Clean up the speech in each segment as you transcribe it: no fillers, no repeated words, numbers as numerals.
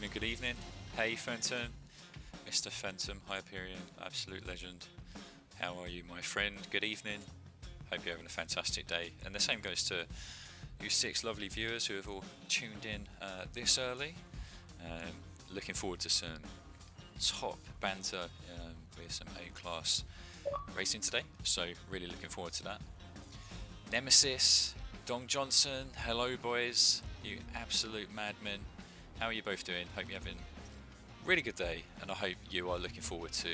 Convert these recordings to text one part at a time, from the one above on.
afternoon, good evening. Hey Phantom, Mr. Phantom, Hyperion, absolute legend. How are you, my friend? Good evening. Hope you're having a fantastic day. And the same goes to you 6 lovely viewers who have all tuned in this early. Looking forward to some top banter with some A-class racing today. So really looking forward to that. Nemesis, Dong Johnson, hello boys, you absolute madmen. How are you both doing? Hope you're having a really good day, and I hope you are looking forward to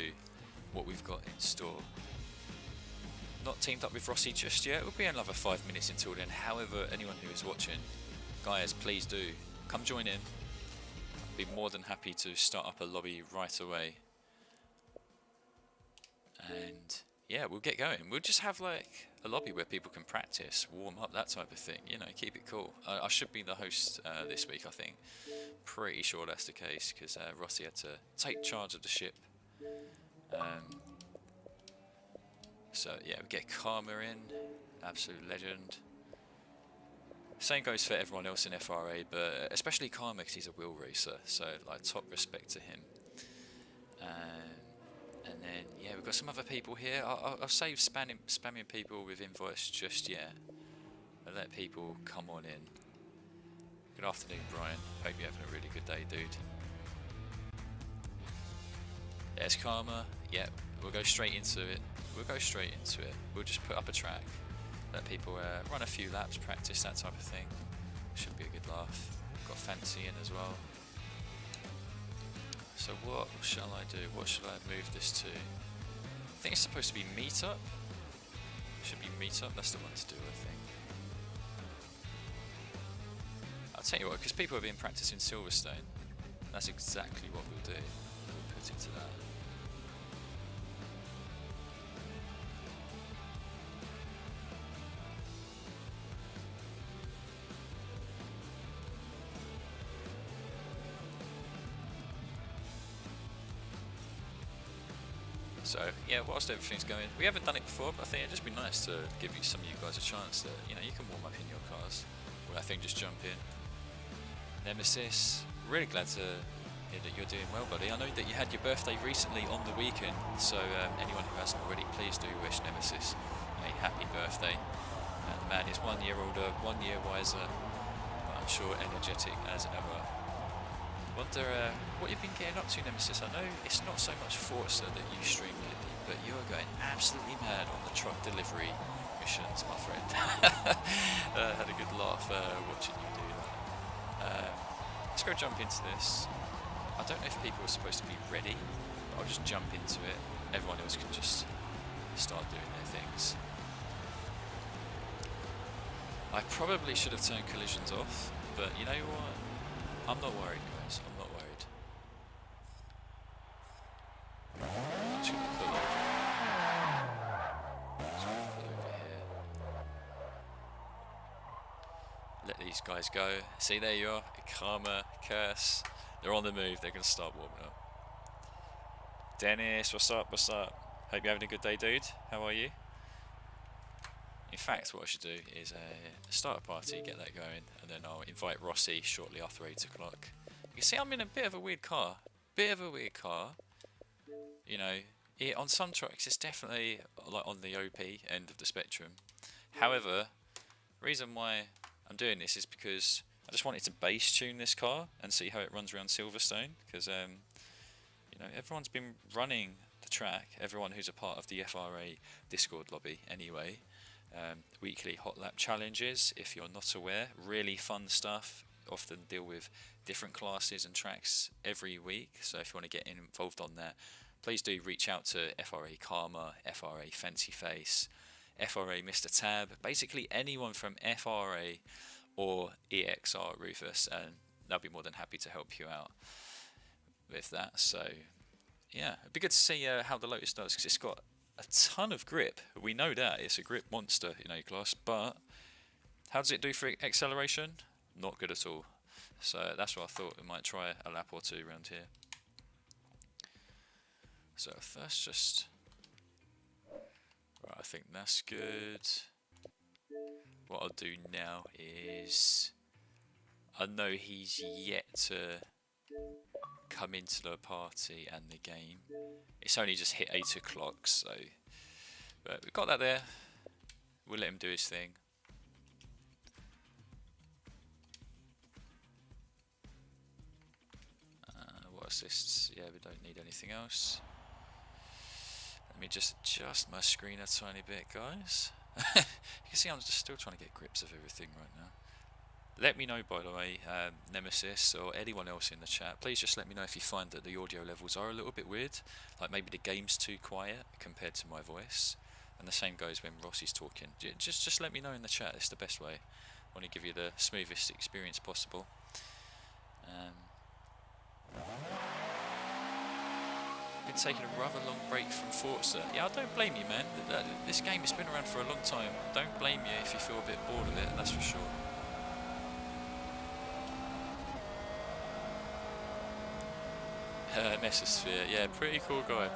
what we've got in store. Not teamed up with Rossi just yet. It will be another 5 minutes until then. However, anyone who is watching, guys, please do come join in. I'd be more than happy to start up a lobby right away. And yeah, we'll get going. We'll just have like a lobby where people can practice, warm up, that type of thing. You know, keep it cool. I should be the host this week, I think. Pretty sure that's the case because Rossi had to take charge of the ship. So yeah, we get Karma in, absolute legend. Same goes for everyone else in FRA, but especially Karma because he's a wheel racer. So like top respect to him. And then, yeah, we've got some other people here. I'll save spamming people with invites just yet. I'll let people come on in. Good afternoon, Brian. Hope you're having a really good day, dude. There's Karma. Yeah, we'll go straight into it. We'll just put up a track. Let people run a few laps, practice, that type of thing. Should be a good laugh. Got Fancy in as well. So what shall I do? What should I move this to? I think it's supposed to be Meetup. Should be Meetup, that's the one to do, I think. I'll tell you what, because people have been practicing Silverstone, that's exactly what we'll do. We'll put it to that. So yeah, whilst everything's going, we haven't done it before, but I think it'd just be nice to give you some of you guys a chance that, you know, you can warm up in your cars. Well, I think just jump in. Nemesis, really glad to hear that you're doing well, buddy. I know that you had your birthday recently on the weekend, so anyone who hasn't already, please do wish Nemesis a happy birthday. The man is 1 year older, 1 year wiser, but I'm sure energetic as ever. Wonder what you've been getting up to, Nemesis. I know it's not so much Forza that you stream lately, but you're going absolutely mad on the truck delivery missions, my friend. Had a good laugh watching you do that. Let's go jump into this. I don't know if people are supposed to be ready, but I'll just jump into it. Everyone else can just start doing their things. I probably should have turned collisions off, but you know what? I'm not worried, guys. I'm not worried. I'm just going to pull over. Here. Let these guys go. See, there you are. Karma, Curse. They're on the move. They're going to start warming up. Dennis, what's up? What's up? Hope you're having a good day, dude. How are you? In fact, what I should do is start a party, get that going, and then I'll invite Rossi shortly after 8 o'clock. You can see I'm in a bit of a weird car. You know, on some tracks it's definitely like on the OP end of the spectrum. However, the reason why I'm doing this is because I just wanted to base tune this car and see how it runs around Silverstone. Because you know, everyone's been running the track. Everyone who's a part of the FRA Discord lobby, anyway. Weekly hot lap challenges, if you're not aware, really fun stuff. Often deal with different classes and tracks every week, so if you want to get involved on that, please do reach out to FRA Karma, FRA Fancy Face, FRA Mr. Tab, basically anyone from FRA or EXR Rufus, and they'll be more than happy to help you out with that. So yeah, it'd be good to see how the Lotus does, because it's got a ton of grip. We know that it's a grip monster in A-Class, but how does it do for acceleration? Not good at all. So that's what I thought. We might try a lap or two around here. So first, just right, I think that's good. What I'll do now is, I know he's yet to come into the party and the game. It's only just hit 8 o'clock, so but we've got that there. We'll let him do his thing. What assists? Yeah, we don't need anything else. Let me just adjust my screen a tiny bit, guys. You can see I'm just still trying to get grips of everything right now. Let me know, by the way, Nemesis or anyone else in the chat, please just let me know if you find that the audio levels are a little bit weird, like maybe the game's too quiet compared to my voice, and the same goes when Rossi's talking. Just let me know in the chat, it's the best way. I want to give you the smoothest experience possible. Been taking a rather long break from Forza. Yeah, I don't blame you, man. This game has been around for a long time. Don't blame you if you feel a bit bored of it, that's for sure. Mesosphere, yeah, pretty cool guy,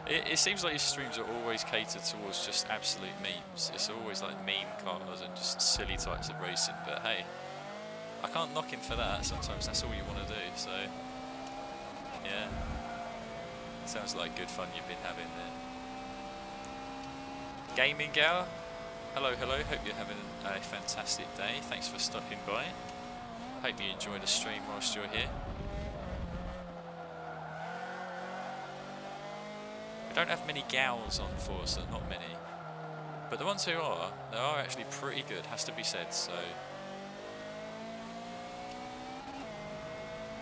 It seems like his streams are always catered towards just absolute memes. It's always like meme cars and just silly types of racing, but hey, I can't knock him for that. Sometimes that's all you want to do, so yeah. Sounds like good fun you've been having there. Gaming Gal, hello, hope you're having a fantastic day. Thanks for stopping by. Hope you enjoy the stream whilst you're here. We don't have many gals on Forza, not many. But the ones who are, they are actually pretty good, has to be said, so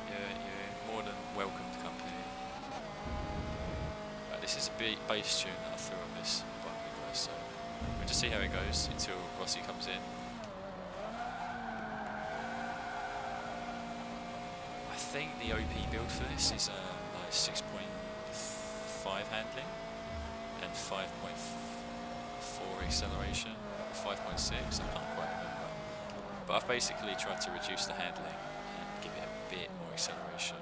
you're more than welcomed company. Right, this is a bass tune that I threw on this button, guys, so we'll just see how it goes until Rossi comes in. I think the OP build for this is like 6.5 handling and 5.4 acceleration, 5.6, I can't quite remember. But I've basically tried to reduce the handling and give it a bit more acceleration.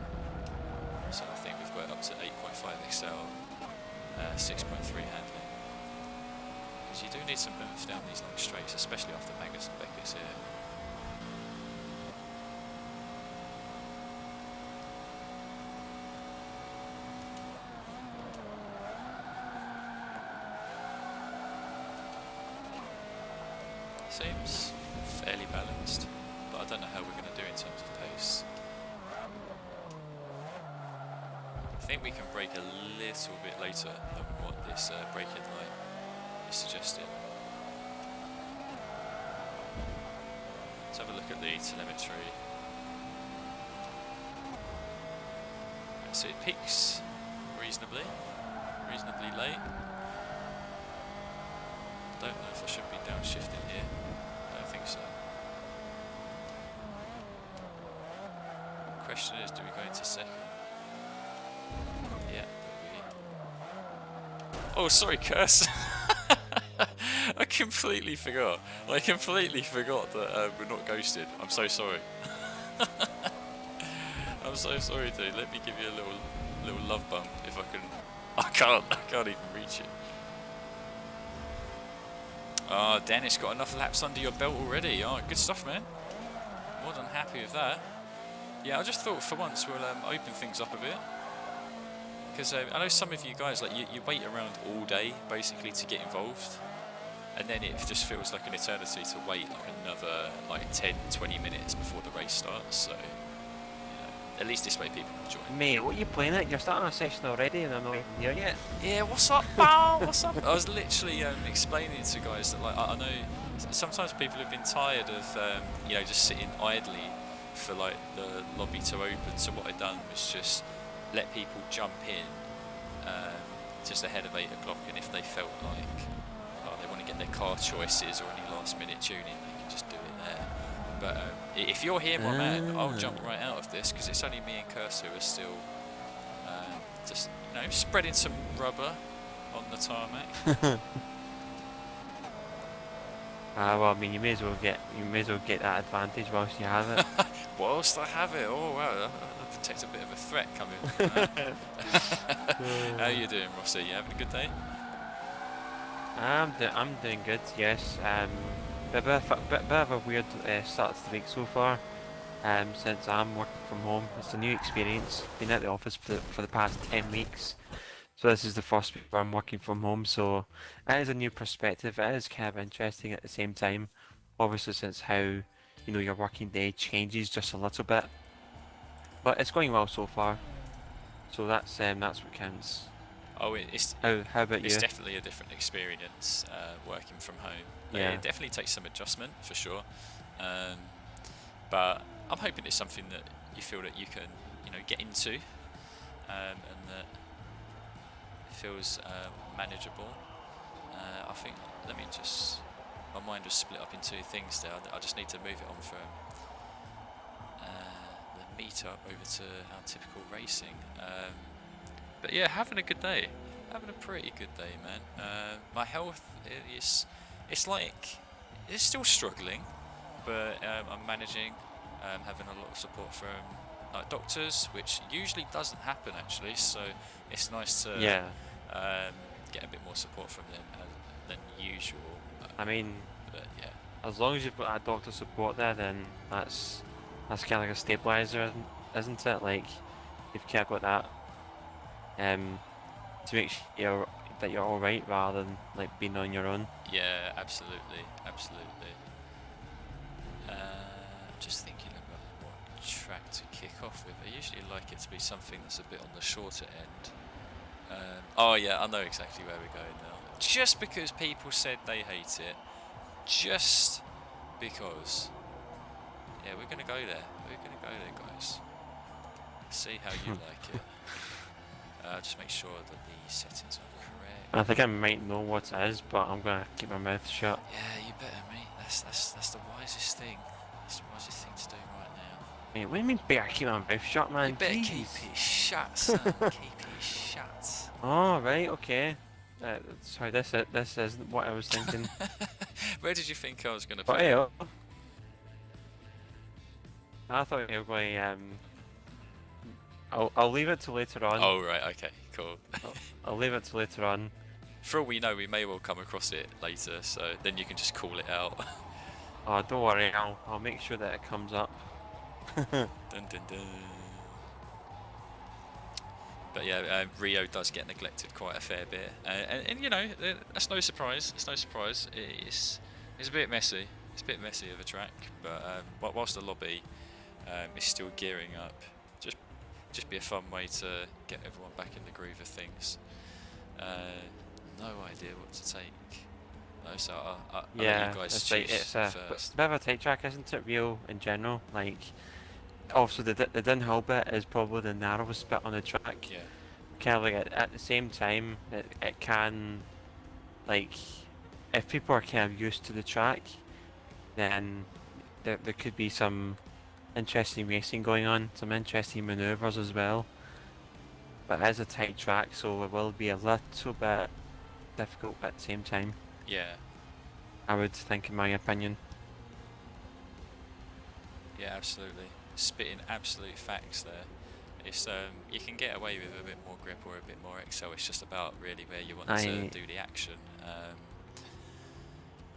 So I think we've got it up to 8.5 accel, 6.3 handling. Because you do need some oomph down these long straights, especially after Magnus and Beckett's here. Seems fairly balanced, but I don't know how we're going to do in terms of pace. I think we can brake a little bit later than what this braking light is suggesting. Let's have a look at the telemetry. So it peaks reasonably late. I don't know if I should be downshifting here. I don't think so. The question is, do we go into second? Yeah, oh, sorry, Curse. I completely forgot. I completely forgot that we're not ghosted. I'm so sorry. I'm so sorry, dude. Let me give you a little love bump if I can. I can't even reach it. Oh, Dennis got enough laps under your belt already. Oh, good stuff, man. More than happy with that. Yeah, I just thought for once we'll open things up a bit. Because I know some of you guys, like you wait around all day, basically, to get involved. And then it just feels like an eternity to wait like another 10, 20 minutes before the race starts. So, at least this way people can join. Mate, what are you playing at? You're starting a session already and I'm not even here yet. Yeah, what's up, pal? What's up? I was literally explaining to guys that I know sometimes people have been tired of just sitting idly for the lobby to open. So what I've done was just let people jump in just ahead of 8 o'clock, and if they felt like they want to get their car choices or any last minute tuning, they can just do it there. But if you're here, my man, I'll jump right out of this because it's only me and Curse who are still just spreading some rubber on the tarmac. Well, I mean, you may as well get that advantage whilst you have it. Whilst I have it, oh wow, I detect a bit of a threat coming. How you doing, Rossi? You having a good day? I'm doing good. Yes. Bit of a weird start to the week so far. since I'm working from home. It's a new experience. Been at the office for the past 10 weeks. So this is the first week where I'm working from home, so it is a new perspective. It is kind of interesting at the same time. Obviously, since how your working day changes just a little bit, but it's going well so far. So that's what counts. Oh, How about it's you? definitely a different experience working from home. Yeah. It definitely takes some adjustment for sure, but I'm hoping it's something that you feel that you can get into, and that it feels manageable. I think my mind was split up into two things there. I just need to move it on from the meetup over to our typical racing. But yeah, having a good day. Having a pretty good day, man. My health it's still struggling, but I'm managing. Having a lot of support from doctors, which usually doesn't happen actually. So it's nice to get a bit more support from them than usual. I mean, but yeah, as long as you've got that doctor support there, then that's kind of like a stabilizer, isn't it? Like you've kind of got that to make sure that you're all right rather than like being on your own. Yeah, absolutely. Just thinking about what track to kick off with. I usually like it to be something that's a bit on the shorter end. Oh yeah, I know exactly where we're going now. Just because people said they hate it. Just because. Yeah, we're gonna go there. Guys. See how you like it. Just make sure that the settings are correct. I think I might know what it is, but I'm gonna keep my mouth shut. Yeah, you better, mate. That's the wisest thing. That's the wisest thing to do right now. Mate, what do you mean better keep my mouth shut, man? You better Jeez. keep it shut, son. Keep it shut. Oh, right, okay. Sorry, this isn't what I was thinking. Where did you think I was going to But put hey, it? I thought you were going. I'll leave it till later on. Oh right, okay, cool. I'll leave it till later on. For all we know, we may well come across it later, so then you can just call it out. Oh, don't worry. I'll make sure that it comes up. Dun, dun, dun. But yeah, Rio does get neglected quite a fair bit, and that's no surprise. It's no surprise. It's a bit messy. It's a bit messy of a track, but whilst the lobby is still gearing up, just be a fun way to get everyone back in the groove of things. No idea what to take. No, so I'll let you guys choose it's first. a bit of a tight track, isn't it? Rio in general, like. Also, the downhill bit is probably the narrowest bit on the track. Yeah. Kind of like at the same time, it can, like, if people are kind of used to the track, then there could be some interesting racing going on, some interesting manoeuvres as well. But it is a tight track, so it will be a little bit difficult at the same time. Yeah. I would think, in my opinion. Yeah, absolutely. Spitting absolute facts there. It's you can get away with a bit more grip or a bit more excel. It's just about really where you want to do the action.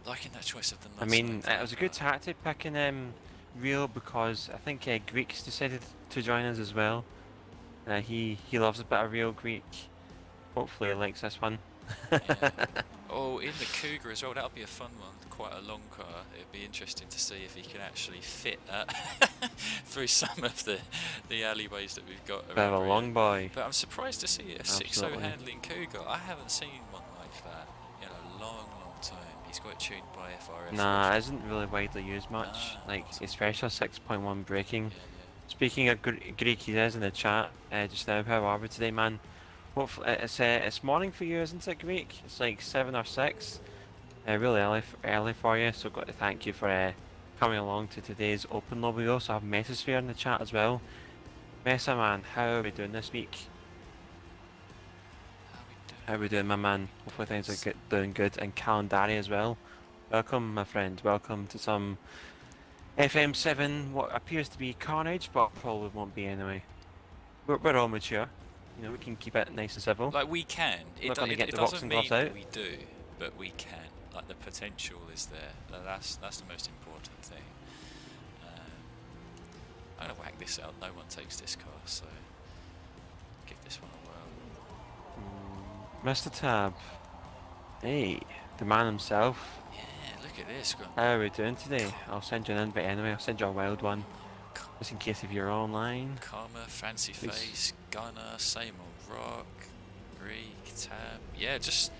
Liking that choice of the nuts. I mean, it was a good tactic picking Rio because I think Greek's decided to join us as well. He loves a bit of Rio Greek. Hopefully he likes this one. Yeah. Oh, in the Cougar as well. That'll be a fun one. Quite a long car. It'd be interesting to see if he can actually fit that through some of the alleyways that we've got. Bit of a long boy. But I'm surprised to see a 6.0 handling Cougar. I haven't seen one like that in a long time. He's got it tuned by FRF. Nah, it isn't really widely used much. Like, especially 6.1 braking. Yeah. Speaking of Greek, he is in the chat just now. How are we today, man? Hopefully, it's morning for you, isn't it, Greek? It's like 7 or 6. Really early for you, so got to thank you for coming along to today's open lobby. We also have Mesosphere in the chat as well. Mesa, man, how are we doing this week? How are we doing, my man? Hopefully things are doing good. And Calendari as well. Welcome, my friend. Welcome to some FM7, what appears to be carnage, but probably won't be anyway. We're all mature. We can keep it nice and civil. Like, we can. It doesn't mean that we do, but we can. Like, the potential is there. That's the most important thing. I'm going to whack this out. No one takes this car, so give this one a whirl. Mr. Tab. Hey, the man himself. Yeah, look at this. How are we doing today? I'll send you an invite anyway. I'll send you a wild one. Just in case if you're online. Karma, Fancy Face, Gunner, Same Old Rock, Greek, Tab. Yeah, just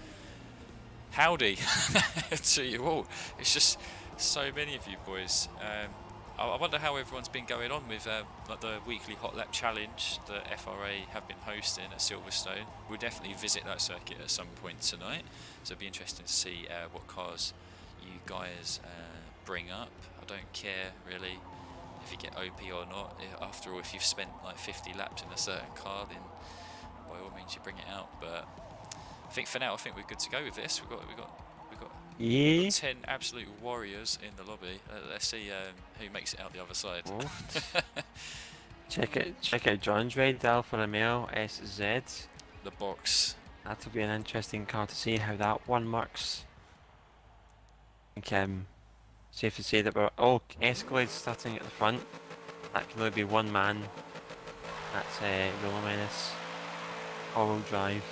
howdy to you all. It's just so many of you boys. I wonder how everyone's been going on with like the weekly hot lap challenge that FRA have been hosting at Silverstone. We'll definitely visit that circuit at some point tonight, so it'll be interesting to see what cars you guys bring up. I don't care really if you get OP or not. After all, if you've spent like 50 laps in a certain car, then by all means you bring it out. But I think for now, I think we're good to go with this. We've got 10 absolute warriors in the lobby. Let's see who makes it out the other side. Check out John's red Alfa Romeo SZ. The box. That'll be an interesting car to see how that one works. I think safe to say that we're all Escalade starting at the front. That can only be one man. That's Roller Menace. All-wheel drive.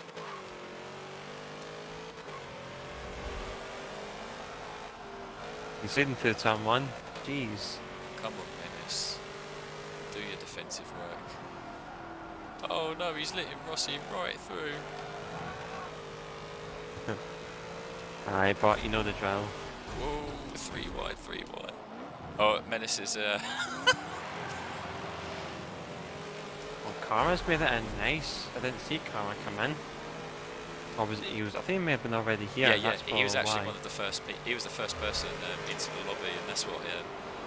He's leading through turn 1. Jeez. Come on, Menace. Do your defensive work. Oh no, he's letting Rossi right through. Aye, but you know the drill. Whoa, 3 wide, 3 wide. Oh, Menace is Well, Karma's made it in nice. I didn't see Karma come in. Or was it, I think he may have been already here. Yeah, that's he was actually why. one of the first. He was the first person into the lobby, and that's what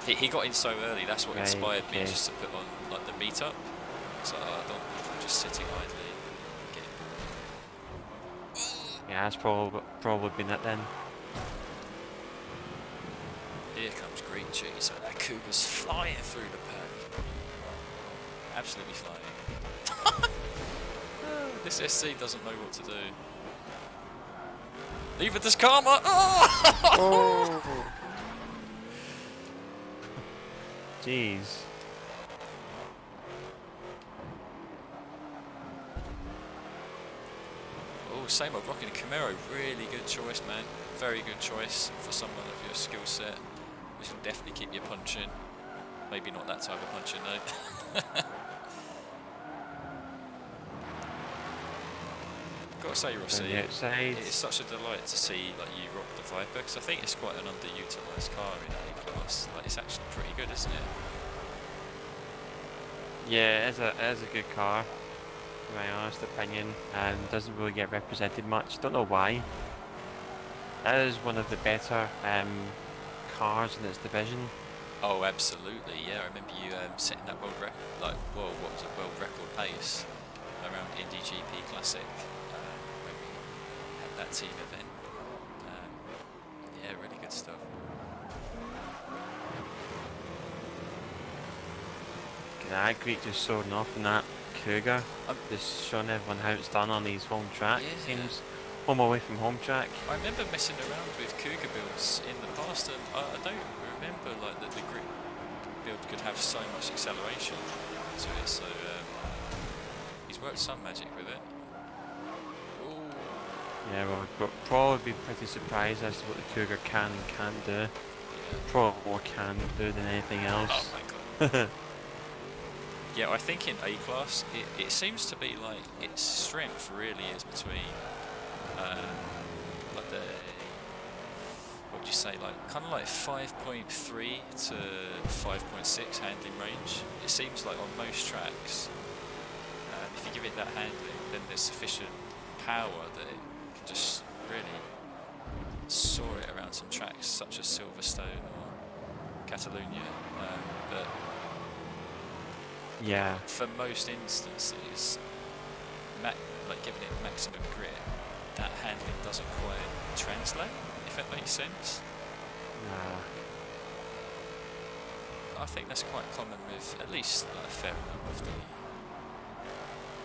he got in so early. That's what inspired me just to put on like the meetup. So I'm just sitting idly. Yeah, that's probably been it then. Here comes green cheese, and that Cougar's flying through the pack. Absolutely flying. This SC doesn't know what to do. Neither does Karma! Oh! Jeez. Oh, same old rocking a Camaro. Really good choice, man. Very good choice for someone of your skill set. Which will definitely keep you punching. Maybe not that type of punching, though. Gotta say, Rossi, it's such a delight to see like you rock the Viper, because I think it's quite an underutilised car in A class. Like, it's actually pretty good, isn't it? Yeah, it is a good car, in my honest opinion, and doesn't really get represented much. Don't know why. It is one of the better cars in its division. Oh, absolutely, yeah. I remember you setting that world record, what was it, world record pace around Indy GP Classic when we had that team event. Yeah, really good stuff. Great just soaring off in that Cougar. Just showing everyone how it's done on his home track. Yeah. It seems home away from home track. I remember messing around with Cougar builds in the past, and I don't remember like that the grip build could have so much acceleration to it. So he's worked some magic with it. Ooh. Yeah, well, we'll probably be pretty surprised as to what the Cougar can and can't do. Yeah. Probably more can do than anything else. Oh my god. Yeah, I think in A class it seems to be like its strength really is between like the, what would you say, like kind of like 5.3 to 5.6 handling range. It seems like on most tracks, if you give it that handling, then there's sufficient power that it can just really soar it around some tracks such as Silverstone or Catalonia. But yeah. for most instances, like giving it maximum grip, that handling doesn't quite translate, if that makes sense. Nah. I think that's quite common with at least like, a fair amount of the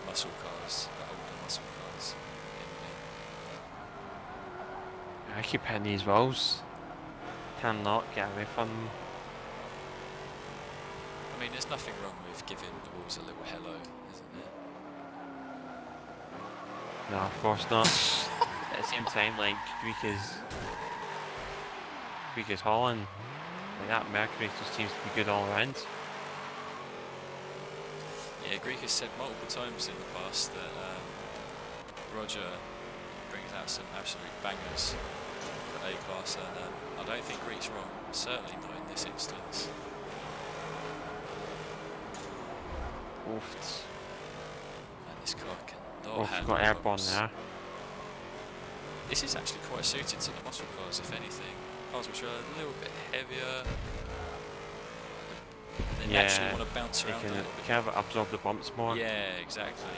muscle cars, the older muscle cars. I keep hitting these walls. Cannot get away from them. I mean, there's nothing wrong with giving the walls a little hello, isn't there? No, of course not. At the same time, like, Greek is Holland. Like, that Mercury just seems to be good all around. Yeah, Greek has said multiple times in the past that Roger brings out some absolute bangers for A-Class, and I don't think Greek's wrong. Certainly not in this instance. Oofed. And this car cannot Oh, handle got airborne bumps. there. This is actually quite suited to the muscle cars, if anything. Cars which are a little bit heavier. They naturally want to bounce around a little bit. Kind of absorb the bumps more. Yeah, exactly.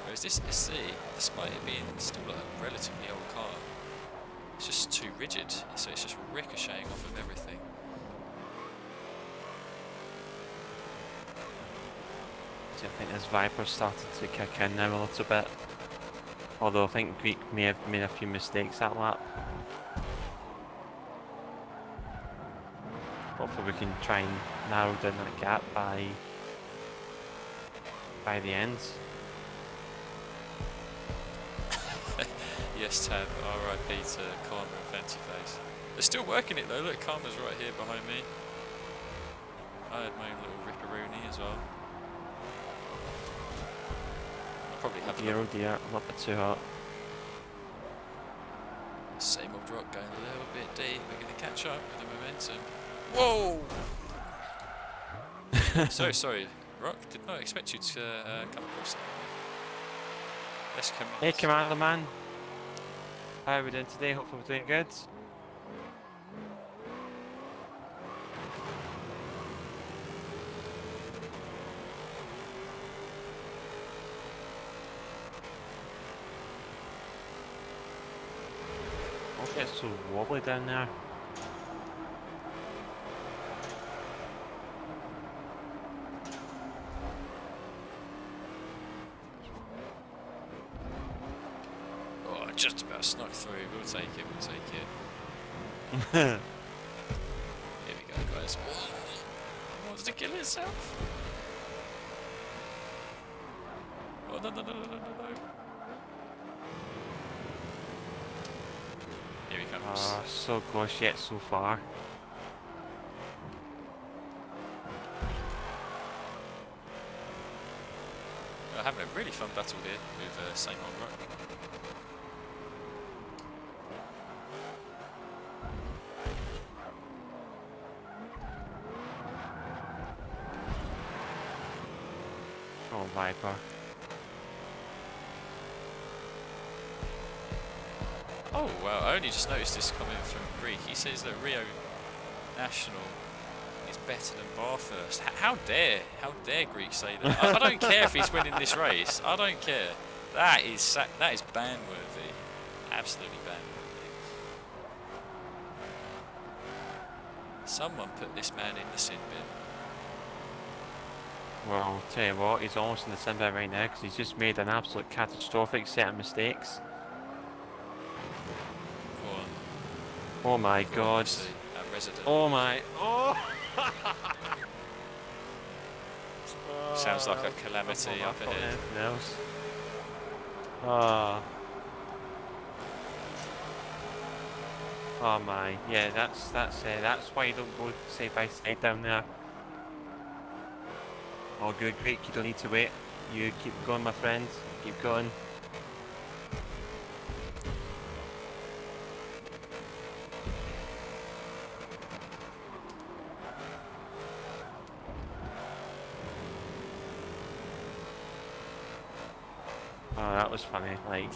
Whereas this SC, despite it being still a relatively old car, it's just too rigid, so it's just ricocheting off of everything. So I think this Viper's started to kick in now a little bit. Although I think Greek may have made a few mistakes that lap. Hopefully we can try and narrow down that gap by the end. Yes, Tab, RIP to Karma and Fancy Face. They're still working it though, look, Karma's right here behind me. I had my own little ripperoonie as well. I'll probably have Dear, oh dear, a little bit too hot. Same old rock going a little bit deep, we're going to catch up with the momentum. Whoa! So sorry, Rock, did not expect you to come across that. Let's come. Hey Commander Man, how are we doing today? Hopefully we're doing good. Oh, it's so wobbly down there. Just about snuck through. We'll take it. We'll take it. Here we go, guys. He wants to kill himself. Oh no no no no no no! Here he comes. Oh, so close yet so far. We're having a really fun battle here with Same Old Rock. Viper. Oh wow, I only just noticed this coming from Greek. He says that Rio National is better than Bathurst. How dare Greek say that? I don't care if he's winning this race. I don't care. That is ban-worthy. Absolutely ban-worthy. Someone put this man in the sin bin. Well, I'll tell you what, he's almost in the sin bin right now because he's just made an absolute catastrophic set of mistakes. Oh my god. Oh my. Oh! Sounds like a calamity up ahead. Else. Oh. Oh my. Yeah, that's why you don't go side by side down there. Oh good, Greek, you don't need to wait. You keep going, my friend. Keep going. Oh, that was funny. Like,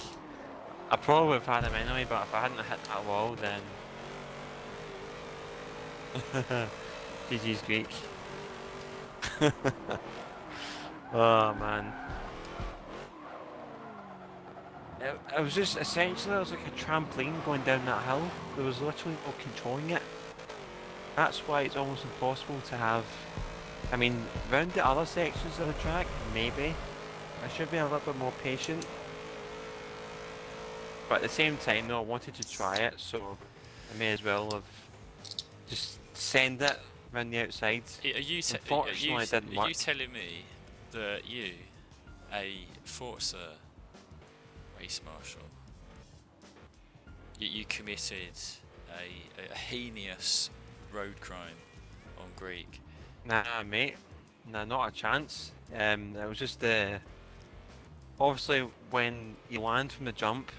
I probably would have had him anyway, but if I hadn't hit that wall, then... GG's Greek. Oh man. It was just essentially, it was like a trampoline going down that hill. There was literally no controlling it. That's why it's almost impossible to have... I mean, round the other sections of the track, maybe. I should be a little bit more patient. But at the same time, though, I wanted to try it, so I may as well have just send it around the outside. Are you Unfortunately, it didn't are work. you telling me that you, a Forza race marshal, you committed a heinous road crime on Greek? Nah, mate. Nah, not a chance. It was just obviously when you land from the jump,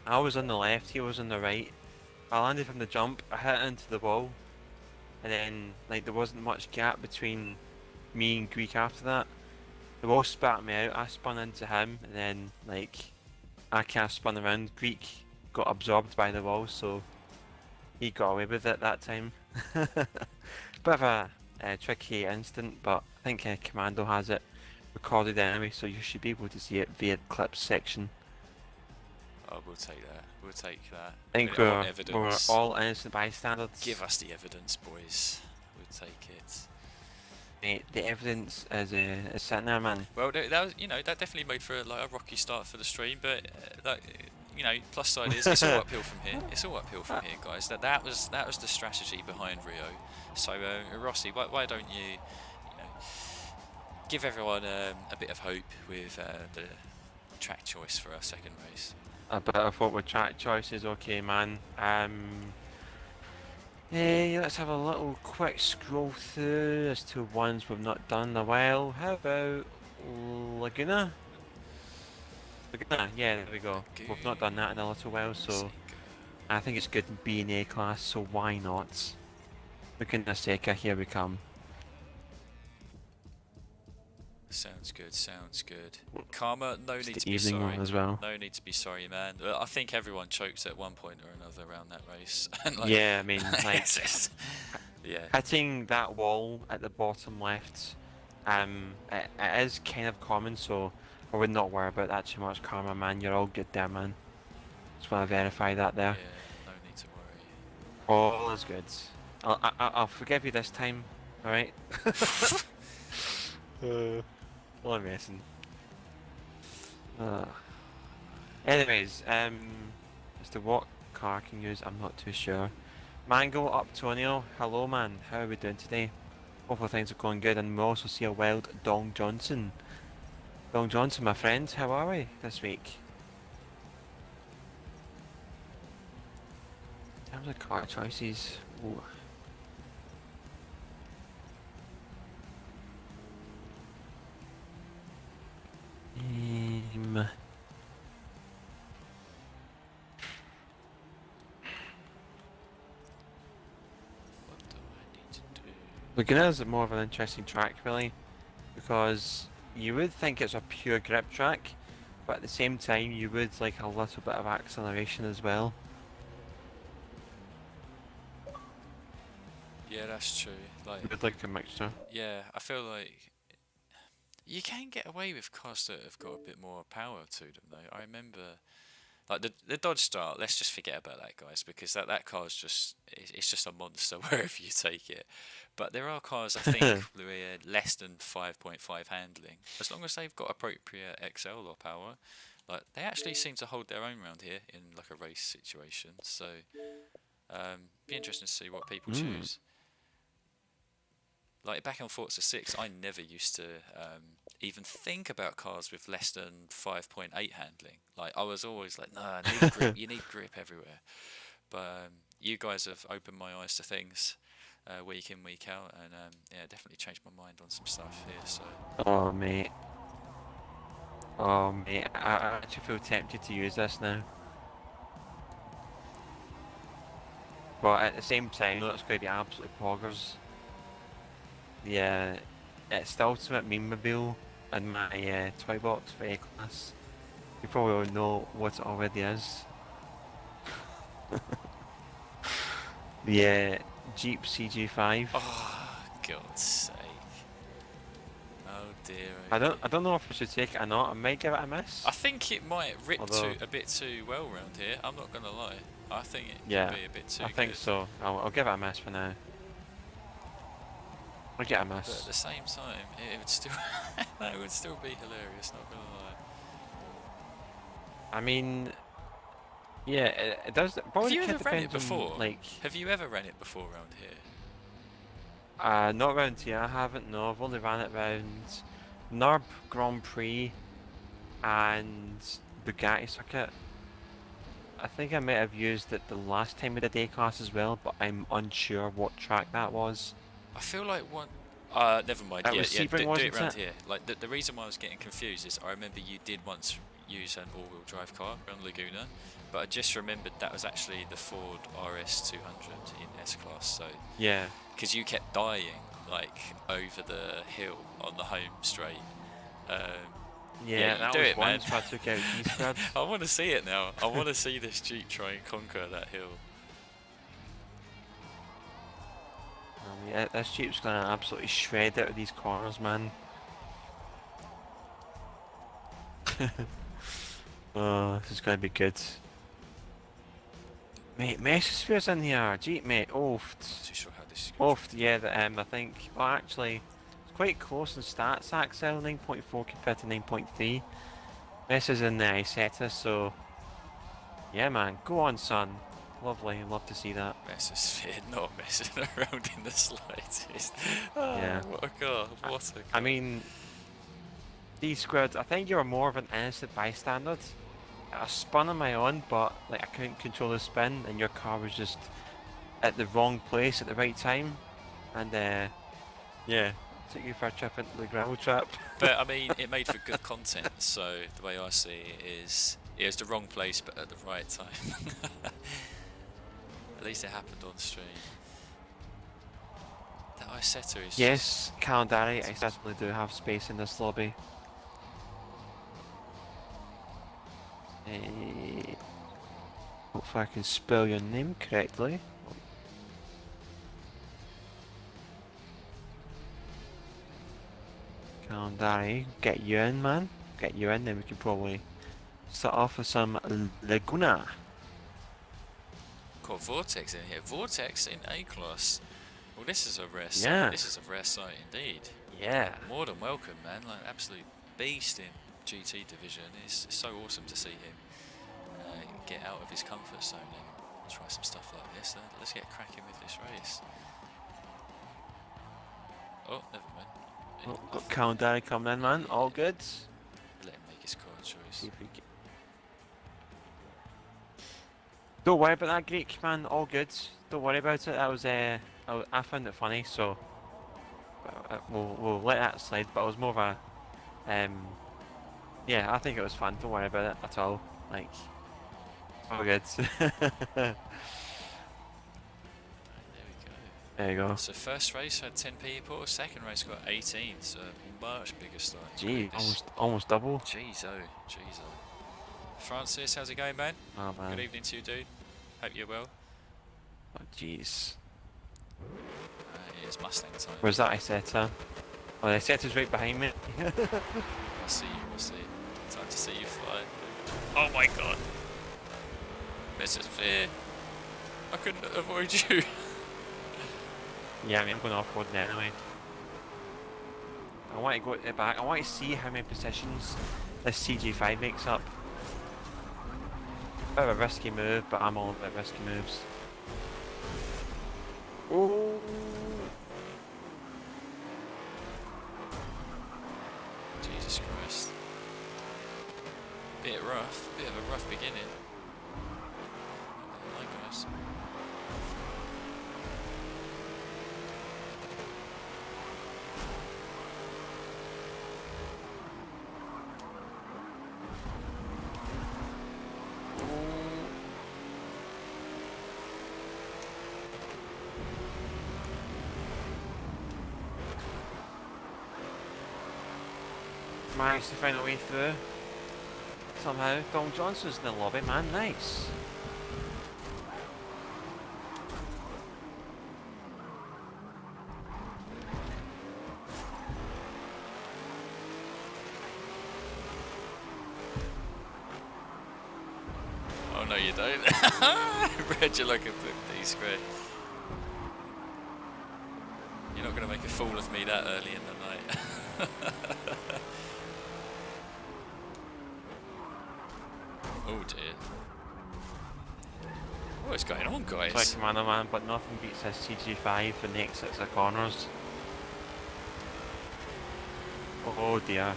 I was on the left, he was on the right. I landed from the jump, I hit into the wall, and then like there wasn't much gap between me and Greek after that. The wall spat me out, I spun into him, and then like I kind of spun around. Greek got absorbed by the wall, so he got away with it that time. Bit of a tricky incident, but I think Commando has it recorded anyway, so you should be able to see it via the clips section. Oh, we'll take that. We'll take that. I think we're all innocent bystanders. Give us the evidence, boys. We'll take it. Mate, the evidence is sitting there, man. Well, that was, that definitely made for a rocky start for the stream, but plus side is it's all uphill from here. It's all uphill from here, guys. That was the strategy behind Rio. So Rossi, why don't you give everyone a bit of hope with the track choice for our second race? A bit of hope with track choices, okay, man. Let's have a little quick scroll through as to ones we've not done in a while. How about Laguna? Laguna, yeah, there we go. We've not done that in a little while, so I think it's good in B and A class, so why not? Laguna Seca, here we come. Sounds good, sounds good. Karma, no need to be evening sorry. One as well. No need to be sorry, man. I think everyone chokes at one point or another around that race. Yeah, I mean, like, yeah. hitting that wall at the bottom left, it is kind of common, so I would not worry about that too much, Karma, man. You're all good there, man. Just want to verify that there. Yeah, no need to worry. All is good. I'll forgive you this time, alright? Well, I'm messing. Anyways, as to what car I can use, I'm not too sure. Mango up Tonio, hello man, how are we doing today? Hopefully things are going good, and we also see a wild Dong Johnson. Dong Johnson, my friend, how are we this week? In terms of car choices, ooh. Laguna is more of an interesting track, really, because you would think it's a pure grip track, but at the same time you would like a little bit of acceleration as well. Yeah, that's true. You would like a mixture. Yeah, I feel like you can get away with cars that have got a bit more power to them, though. I remember, like the Dodge Start. Let's just forget about that, guys, because that car's it's just a monster wherever you take it. But there are cars I think with less than 5.5 handling, as long as they've got appropriate XL or power, like they actually seem to hold their own around here in like a race situation. So, be interesting to see what people choose. Like back on Forza 6, I never used to even think about cars with less than 5.8 handling. Like I was always like, nah, I need grip. You need grip everywhere. But you guys have opened my eyes to things week in, week out, and yeah, definitely changed my mind on some stuff here. So. Oh mate, I actually feel tempted to use this now. But at the same time, it's going to be absolutely poggers. Yeah, it's the ultimate meme-mobile in my toy box for A-Class. You probably all know what it already is. Yeah, Jeep CG5. Oh, God's sake. Oh dear. I don't know if I should take it or not. I might give it a miss. I think it might rip a bit too well round here. I'm not going to lie. I think it could be a bit too good. I think so. I'll give it a miss for now. I'll get a miss. But at the same time, it would still that would still be hilarious, not gonna lie. I mean, yeah, it does. Have you ever ran it before? Like, have you ever ran it before around here? Not around here, I haven't, no. I've only ran it around Nurb Grand Prix and Bugatti Circuit. I think I might have used it the last time we did A-Class as well, but I'm unsure what track that was. I feel like one. Never mind. It Yeah, was yeah. Sebring, Do it wasn't around it? here. Like the reason why I was getting confused is I remember you did once use an all-wheel drive car around Laguna, but I just remembered that was actually the Ford RS 200 in S-Class. So Yeah. because you kept dying like over the hill on the home straight. Yeah, you that do was it, man. once I took out D-Squared. I want to see it now. I want to see this Jeep try and conquer that hill. Yeah, this Jeep's gonna absolutely shred out of these corners, man. Oh, this is gonna be good. Mate, Mesosphere's in here. Jeep, mate. Oofed. Not too sure how this is going. Oofed, yeah, I think. Well, actually, it's quite close in stats, Axel. 9.4 compared to 9.3. Mess is in the Isetta, so. Yeah, man. Go on, son. Lovely. Love to see that. Mesosphere not messing around in the slightest. Oh, Yeah. what a car. What a car. I mean, D-Squared, I think you're more of an innocent bystander. I spun on my own, but like I couldn't control the spin, and your car was just at the wrong place at the right time, and yeah, took you for a trip into the gravel trap. But I mean, it made for good content, so the way I see it is, it was the wrong place but at the right time. At least it happened on stream. That Isetta is Yes, Calendari, I certainly do have space in this lobby. Hopefully I can spell your name correctly. Calendari, get you in, man. Get you in, then we can probably start off with some Laguna. got Vortex in here. Vortex in A-Class. Well, this is a rare Yeah. sight. This is a rare sight indeed. Yeah. More than welcome, man. Like absolute beast in GT division. It's so awesome to see him get out of his comfort zone and try some stuff like this. Let's get cracking with this race. Oh, never mind. Oh, got Calendari coming in, man. All good. Let him make his car choice. See if we can... Don't worry about that, Greek, man. All good. Don't worry about it. That was I found it funny, so we'll let that slide. But it was more of a yeah, I think it was fun. Don't worry about it at all. Like, all good. There we go. There you go. So first race had 10 people, second race got 18, so much bigger start. Gee, almost double. Jeez oh, jeez oh. Francis, how's it going, man? Oh man. Good evening to you, dude. Hope you're well. Oh jeez. It is Mustang time. Where's that Isetta? Oh, the Isetta's right behind me. I'll see you, we'll see. Time to see you fly. Oh my god. Mesosphere. I couldn't avoid you. Yeah, I mean, I'm going off-road anyway. I want to go at the back. I want to see how many positions this CG5 makes up. Bit of a risky move, but I'm all about risky moves. Oh! Jesus Christ. Bit of a rough beginning. Not gonna lie, guys. Managed to find a way through. Somehow. Don Johnson's in the lobby, man. Nice. Oh no, you don't. Red, you're like a D-square. You're not going to make a fool of me that early in the night. Oh dear. What is going on, guys? It's like Commander Man, but nothing beats this CG5 and the exits of corners. Oh dear.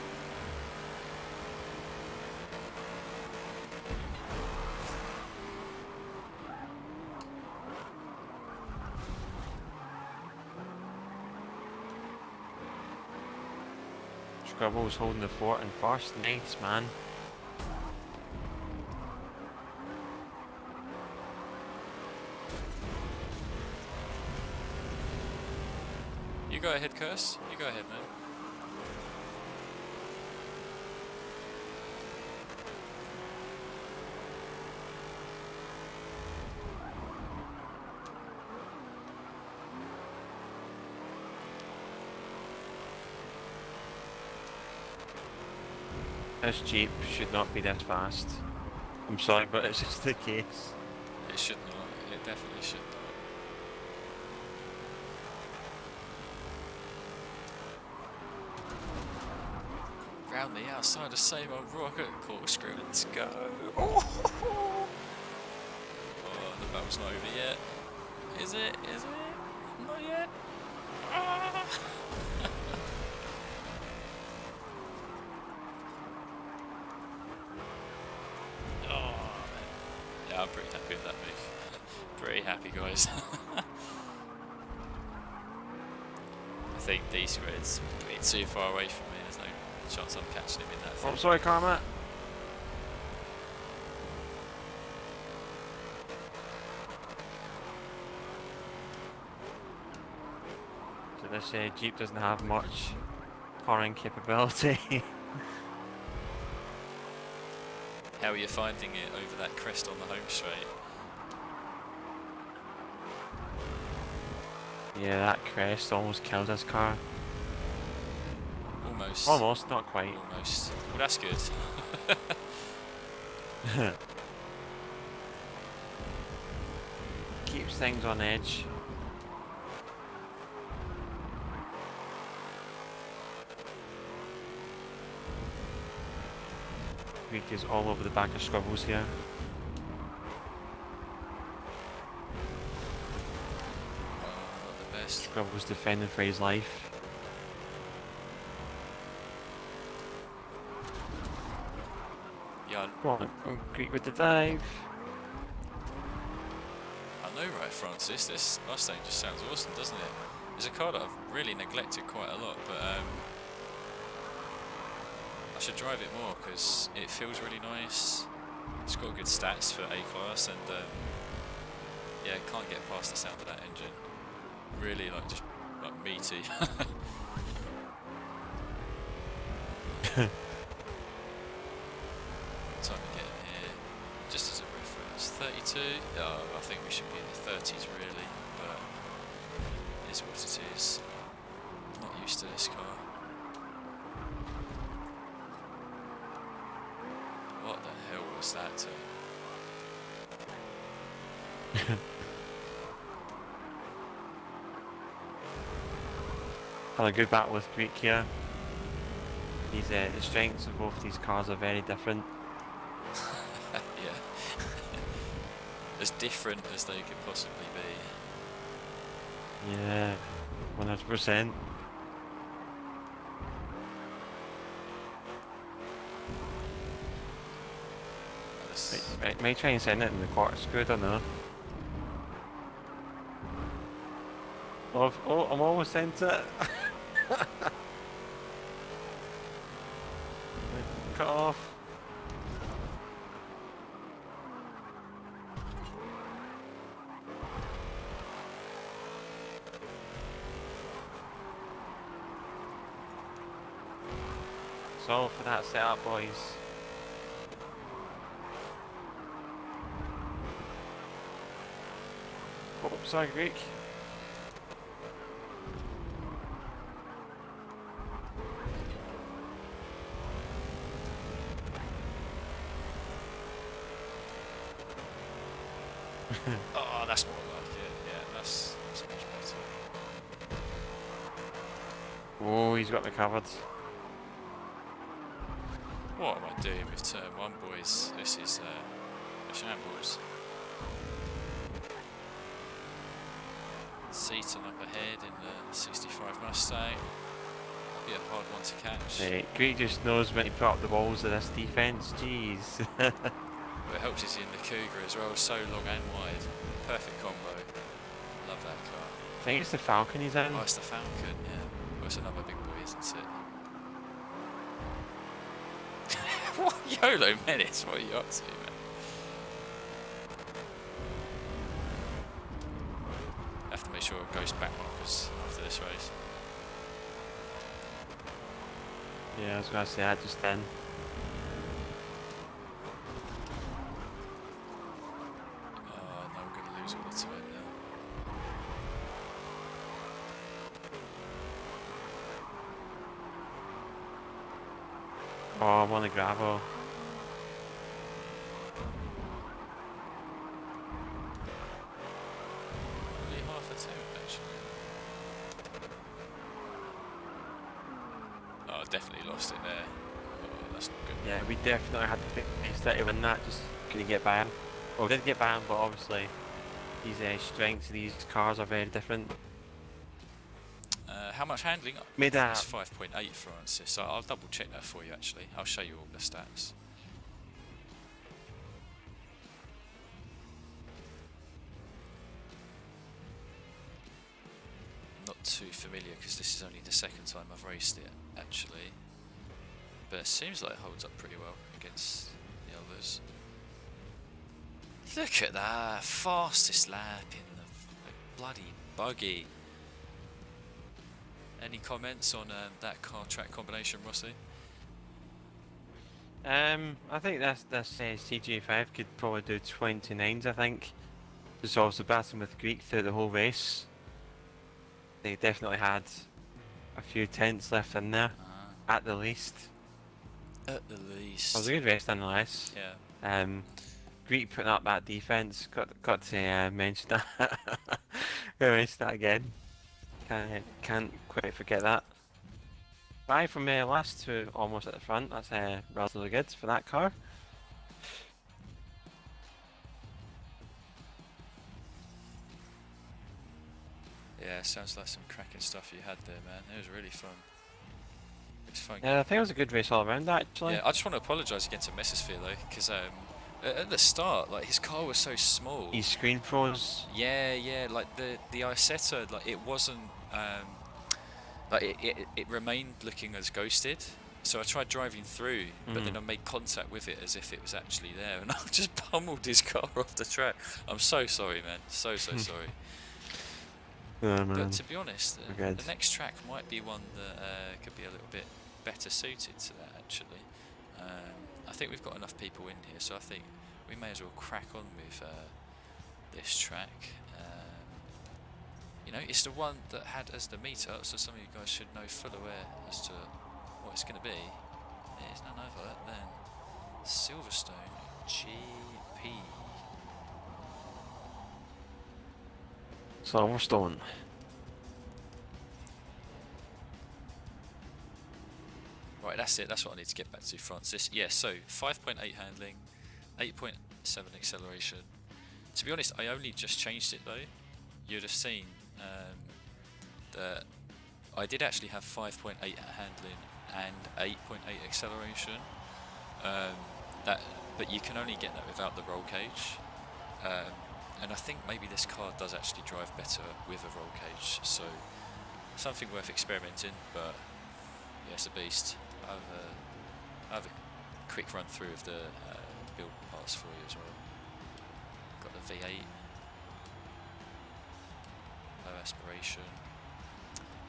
Scribble's holding the fort in first. Nice, man. You go ahead, Curse. You go ahead, man. This Jeep should not be this fast. I'm sorry, but it's just the case. It should not. It definitely should not. Round the outside, the same old rocket corkscrew. Let's go. Oh, the battle's not over yet. Is it? Is it? Not yet. Ah. Yeah, I'm pretty happy with that move. Pretty happy, guys. I think D-Squared's a bit too far away from me. There's no chance I'm catching him in that thing. Oh, sorry, Karma. So this Jeep doesn't have much cornering capability. How are you finding it over that crest on the home straight? Yeah, that crest almost killed this car. Almost. Almost, not quite. Almost. Well, that's good. Keeps things on edge. Greek is all over the back of Scribbles here. Not the best. Scribbles defending for his life. Yeah, Go on, Greek with the dive. I know, right, Francis? This Mustang just sounds awesome, doesn't it? It's a car that I've really neglected quite a lot, but I should drive it more because it feels really nice. It's got good stats for A-Class, and yeah, can't get past the sound of that engine. Really, like, just like meaty. Time to get in here, just as a reference. 32. Oh, I think we should be in the 30s, really, but it is what it is. Not used to this car. What the hell was that turn? Had a good battle with Greek here. These, the strengths of both these cars are very different. Yeah. As different as they could possibly be. Yeah, 100%. Might try and send it in the quarter screw, I don't know. Oh, I'm almost sent it. Cut off. That's all for that setup, boys. Oh, sorry, Greek. Oh, that's more like it. Yeah, that's much better. Oh, he's got me covered. What am I doing with turn 1, boys? This is a shambles. Seaton up ahead in the 65 Mustang. Be a hard one to catch. Great just knows when to put up the walls of this defence, jeez. But it helps he's in the Cougar as well, so long and wide. Perfect combo. Love that car. I think it's the Falcon he's in. Oh, it's the Falcon, yeah. Well, it's another big boy, isn't it? What YOLO Menace, what are you up to, man? Have to make sure it goes back markers after this race. Yeah, I was going to say that just then. Oh no, we're going to lose all the time now. Oh, I'm on the gravel. Only half a temp, actually. Oh, definitely lost it there. Oh, that's not good. Yeah, we definitely had to face that to win that, just couldn't get by him. Well, we did get by him, but obviously his strengths of these cars are very different. How much handling? Made that. It's 5.8 Francis, so I'll double check that for you actually. I'll show you all the stats. I'm not too familiar because this is only the second time I've raced it actually. But it seems like it holds up pretty well against the others. Look at that, fastest lap in the bloody buggy. Any comments on that car track combination, Rossi? I think this CJ5 could probably do 29s, I think. Just also battling with Greek through the whole race. They definitely had a few tenths left in there, at the least. At the least. It was a good race nonetheless. Yeah. Greek putting up that defence, got to mention that. Gonna mention that again. Can't quite forget that. 5 from last to almost at the front. That's relatively good for that car. Yeah, sounds like some cracking stuff you had there, man. It was really fun. It's fun. Yeah, I think it was a good race all around, actually. Yeah, I just want to apologise again to Messersphere though, because at the start, like his car was so small. His screen froze. Yeah, like the Isetta, like it wasn't, like it remained looking as ghosted. So I tried driving through, but then I made contact with it as if it was actually there, and I just pummeled his car off the track. I'm so sorry, man. So sorry. Oh, But to be honest, good. the next track might be one that could be a little bit better suited to that, actually. I think we've got enough people in here, so I think we may as well crack on with this track. You know, it's the one that had as the meetup, so some of you guys should know full aware as to what it's going to be. It is none other than Silverstone GP. Silverstone. Right, that's it. That's what I need to get back to, Francis. Yeah, so 5.8 handling, 8.7 acceleration. To be honest, I only just changed it though. You'd have seen that I did actually have 5.8 handling and 8.8 acceleration. But you can only get that without the roll cage. And I think maybe this car does actually drive better with a roll cage, so something worth experimenting. But yeah, it's a beast. I'll have a quick run through of the build parts for you as well. Got the V8, low aspiration,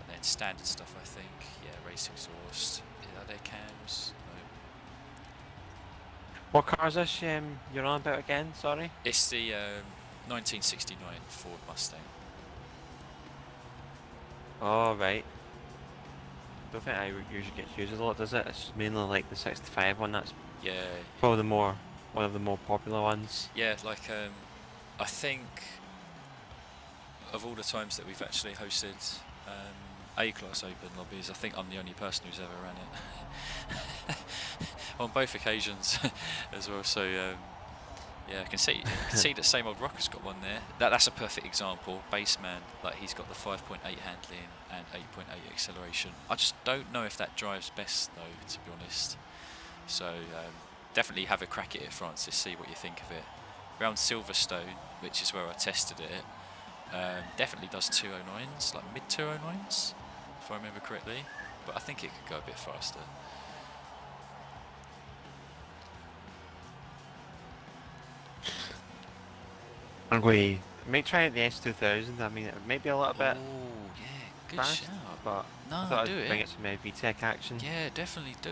and then standard stuff. I think, yeah, race exhaust. Are there cams? No. What car is this you're on about again? Sorry. It's the 1969 Ford Mustang. Oh, right. Don't think I usually get used a lot, does it? It's mainly like the 65 one. That's probably one of the more popular ones. Yeah, like I think of all the times that we've actually hosted A-Class Open lobbies, I think I'm the only person who's ever ran it. On both occasions as well, so Yeah, I can see that Same Old Rocker's got one there. That's a perfect example. Baseman, like he's got the 5.8 handling and 8.8 acceleration. I just don't know if that drives best though, to be honest. So definitely have a crack at it, Francis. See what you think of it. Around Silverstone, which is where I tested it, definitely does 209s, like mid 209s, if I remember correctly. But I think it could go a bit faster. I'm going to make try at the S2000. I mean, it may be a little bit Oh, yeah, good fast, shout. but No, I thought do I'd bring it. it some VTEC action. Yeah, definitely do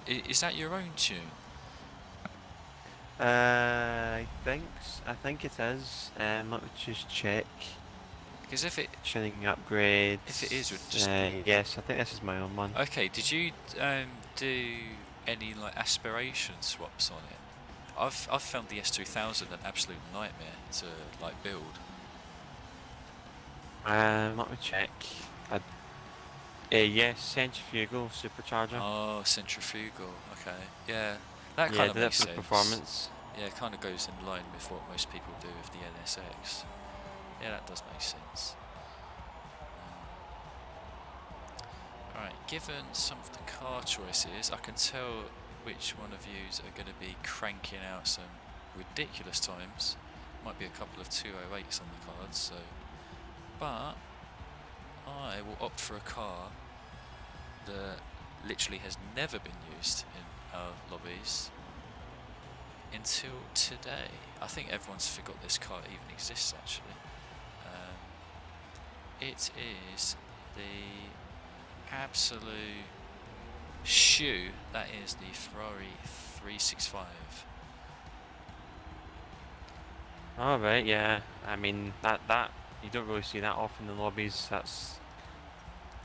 it. Is that your own tune? I think it is. Let me just check. Because if it Tuning upgrades. If it is, would just yes, I think this is my own one. okay. Did you do any like aspiration swaps on it? I've found the S2000 an absolute nightmare to like build. Let me check. Yes, centrifugal supercharger. Oh, centrifugal. Okay, yeah, that Yeah, kind of did it makes for sense. performance. Yeah, it kind of goes in line with what most people do with the NSX. Yeah, that does make sense. Alright, given some of the car choices, I can tell which one of yous are going to be cranking out some ridiculous times. Might be a couple of 208s on the cards, so. But I will opt for a car that literally has never been used in our lobbies until today. I think everyone's forgot this car even exists actually. It is the absolute shoe that is the Ferrari 365. Oh right, yeah. I mean that you don't really see that often in the lobbies. That's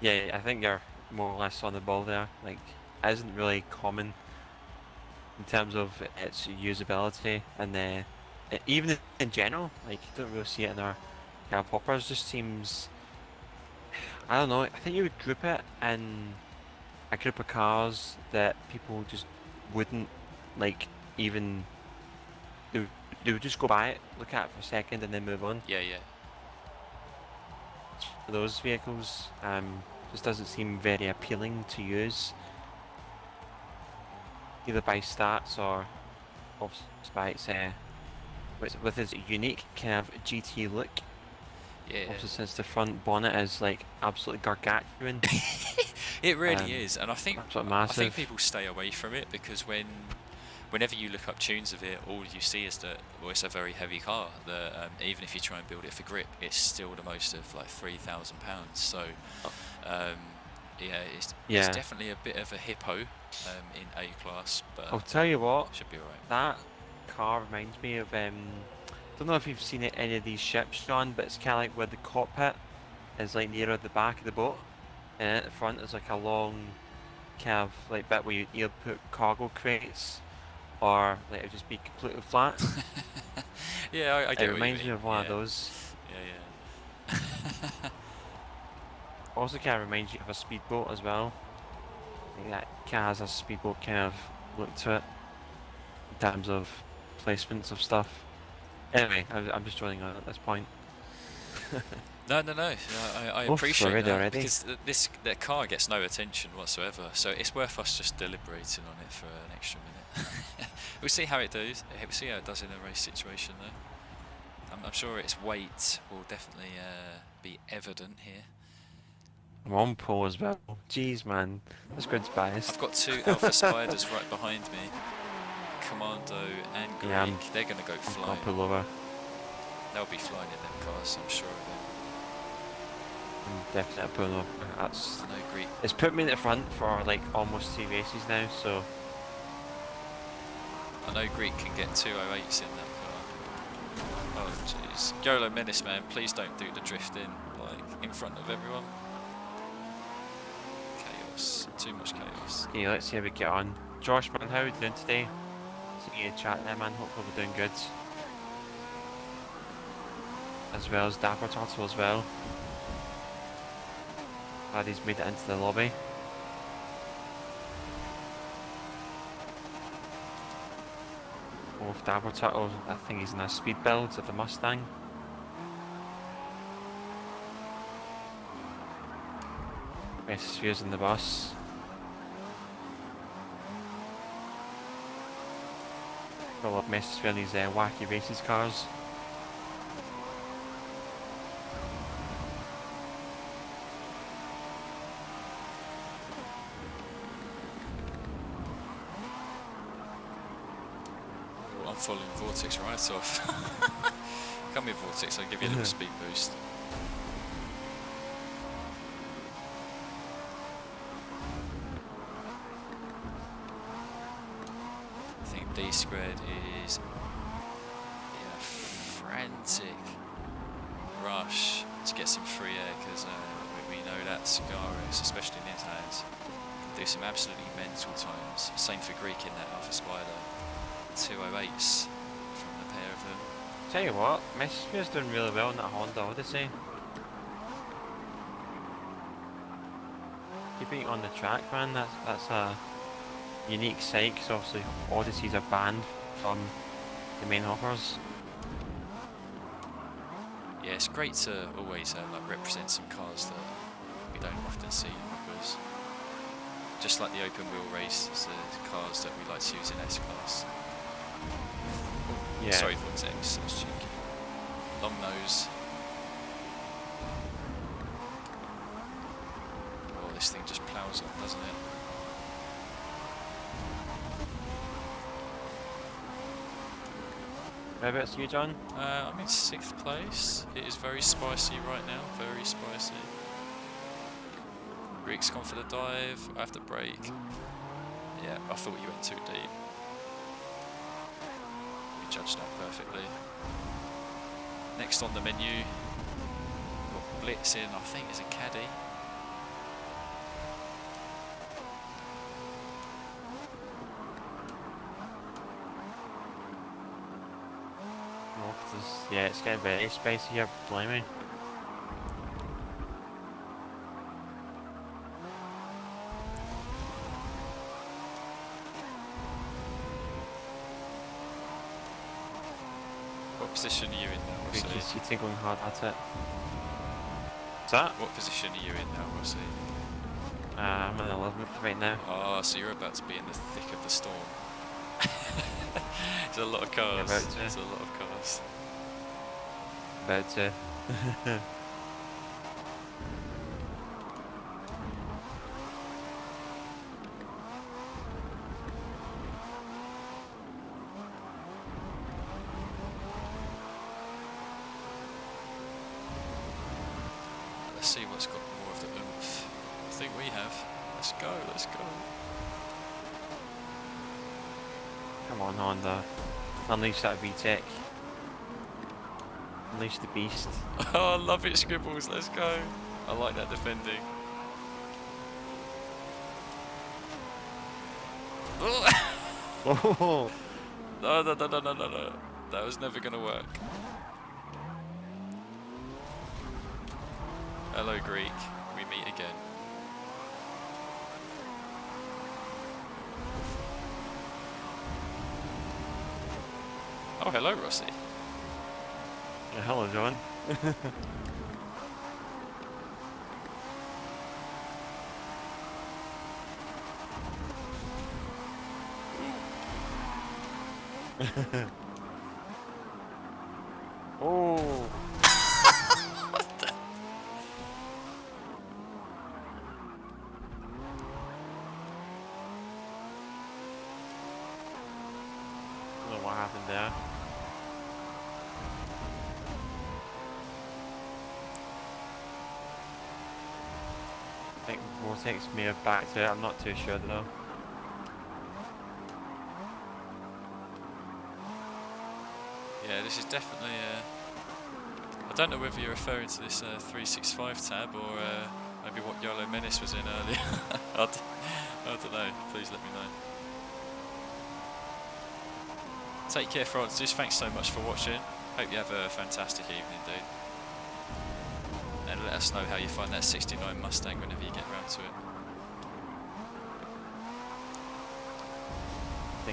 yeah. I think you're more or less on the ball there. Like, it isn't really common in terms of its usability, and even in general, like you don't really see it in our kind of hoppers. Just seems, I don't know. I think you would group it in a group of cars that people just wouldn't like even. They would just go by it, look at it for a second, and then move on. Yeah, yeah. For those vehicles, just doesn't seem very appealing to use, either by stats or obviously by its with its unique kind of GT look. Yeah. Also, since the front bonnet is like absolutely gargantuan. It really is, and I think massive. people stay away from it because whenever you look up tunes of it, all you see is that it's a very heavy car. That even if you try and build it for grip, it's still the most of like £3,000. So it's definitely a bit of a hippo in A class, but I'll tell you what, should be alright. that car reminds me of don't know if you've seen it any of these ships, John, but it's kind of like where the cockpit is like nearer the back of the boat, and at the front is like a long kind of like bit where you either put cargo crates or like it would just be completely flat. Yeah, I get it what reminds you me mean. of one of those. Yeah. Also kind of reminds you of a speedboat as well. Like that kind of has a speedboat kind of look to it in terms of placements of stuff. Anyway, I'm just joining on at this point. No. I appreciate that because that car gets no attention whatsoever. So it's worth us just deliberating on it for an extra minute. We'll see how it does. We'll see how it does in a race situation, though. I'm sure its weight will definitely be evident here. I'm on pole as well. Jeez, man, this grid's biased. I've got two Alpha Spiders right behind me. Commando and Greek. Yeah, they're going to go flying. I'll pull over. They'll be flying in them cars, I'm sure of it. I'm definitely pulling over. That's. I know Greek. It's put me in the front for like almost 3 races now, so. I know Greek can get 208s in that car. Oh jeez. YOLO Menace, man, please don't do the drifting like in front of everyone. Chaos. Too much chaos. Okay, let's see how we get on. Josh, man, how are we doing today? See you chat there, man. Hopefully we're doing good. As well as Dapper Turtle as well. Glad he's made it into the lobby. Wolf Dabber Turtle, I think he's in a speed build of the Mustang. Mesosphere's in the bus. I love Mesosphere in these wacky races cars. I'm following Vortex right off. Come here, Vortex, I'll give you a little speed boost. I think D squared is in a frantic rush to get some free air because we know that Cigaris, especially in his hands, can do some absolutely mental times. Same for Greek in that Alpha Spider. 208s from the pair of them. Tell you what, Mesosphere's doing really well in that Honda Odyssey. Keeping it on the track, man, that's a unique sight, because obviously Odysseys are banned from the main hoppers. Yeah, it's great to always like represent some cars that we don't often see, because just like the open wheel race, it's the cars that we like to use in S-Class. Yeah. Sorry, Vortex, that was cheeky. Long nose. Oh, this thing just ploughs on, doesn't it? Whereabouts you, John? I'm in 6th place. It is very spicy right now, very spicy. Greek's gone for the dive. I have to brake. Yeah, I thought you went too deep. You judged that perfectly. Next on the menu, got Blitz in, I think is a caddy. Yeah, it's getting very spicy here, blimey. What position are you in now, Greek Rossi? is you're going hard at it. What's that? What position are you in now, Rossi? I'm in 11th right now. Oh, so you're about to be in the thick of the storm. There's a lot of cars. Yeah, about to. There's a lot of cars. About to. Let's see what's got more of the oomph. I think we have. Let's go, let's go. Come on, Honda. Unleash that VTEC. Unleash the beast. Oh, I love it, Scribbles, let's go. I like that defending. Oh! No, no, no, no, no, no, no. That was never going to work. Hello, Greek. We meet again. Oh, hello, Rossi. Yeah, hello, John. Oh! I don't know what happened there. I think Vortex may have backed it, I'm not too sure though. Yeah, this is definitely. I don't know whether you're referring to this 365 tab or maybe what Yolo Menace was in earlier. I don't know. Please let me know. Take care, Francis. Thanks so much for watching. Hope you have a fantastic evening, dude. And let us know how you find that 69 Mustang whenever you get around to it.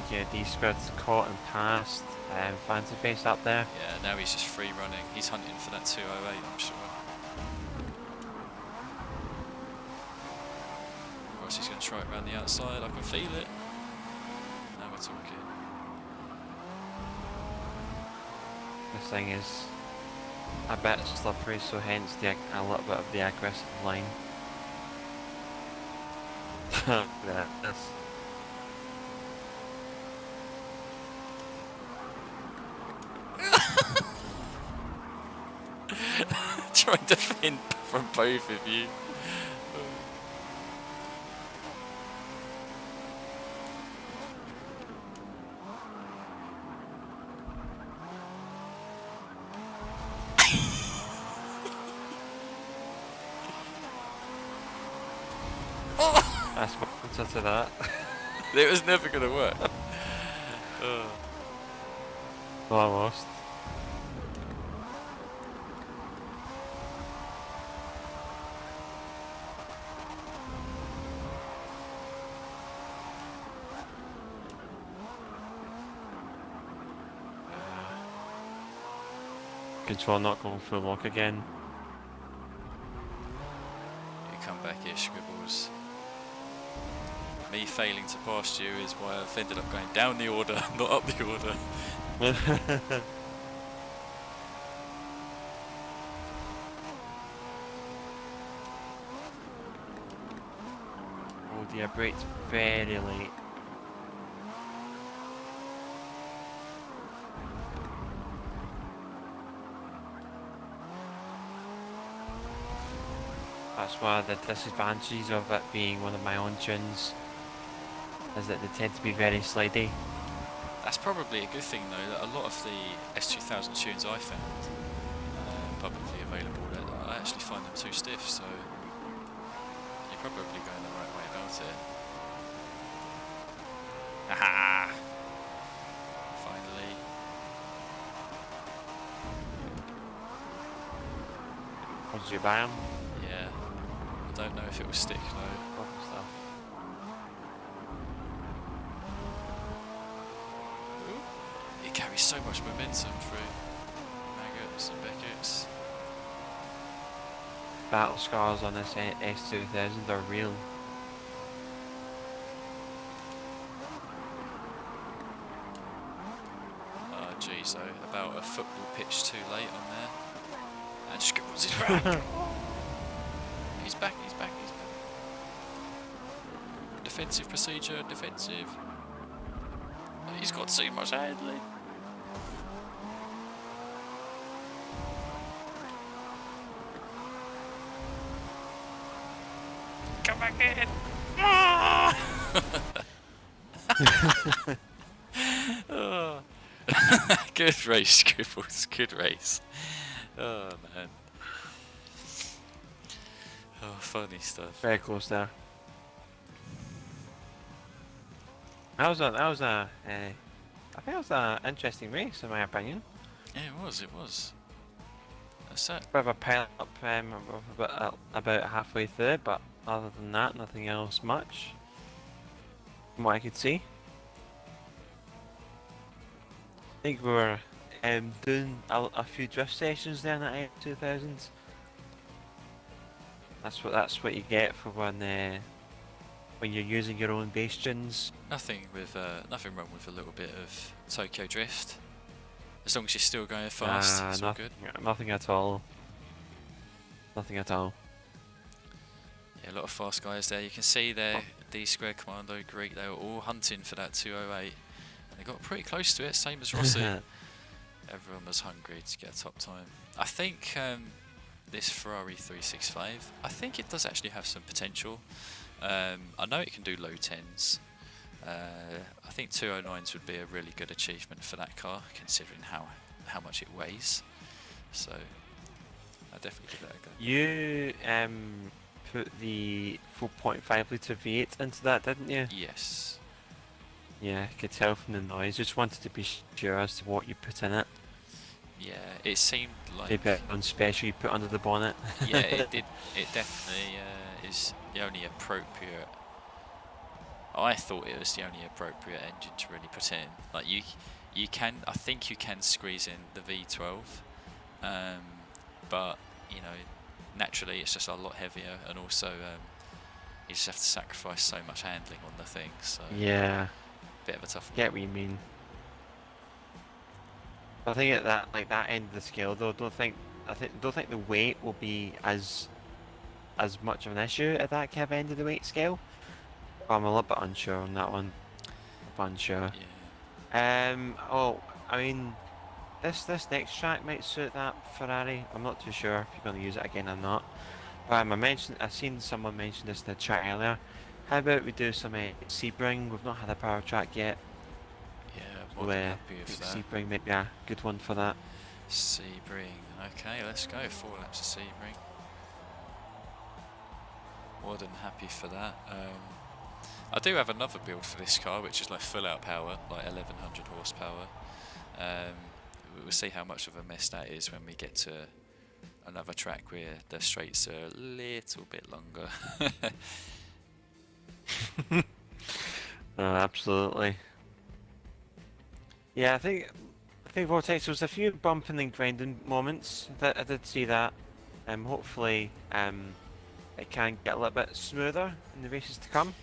think D-Squared's caught and passed Fancy Face up there. Yeah, now he's just free running. He's hunting for that 208, I'm sure. Or else he's going to try it around the outside. I can feel it. Now we're talking. This thing is a bit slippery, so hence a little bit of the aggressive line. Yeah, that's... Trying to fin from both of you. That's my answer to that. It was never going to work. Well, I lost. Control not going full lock again. You come back here, Scribbles. Me failing to pass you is why I've ended up going down the order, not up the order. Oh dear, brakes very late. That's one of the disadvantages of it being one of my own tunes, is that they tend to be very slidey. That's probably a good thing though, that a lot of the S2000 tunes I found publicly available, that I actually find them too stiff, so you're probably going the right way about it. Aha! Finally. Did you buy them? Yeah. I don't know if it will stick though. Stuff. It carries so much momentum through Maggots and Beckett's. Battle scars on this S2000 are real. Oh jeez though, about a football pitch too late on there. And Scribbles is back! He's back, he's back, he's back. Defensive procedure, defensive. He's got too much handling. Come back in! Oh. Good race, Scribbles, good race. Oh man. Oh, funny stuff. Very close there. That was a I think it was an interesting race in my opinion. Yeah, it was, it was. That's it. Bit of a pile up about halfway through, but other than that, nothing else much. From what I could see. I think we were doing a few drift sessions there in the 2000s. That's what you get for when you're using your own bass tunes. Nothing wrong with a little bit of Tokyo Drift. As long as you're still going fast, it's all good. Nothing at all. Nothing at all. Yeah, a lot of fast guys there. You can see there, D-Square, Commando, Greek, they were all hunting for that 208. And they got pretty close to it, same as Rossi. Everyone was hungry to get a top time. I think this Ferrari 365, I think it does actually have some potential. I know it can do low 10s. I think 209s would be a really good achievement for that car, considering how much it weighs. So I definitely give that a go. You put the 4.5 litre V8 into that, didn't you? Yes. Yeah, I could tell from the noise. Just wanted to be sure as to what you put in it. Yeah, it seemed like Maybe on special you put under the bonnet. yeah, it did. It definitely is the only appropriate I thought it was the only appropriate engine to really put in. Like I think you can squeeze in the V12, but you know, naturally it's just a lot heavier, and also you just have to sacrifice so much handling on the thing. So Yeah, bit of a tough one. get what you mean. I think at that end of the scale though, don't think the weight will be as much of an issue at that kind of end of the weight scale. I'm a little bit unsure on that one. Unsure. Yeah. Oh, I mean, this next track might suit that Ferrari. I'm not too sure if you're going to use it again or not. I've seen someone mention this in the chat earlier. How about we do some Sebring? We've not had a power track yet. Yeah, more than happy with that. Sebring might be a good one for that. Sebring. Okay, let's go. 4 laps of Sebring. More than happy for that. I do have another build for this car, which is like full out power, like 1100 horsepower. We'll see how much of a mess that is when we get to another track where the straights are a little bit longer. Oh, absolutely. Yeah, I think Vortex, there was a few bumping and grinding moments that I did see that. Hopefully, it can get a little bit smoother in the races to come.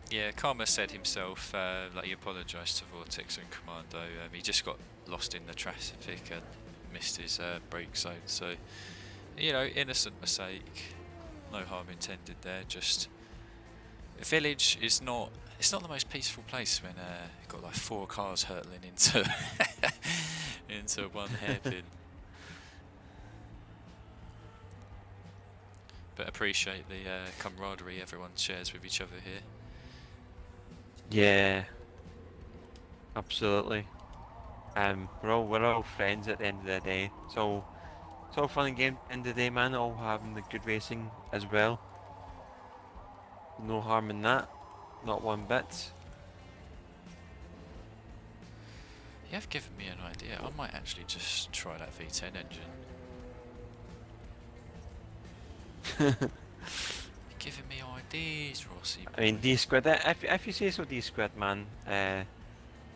Yeah, Karma said himself, like he apologised to Vortex and Commando. He just got lost in the traffic and missed his brake zone. So, you know, innocent mistake, no harm intended there. Just Village is not. It's not the most peaceful place when you've got like 4 cars hurtling into into one hairpin. But appreciate the camaraderie everyone shares with each other here. Yeah, absolutely. We're all friends at the end of the day. It's all fun and game at the end of the day, man. All having the good racing as well. No harm in that, not one bit. You have given me an idea. I might actually just try that V10 engine. You're giving me ideas, Rossi. I mean, D-Squid, if you say so, D-Squid, man.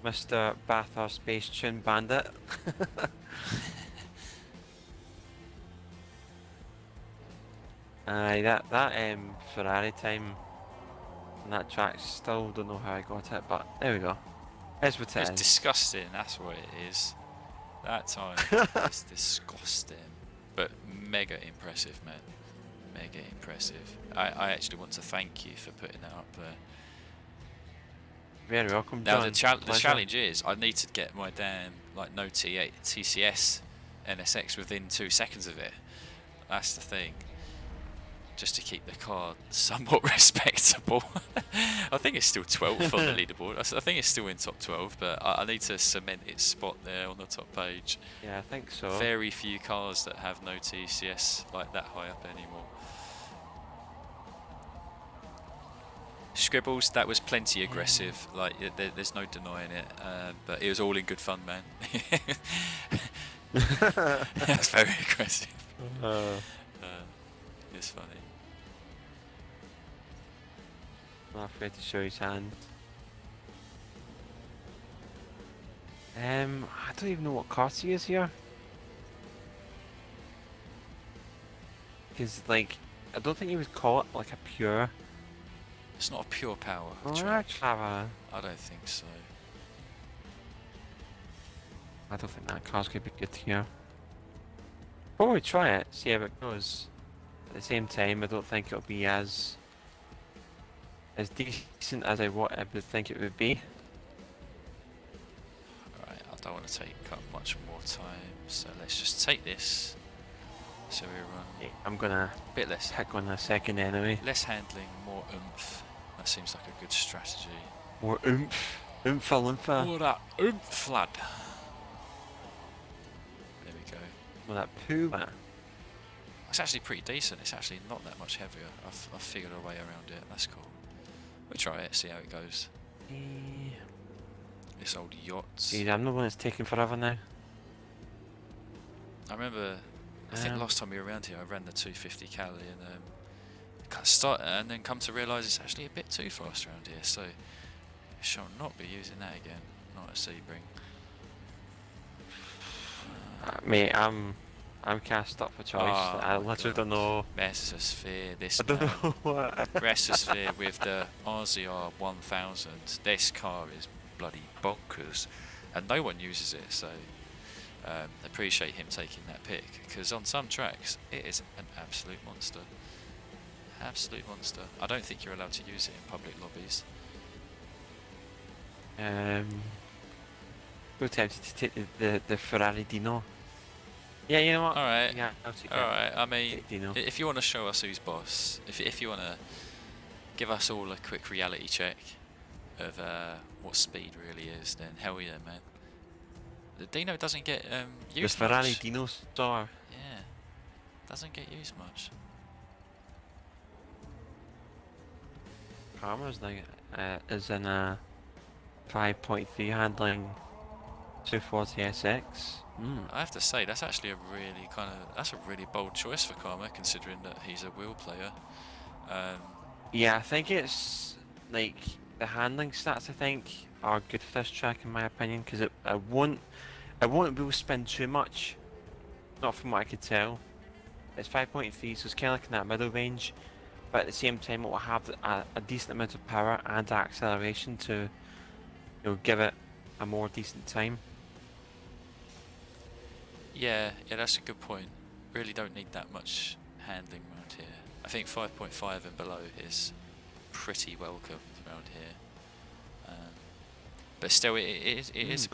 Mr. Bathurst Space Tune Bandit. Aye, that Ferrari time on that track, still don't know how I got it, but there we go. It's what it is. It's disgusting, that's what it is. That time is disgusting. But mega impressive, man. Mega impressive. I actually want to thank you for putting that up there. Very welcome, Now John. the challenge is I need to get my damn like no T8 TCS NSX within 2 seconds of it. That's the thing. Just to keep the car somewhat respectable. I think it's still 12th on the leaderboard. I think it's still in top 12, but I need to cement its spot there on the top page. Yeah, I think so. Very few cars that have no TCS like that high up anymore. Scribbles, that was plenty aggressive. Like there's no denying it, but it was all in good fun, man. That's very aggressive. It's funny. Not afraid to show his hand. I don't even know what class he is here. Because, like, I don't think he would call it like a pure. It's not a pure power track. I don't think so. I don't think that car's gonna be good here. Probably try it, see how it goes. At the same time, I don't think it'll be as decent as I would think it would be. Alright, I don't want to take up much more time, so let's just take this. So we run. Yeah, I'm gonna bit less. pick on a second anyway. Less handling, more oomph. That seems like a good strategy. More oomph. Oompha. More that oomph, lad. There we go. More that poo. It's actually pretty decent. It's actually not that much heavier. I've figured a way around it. That's cool. We'll try it, see how it goes. This old yacht. Geez, I'm the one that's taking forever now. I remember, I think last time we were around here, I ran the 250 Cali and start and then come to realise it's actually a bit too fast around here. So I shall not be using that again. Not a Sebring. Mate, I'm cast up for choice. Oh I my literally God. don't know. Mesosphere, this I don't man. know what. Mesosphere with the RZR 1000. This car is bloody bonkers, and no one uses it. So appreciate him taking that pick, because on some tracks it is an absolute monster. Absolute monster. I don't think you're allowed to use it in public lobbies. We're tempted to take the Ferrari Dino. Yeah, you know what? Alright. Yeah, I'll take it. Alright, I mean, Take Dino. if you want to show us who's boss, if you want to give us all a quick reality check of what speed really is, then hell yeah, man. The Dino doesn't get The used Ferrari much. Dino Star. Yeah, doesn't get used much. Karma's now is in a 5.3 handling 240 SX. I have to say, that's actually a really bold choice for Karma, considering that he's a wheel player. Yeah, I think it's like the handling stats. I think are good for this track in my opinion, because it won't wheel spin too much. Not from what I could tell. It's 5.3, so it's kind of like in that middle range, but at the same time it will have a decent amount of power and acceleration to, give it a more decent time. Yeah, that's a good point. Really don't need that much handling around here. I think 5.5 and below is pretty welcome around here. But still, it is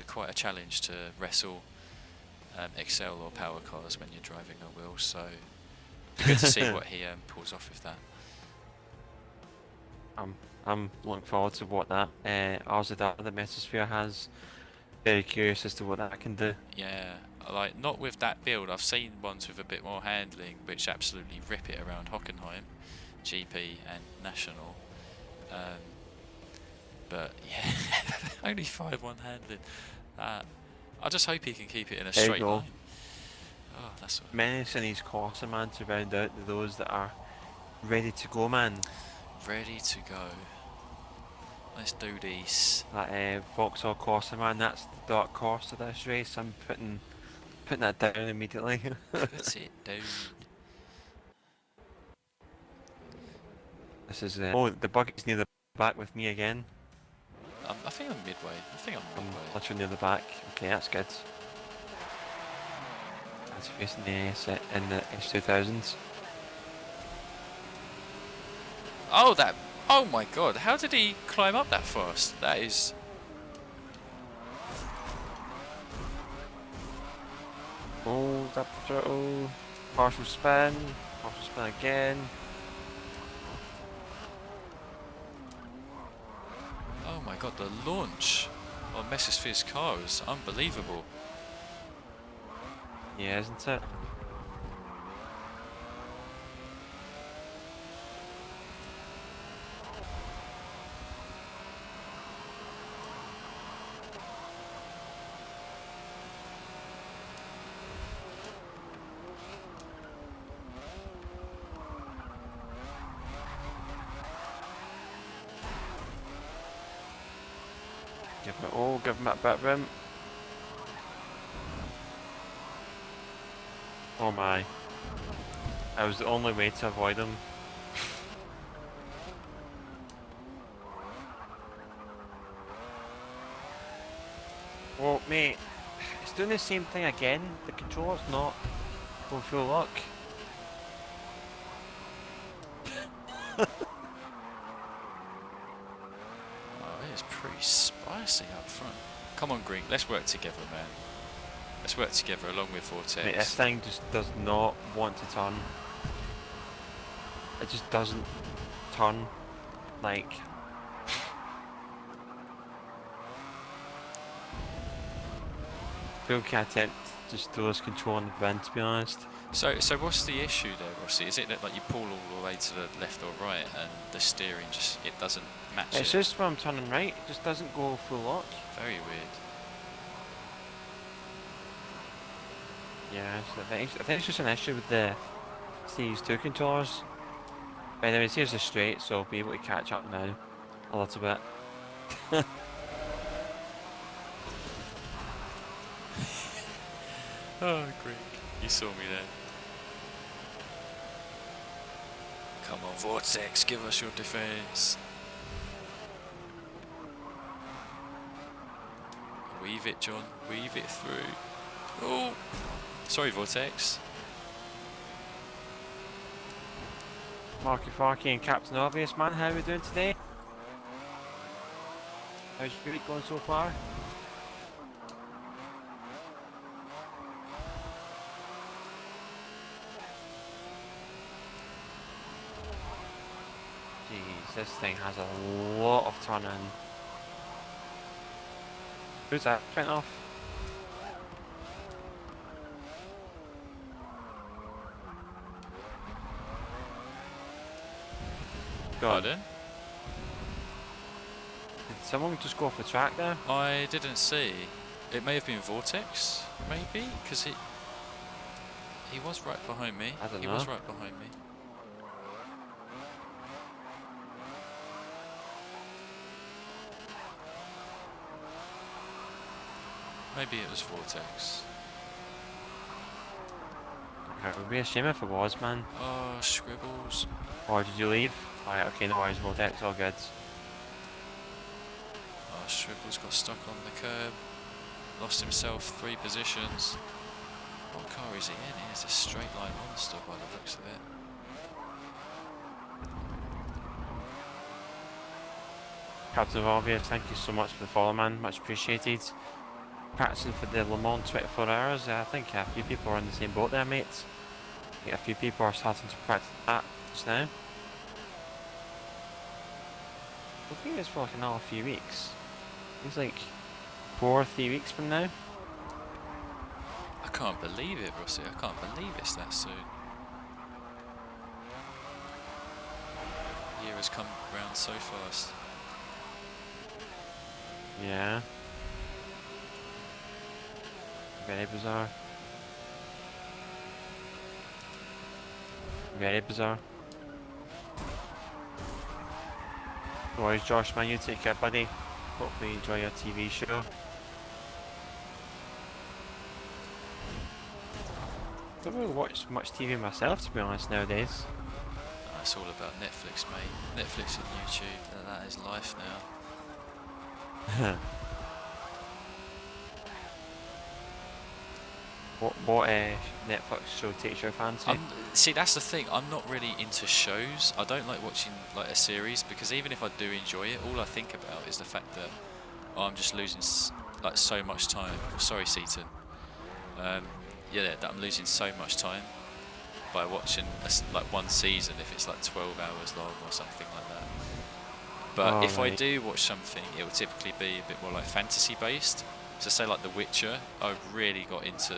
quite a challenge to wrestle Excel or power cars when you're driving a wheel. So good to see what he pulls off with that. I'm looking forward to what that RZR, the Mesosphere, has. Very curious as to what that can do. Yeah, like not with that build. I've seen ones with a bit more handling, which absolutely rip it around Hockenheim, GP and National. But yeah, only 5-1 handling. I just hope he can keep it in a There you straight go. line. Oh, that's what Menacing his Corsa, man, to round out those that are ready to go, man. ready to go. Let's do this. That Vauxhall Corsa, man, that's the dark horse of this race. I'm putting that down immediately. Put it down. This is the buggy's near the back with me again. I think I'm midway. I'm literally near the back. Okay, that's good. That's facing the S in the S2000s. Oh my god, how did he climb up that fast? That is... Oh, that throttle. Partial spin again. Oh my god, the launch on Mesosphere's car is unbelievable. Yeah, isn't it? Give him that bit of rim. Oh my. That was the only way to avoid him. Oh mate, it's doing the same thing again. The controller's not going full lock. It is pretty spicy up front. Come on, Green, let's work together, man. Let's work together along with Vortex. Mate, this thing just does not want to turn. It just doesn't turn. Like... Feel kind of tempted to just throws control on the bin, to be honest. So what's the issue there, Rossi? Is it that like you pull all the way to the left or right and the steering it doesn't match it? It's just when I'm turning right, it just doesn't go full lock. Very weird. Yeah, I think it's just an issue with the Series 2 controllers. But anyways, here's the straight, so I'll be able to catch up now a little bit. Oh, Greg, you saw me there. Come on, Vortex, give us your defense. Weave it, John. Weave it through. Oh, sorry, Vortex. Marky Farky and Captain Obvious, man, how are we doing today? How's your week going so far? Jeez, this thing has a lot of turning. Who's that? Went off. Pardon? Did someone just go off the track there? I didn't see. It may have been Vortex, maybe, because he was right behind me. I don't know. He was right behind me. Maybe it was Vortex. It would be a shame if it was, man. Oh, scribbles. Or did you leave? Alright, okay, no worries, Vortex, all good. Oh, Scribbles got stuck on the curb. Lost himself 3 positions. What car is he in? He's a straight line monster by the looks of it. Captain Obvious, thank you so much for the follow, man, much appreciated. Practicing for the Le Mans 24 hours, I think a few people are in the same boat there, mates. I think a few people are starting to practice that just now. I think it's for like another few weeks. It's like 4 or 3 weeks from now. I can't believe it, Rossi. I can't believe it's that soon. The year has come round so fast. Yeah. Very bizarre. Very bizarre. No worries, Josh, man, you take care, buddy. Hopefully you enjoy your TV show. I don't really watch much TV myself, to be honest, nowadays. Oh, it's all about Netflix, mate. Netflix and YouTube, that is life now. What Netflix show takes your fancy? See, that's the thing. I'm not really into shows. I don't like watching like a series because even if I do enjoy it, all I think about is the fact that I'm just losing like so much time. Sorry, Seaton. Yeah, that I'm losing so much time by watching like one season if it's like 12 hours long or something like that. But if I do watch something, it will typically be a bit more like fantasy based. So say like The Witcher, I've really got into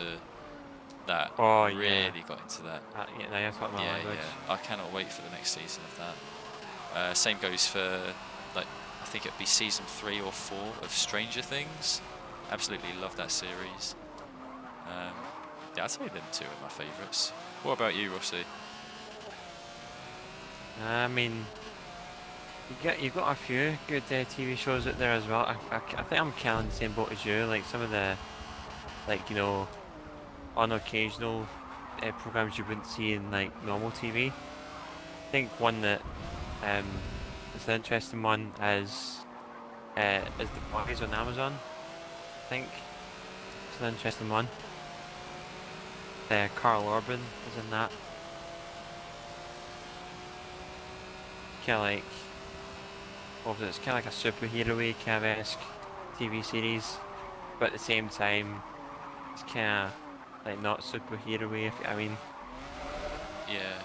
that. Oh, really got into that. Yeah, no, that's what my language. I cannot wait for the next season of that. Same goes for like I think it'd be season 3 or 4 of Stranger Things. Absolutely love that series. Yeah, I'd say them 2 are my favourites. What about you, Rossi? I mean, you've got a few good TV shows out there as well. I think I'm kind of in the same boat as you. Like some of the, like, you know, unoccasional programs you wouldn't see in like normal TV. I think one that is an interesting one is The Boys on Amazon. I think it's an interesting one. Carl Urban is in that. Kind of like, it's kind of like a superhero-y kind of esque TV series, but at the same time, it's kind of like not superhero-y. I mean, yeah.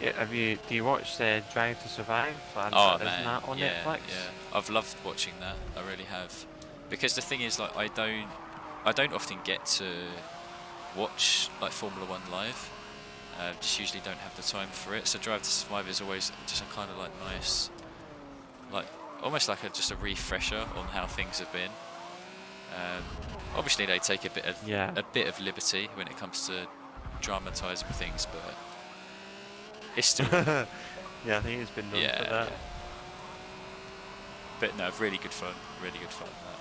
Yeah, do you watch Drive to Survive? Oh Isn't man, that on yeah, Netflix? yeah. I've loved watching that. I really have, because the thing is, like, I don't often get to watch like Formula 1 live. Just usually don't have the time for it. So Drive to Survive is always just a kind of like nice, like almost like just a refresher on how things have been. Obviously, they take a bit of Yeah. liberty when it comes to dramatising things, but it's still Yeah, I think it's been known yeah, for that. yeah. But no, really good fun. Really good fun. That.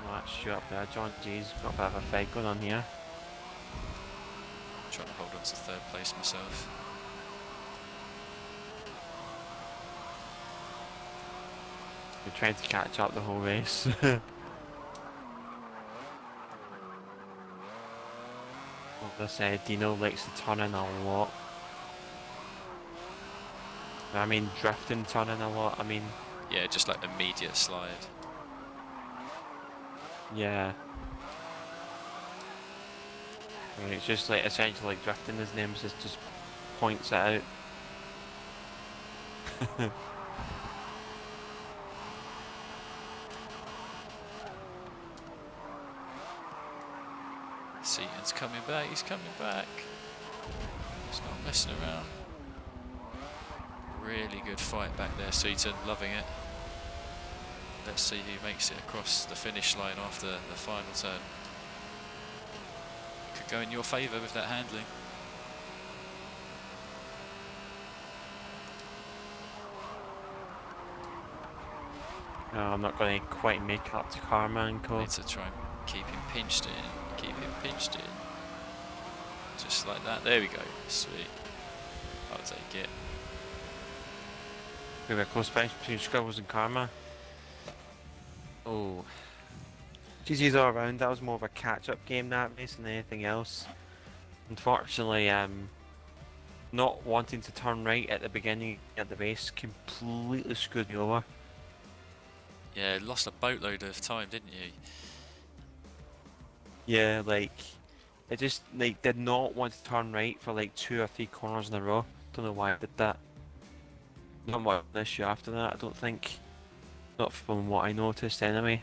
Well, that's shoot up there. John G's got a bit of a fight going on here. Trying to hold on to third place myself. We're trying to catch up the whole race. Well, this Dino likes to turn in a lot. I mean, drifting, turning a lot. I mean, Yeah, just like immediate slide. yeah. I mean, it's just like essentially like drifting. His name just points it out. Seaton's coming back. He's coming back. He's not messing around. Really good fight back there, Seaton. Loving it. Let's see who makes it across the finish line after the final turn. Could go in your favour with that handling. No, I'm not going to quite make up to Carmichael. Need to try and keep him pinched in. Keep him pinched in. Just like that. There we go. Sweet. I'll take it. We were close finish between Scribbles and Karma. Oh. GG's all around. That was more of a catch-up game that race than anything else. Unfortunately, not wanting to turn right at the beginning of the race completely screwed me over. Yeah, lost a boatload of time, didn't you? Yeah, like it just like did not want to turn right for like 2 or 3 corners in a row. Don't know why I did that. Not much of an issue after that, I don't think. Not from what I noticed anyway.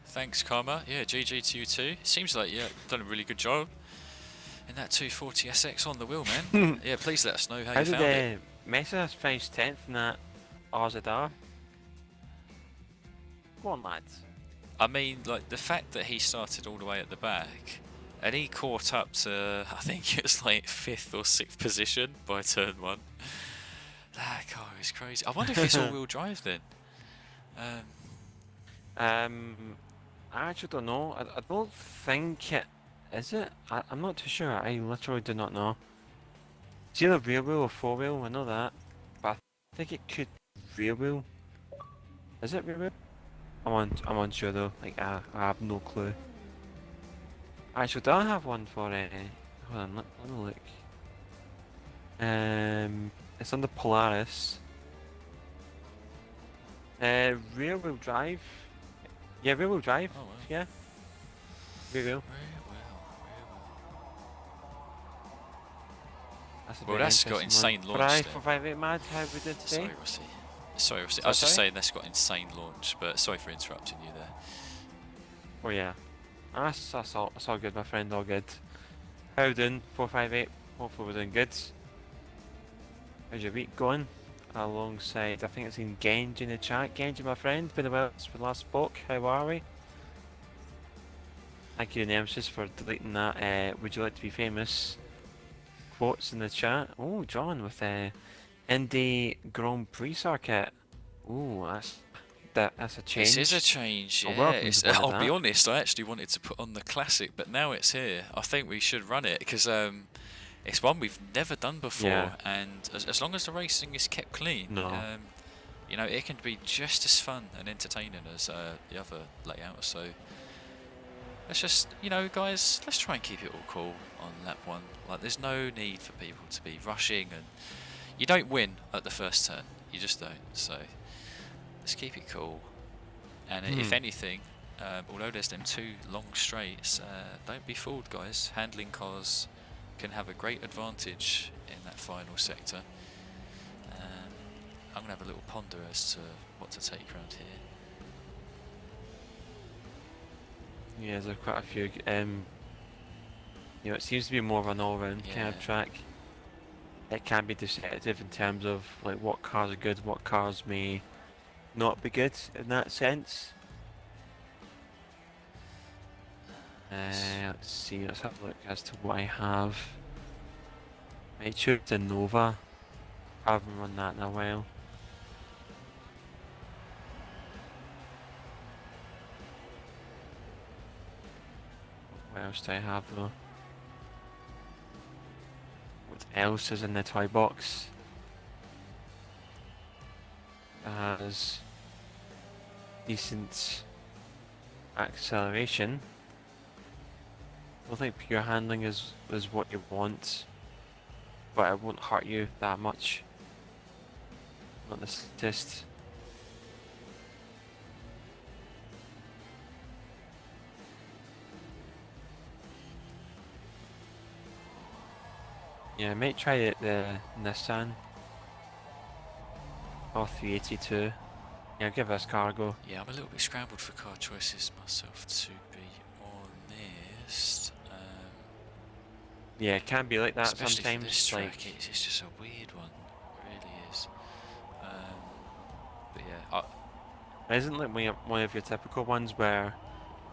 Thanks, Karma. Yeah, GG to you too. Seems like you've done a really good job in that 240 SX on the wheel, man. Yeah, please let us know how you found it. Mesa finished 10th in that RZR. Go on, lads. I mean, like, the fact that he started all the way at the back and he caught up to, I think it was like 5th or 6th position by turn 1. That car is crazy. I wonder if it's all-wheel drive then. I actually don't know. I don't think it is it. I'm not too sure. I literally do not know. It's either rear wheel or 4-wheel. I know that, but I think it could be rear wheel. Is it rear wheel? I'm unsure though. Like I have no clue. Actually, do I have one for hold on, let me look. It's on the Polaris. Rear wheel drive. Yeah, rear wheel drive. Oh, wow. Yeah. Rear wheel. Well, that's got insane launch. Right, 458 mad. How we did today? Sorry, Rossi. Sorry, Rossi. I was just saying that's got insane launch, but sorry for interrupting you there. Oh yeah. That's all good, my friend. All good. How you doing? 458. Hopefully we're doing good. How's your week going? Alongside, I think it's in Genji in the chat. Genji, my friend, been a while since we last spoke. How are we? Thank you, Nemesis, for deleting that. Would you like to be famous? Quotes in the chat. Oh, John with Indy Grand Prix circuit. Oh, that's a change. This is a change. Yeah, I'll be honest. I actually wanted to put on the classic, but now it's here. I think we should run it because it's one we've never done before, yeah. And as long as the racing is kept clean, you know, it can be just as fun and entertaining as the other layout. So let's just, you know, guys, let's try and keep it all cool on lap 1. Like, there's no need for people to be rushing, and you don't win at the first turn. You just don't. So let's keep it cool. And if anything, although there's them 2 long straights, don't be fooled, guys. Handling cars can have a great advantage in that final sector. I'm going to have a little ponder as to what to take around here. Yeah, there's quite a few You know, it seems to be more of an all-round kind of Yeah. track. It can be deceptive in terms of like what cars are good, what cars may not be good in that sense. Let's see, let's have a look as to what I have. I choose the Nova. I haven't run that in a while. What else do I have though? What else is in the toy box? It has decent acceleration. I don't think pure handling is what you want, but it won't hurt you that much. Not the slightest. Yeah, I might try the Nissan R382. Yeah, give this car a go. Yeah, I'm a little bit scrambled for car choices myself, to be honest. Yeah, it can be like that Especially sometimes. for this track, like, it's just a weird one. It really is. But yeah, it isn't like one of your typical ones where,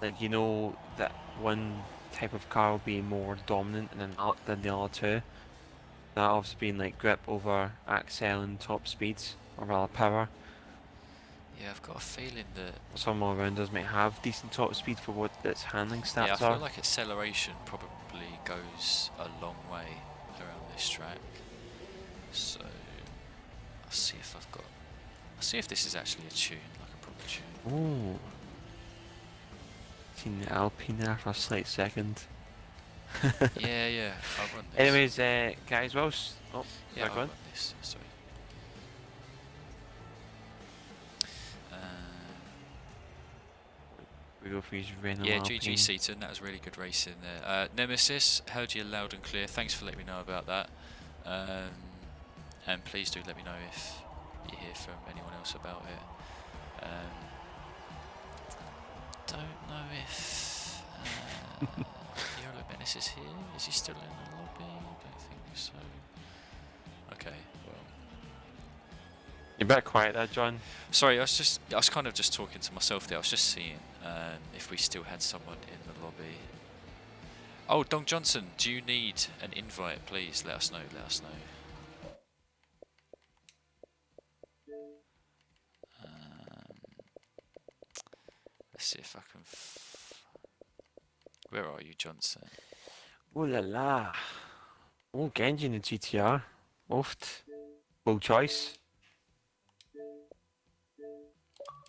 like, you know that one type of car will be more dominant than the other two. That obviously being like grip over axle and top speeds, or rather power. yeah, I've got a feeling that. Some all-rounders might have decent top speed for what its handling stats Yeah, I are. feel like acceleration probably goes a long way around this track. So I'll see if I've got. I'll see if this is actually a tune, like a proper tune. Ooh. Seen the Alpine there for a slight second. Yeah, I'll run this. Anyways, guys, Yeah, I'll go on. run this. Sorry. We go for his Renault Yeah, Alpine. GG Seaton, that was really good racing there. Nemesis, heard you loud and clear. Thanks for letting me know about that. And please do let me know if you hear from anyone else about it. Don't know if Yolo Menace is here. Is he still in the lobby? Don't think so. Okay, well. You're a bit quiet there, John. Sorry, I was kind of just talking to myself there. I was just seeing if we still had someone in the lobby. Oh, Don Johnson, do you need an invite? Please let us know. Let us know. Let's see if I can. Where are you, Johnson? Oh la la. Oh, Genji in the GTR. Oft. Bold choice.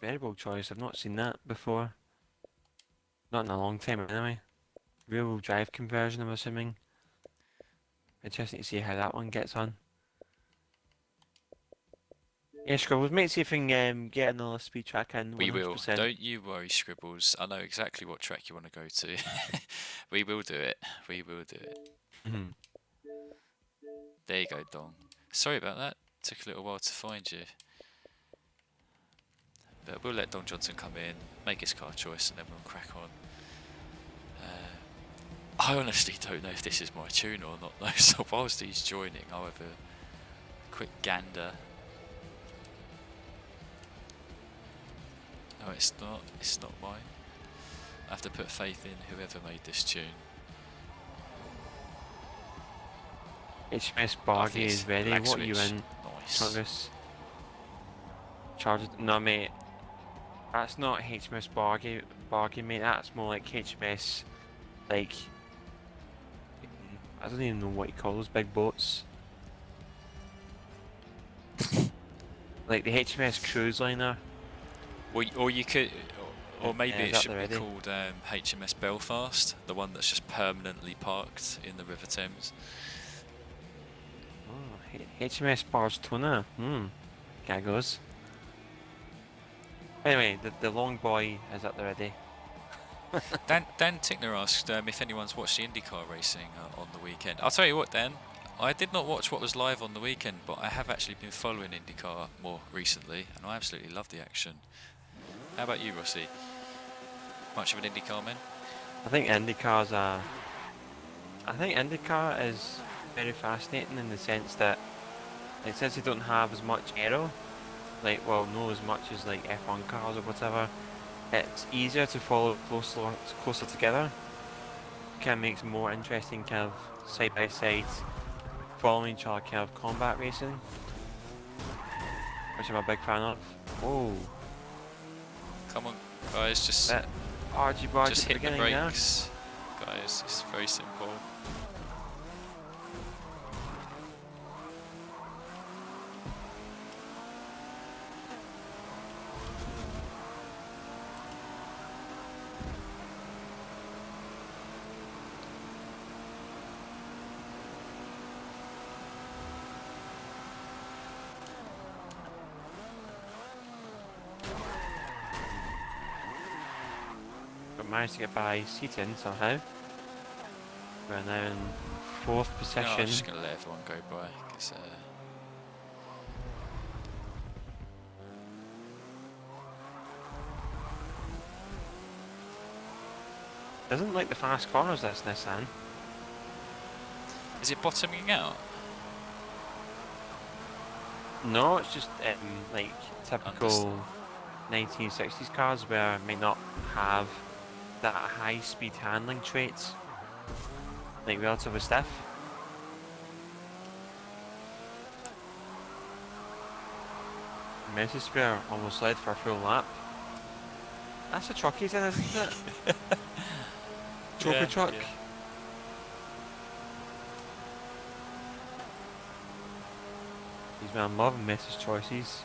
Very bold choice. I've not seen that before. Not in a long time anyway. Rear-wheel drive conversion, I'm assuming. Interesting to see how that one gets on. Yeah, Scribbles, mate, see if we can get another speed track in. 100%. We will. Don't you worry, Scribbles. I know exactly what track you want to go to. We will do it. We will do it. There you go, Dong. Sorry about that. Took a little while to find you. But we'll let Don Johnson come in, make his car choice, and then we'll crack on. I honestly don't know if this is my tune or not though, so whilst he's joining, I'll have a quick gander. No, it's not mine. I have to put faith in whoever made this tune. HMS Bargy is ready. Black What are you switch. in? Nice. Travis? Charged? No, mate. That's not HMS Bargy, mate. That's more like HMS, like, I don't even know what you call those big boats. Like the HMS Cruise Liner. Or you could, or maybe it should be ready? called HMS Belfast, the one that's just permanently parked in the River Thames. Oh, HMS Barstona. Gaggos. Anyway, the long boy is at the ready. Dan Tickner asked if anyone's watched the IndyCar racing on the weekend. I'll tell you what, Dan, I did not watch what was live on the weekend, but I have actually been following IndyCar more recently, and I absolutely love the action. How about you, Rossi? Much of an IndyCar man? I think IndyCar's a I think IndyCar is very fascinating in the sense that, like, since they don't have as much aero, like, well, no as much as like F1 cars or whatever, it's easier to follow closer together. Kind of makes more interesting kind of side by side following each other kind of combat racing, which I'm a big fan of. Oh, Come on, guys, just that argy bargy just at the hit the beginning there. brakes, guys. It's very simple. But managed to get by Seaton somehow. We're now in 4th No, position. I'm just gonna let everyone go by because Doesn't like the fast corners, this Nissan. is it bottoming out? No, it's just like typical 1960s cars where it may not have that high speed handling traits, like relatively stiff. Messi Square almost led for a full lap. That's a truck he's in, isn't it? Trophy truck. Yeah. He's been loving Messi's choices.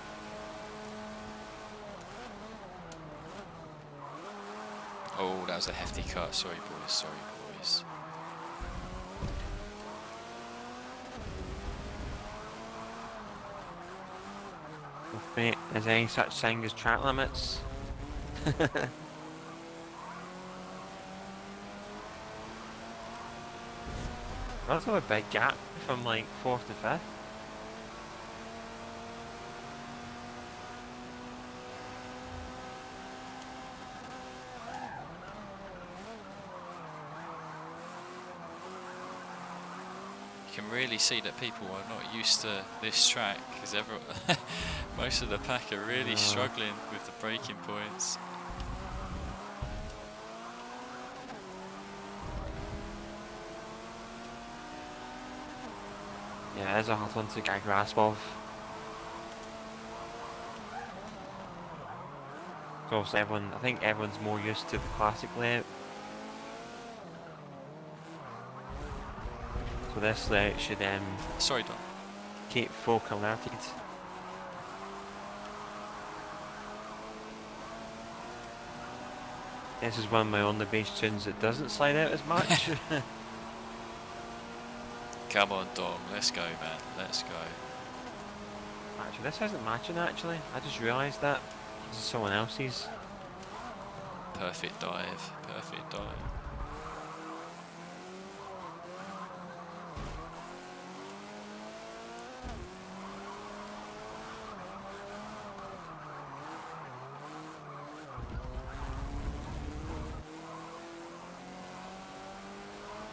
Oh, that was a hefty cut. Sorry, boys. Sorry, boys. Mate, is there any such thing as track limits? That's not a big gap from like 4th to 5th. You can really see that people are not used to this track because most of the pack are really struggling with the braking points. Yeah, it is a hard one to get a grasp of. So obviously I think everyone's more used to the classic layout. So this layout should Sorry, Don. keep folk alerted. This is one of my only bass tunes that doesn't slide out as much. Come on, Dom. Let's go, man. Let's go. Actually, this isn't matching actually. I just realised that. This is someone else's. Perfect dive. Perfect dive.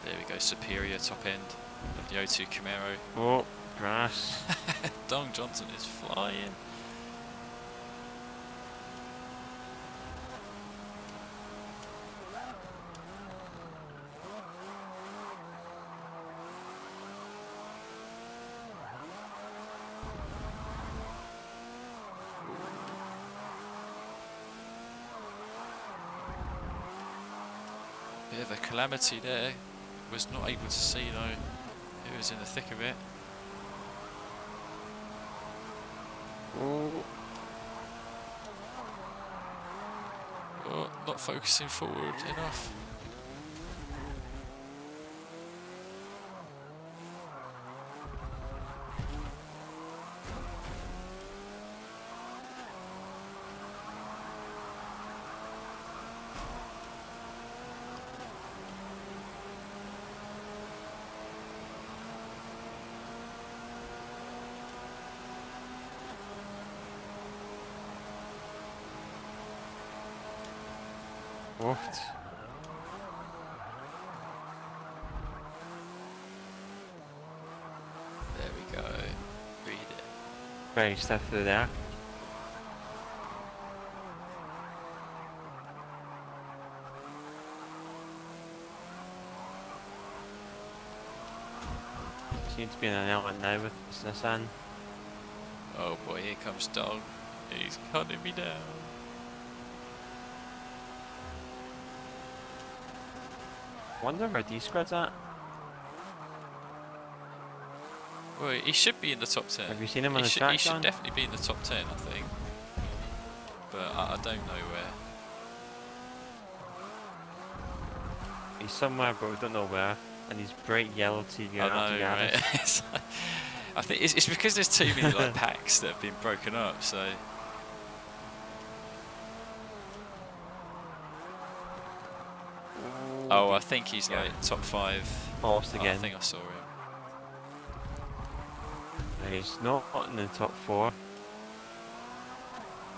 There we go. Superior top end of the O2 Camaro. Oh, grass. Dong Johnson is flying. Bit of a calamity there. Was not able to see though. It was in the thick of it. Oh. Oh, not focusing forward enough. Woofed. very stiff through there. Seems to be in an element now with this Nissan. Oh boy, here comes Dog. He's cutting me down. Wonder where D-Squad's at. Well, he should be in the top 10. Have you seen him on the track, He should John? definitely be in the top 10, I think. But I don't know where. He's somewhere, but we don't know where. And he's bright yellow TV. I know, right? I think it's because there's too many like packs that have been broken up. So. Oh, I think he's like top 5. Lost again. I think I saw him. He's not in the top 4.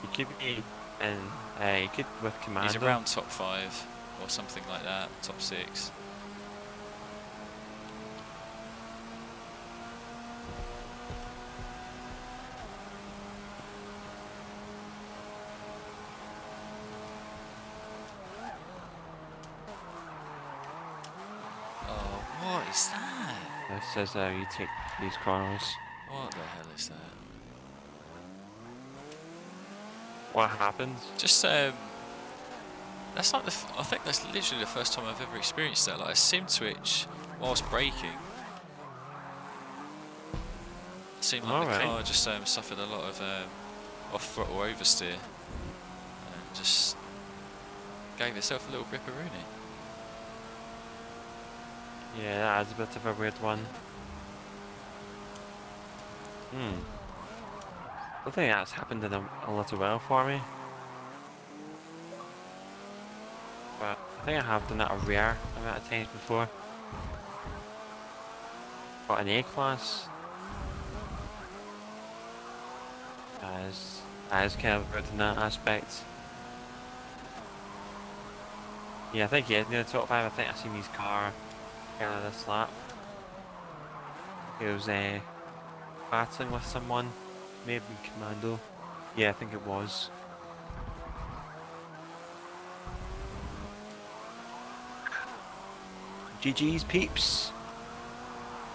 He could be in. He could with Commando. He's around top 5 or something like that. Top 6. What is that? This is how you take these corners. What the hell is that? What happened? Just that's like I think that's literally the first time I've ever experienced that. Like a sim twitch whilst braking. It seemed like the car just suffered a lot of off throttle oversteer and just gave itself a little gripperoonie. Yeah, that is a bit of a weird one. I think that's happened in a little while for me. But I think I have done that a rare amount of times before. But an A-class is kind of weird in that aspect. Yeah, I think he is near the top 5. I think I've seen his car kind of this lap. He was battling with someone, maybe Commando. Yeah, I think it was. GG's peeps.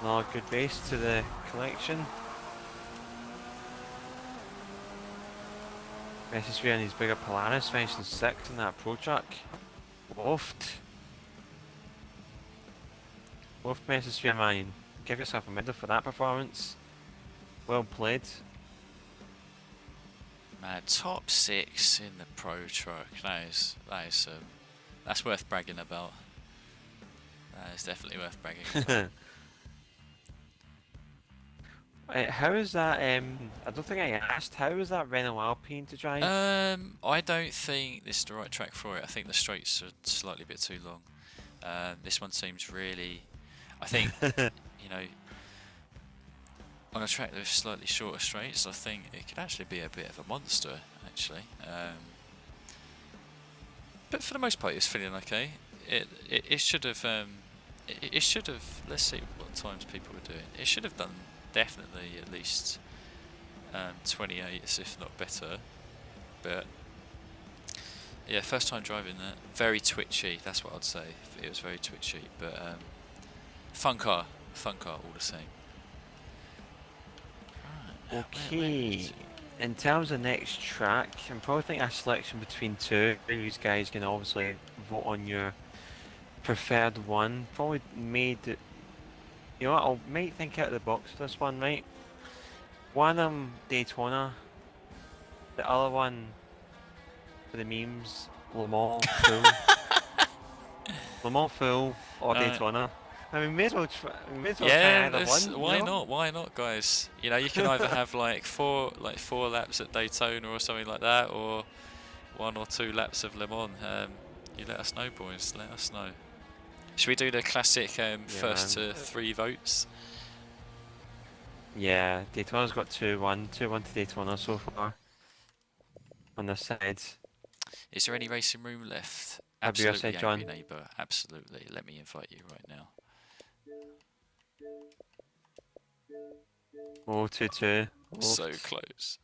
Another good base to the collection. SSV and his bigger Polaris finishing 6th in that Pro Truck. Woofed. Woofed SSV, man. Give yourself a medal for that performance. Well played. Man, top 6 in the Pro Truck. That's worth bragging about. That is definitely worth bragging about. How is that? I don't think I asked. How is that Renault Alpine to drive? I don't think this is the right track for it. I think the straights are slightly a bit too long. This one seems really. I think you know, on a track with slightly shorter straights, I think it could actually be a bit of a monster. Actually, but for the most part, it's feeling okay. It should have. It should have. Let's see what times people were doing. It should have done. Definitely at least 28, if not better. But yeah, first time driving that. Very twitchy, that's what I'd say. It was very twitchy, but fun car all the same. Right, okay, in terms of next track, I'm probably thinking a selection between two. You guys can obviously vote on your preferred one. Probably made it. You know what, I might think out of the box for this one, right? One of them, Daytona. The other one, for the memes, Le Mans Full. Le Mans Full or Daytona. I mean, may as well try either one. Why not? Why not, guys? You know, you can either have like four laps at Daytona or something like that, or 1 or 2 laps of Le Mans. You let us know, boys. Let us know. Should we do the classic first to 3 votes? Yeah, Daytona's got 2-1 to Daytona so far. On this side. Is there any racing room left? Absolutely, Angry John. Neighbour. Absolutely. Let me invite you right now. 022. So close.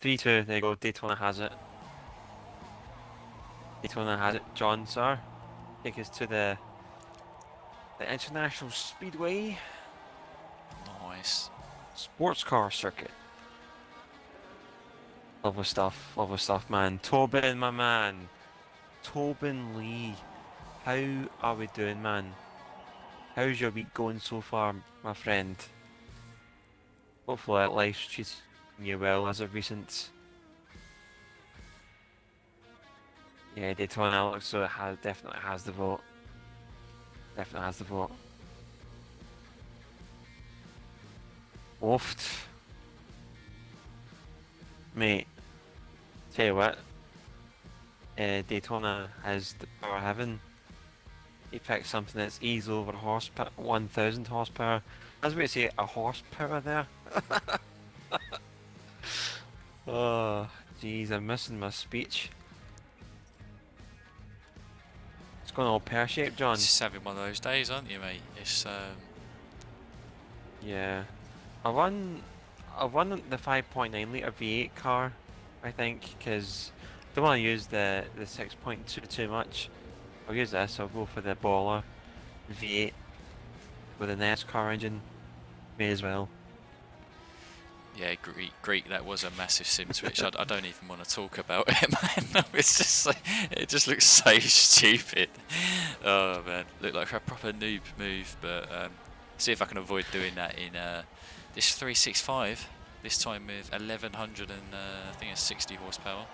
3-2, there you go, Daytona has it. Daytona has it. John, sir, take us to the International Speedway Nice. sports car circuit. Lovely stuff, man. Tobin, my man. Tobin Lee. How are we doing, man? How's your week going so far, my friend? Hopefully life's treating you well as of recent. Yeah, Daytona looks so it definitely has the vote. Definitely has the vote. Oft. Mate, tell you what, Daytona has the power of heaven. He picked something that's easily over 1,000 horsepower. I was about to say a horsepower there. Oh, jeez, I'm missing my speech. It's going all pear-shaped, John. Just having one of those days, aren't you, mate? It's Yeah. I run the 5.9 litre V8 car, I think, because I don't want to use the 6.2 too much. I'll use this. I'll go for the baller V8 with a NASCAR engine. May as well. yeah, Greek. That was a massive sim switch. I don't even want to talk about it, man. It's just like, it just looks so stupid. Oh man, looked like a proper noob move. But see if I can avoid doing that in this 365. This time with 1100 and I think it's 60 horsepower.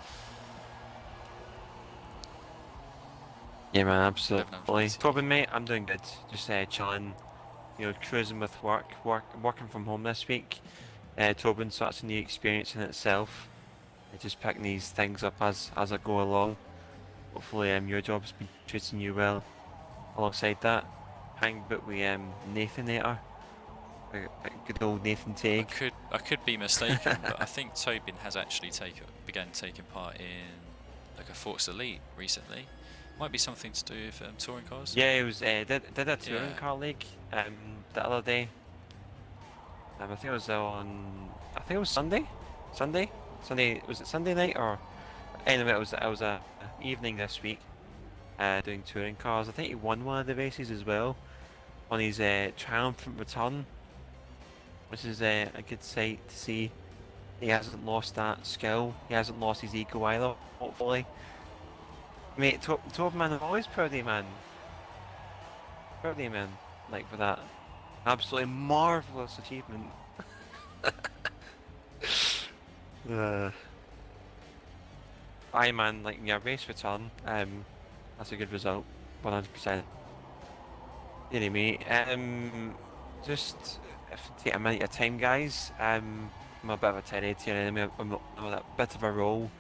Yeah, man, absolutely. Tobin, mate, I'm doing good. Just chilling, cruising with working from home this week. Tobin, so that's a new experience in itself. Just picking these things up as I go along. Hopefully, your job's been treating you well. Alongside that, hang out with Nathan later. Good old Nathan Tague. I could be mistaken, but I think Tobin has actually began taking part in like a Forza Elite recently. Might be something to do with touring cars. Yeah, he was did a touring car league the other day. I think it was Sunday. Was it Sunday night or? Anyway, it was a evening this week. Doing touring cars. I think he won one of the races as well on his triumphant return, which is a good sight to see. He hasn't lost that skill. He hasn't lost his ego either. Hopefully. Mate, Tobin, man, I'm always proud of you, man. Proud of you, man. Like, for that absolutely marvellous achievement. Aye, man, like, yeah, race return, that's a good result, 100%. Really, mate. Just, take a minute of time, guys. I'm a bit of a tenant here, anyway. I'm a bit of a roll.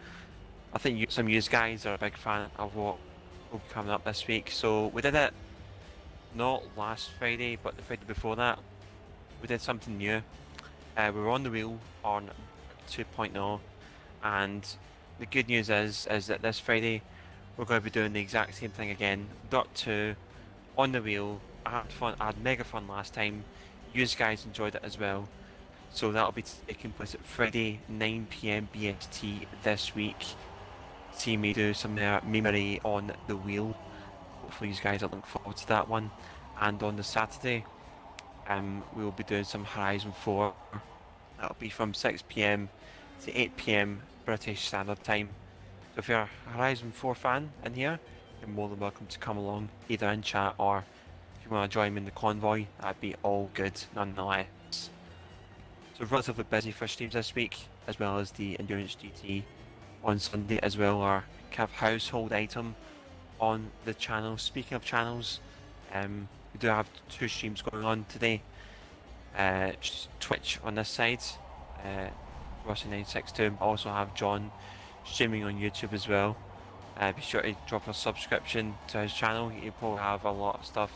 I think some of you guys are a big fan of what will be coming up this week. So we did it not last Friday, but the Friday before that. We did something new. We were on the wheel on 2.0, and the good news is that this Friday we're going to be doing the exact same thing again. Dirt 2 on the wheel. I had fun. I had mega fun last time. You guys enjoyed it as well. So that'll be taking place at Friday 9 PM BST this week. See me do some memory on the wheel. Hopefully you guys are looking forward to that one. And on the Saturday, we will be doing some Horizon 4. That'll be from 6 PM to 8 PM British Standard Time. So if you're a Horizon 4 fan in here, you're more than welcome to come along, either in chat or if you want to join me in the convoy, that'd be all good nonetheless. So relatively busy for streams this week, as well as the Endurance GT on Sunday as well, our kind of household item on the channel. Speaking of channels, we do have 2 streams going on today. Twitch on this side, Rossi962. Also have John streaming on YouTube as well. Be sure to drop a subscription to his channel. He'll probably have a lot of stuff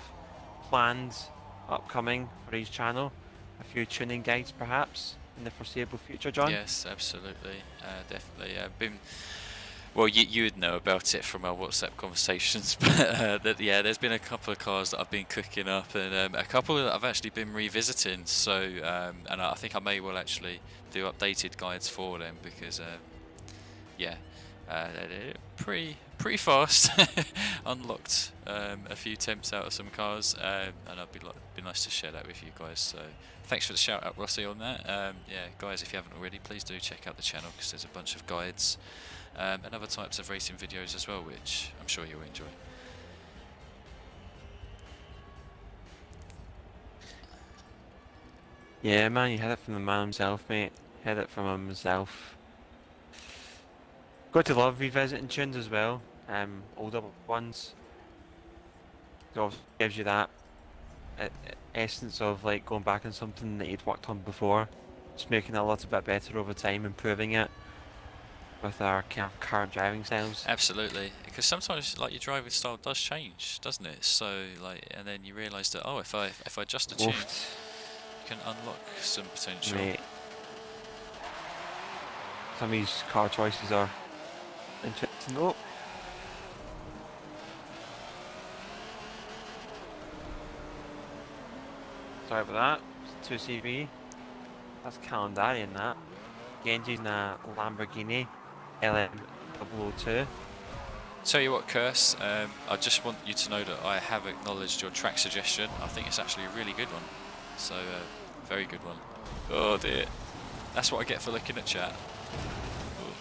planned upcoming for his channel. A few tuning guides perhaps in the foreseeable future, John? Yes, absolutely, definitely. Well, you would know about it from our WhatsApp conversations, but yeah, there's been a couple of cars that I've been cooking up, and a couple that I've actually been revisiting. So, and I think I may well actually do updated guides for them because, yeah, they're pretty fast. Unlocked a few temps out of some cars, and I'd be nice to share that with you guys. So, thanks for the shout out, Rossi, on that. Yeah, guys, if you haven't already, please do check out the channel because there's a bunch of guides. And other types of racing videos as well, which I'm sure you'll enjoy. Yeah, man, you had it from the man himself, mate. Had it from himself. Got to love revisiting tunes as well. Older ones. It obviously gives you that essence of like going back on something that you'd worked on before, just making it a little bit better over time, improving it with our kind of current driving styles. Absolutely, because sometimes like your driving style does change, doesn't it? So like, and then you realise that if I adjust the tune, you can unlock some potential. Mate. Some of these car choices are interesting. Oh. Sorry about that. It's 2CV. That's Calendarian, that. Genji's in a Lamborghini LM002. Tell you what, Curse, I just want you to know that I have acknowledged your track suggestion. I think it's actually a really good one. So, very good one. Oh dear. That's what I get for looking at chat. Ooh.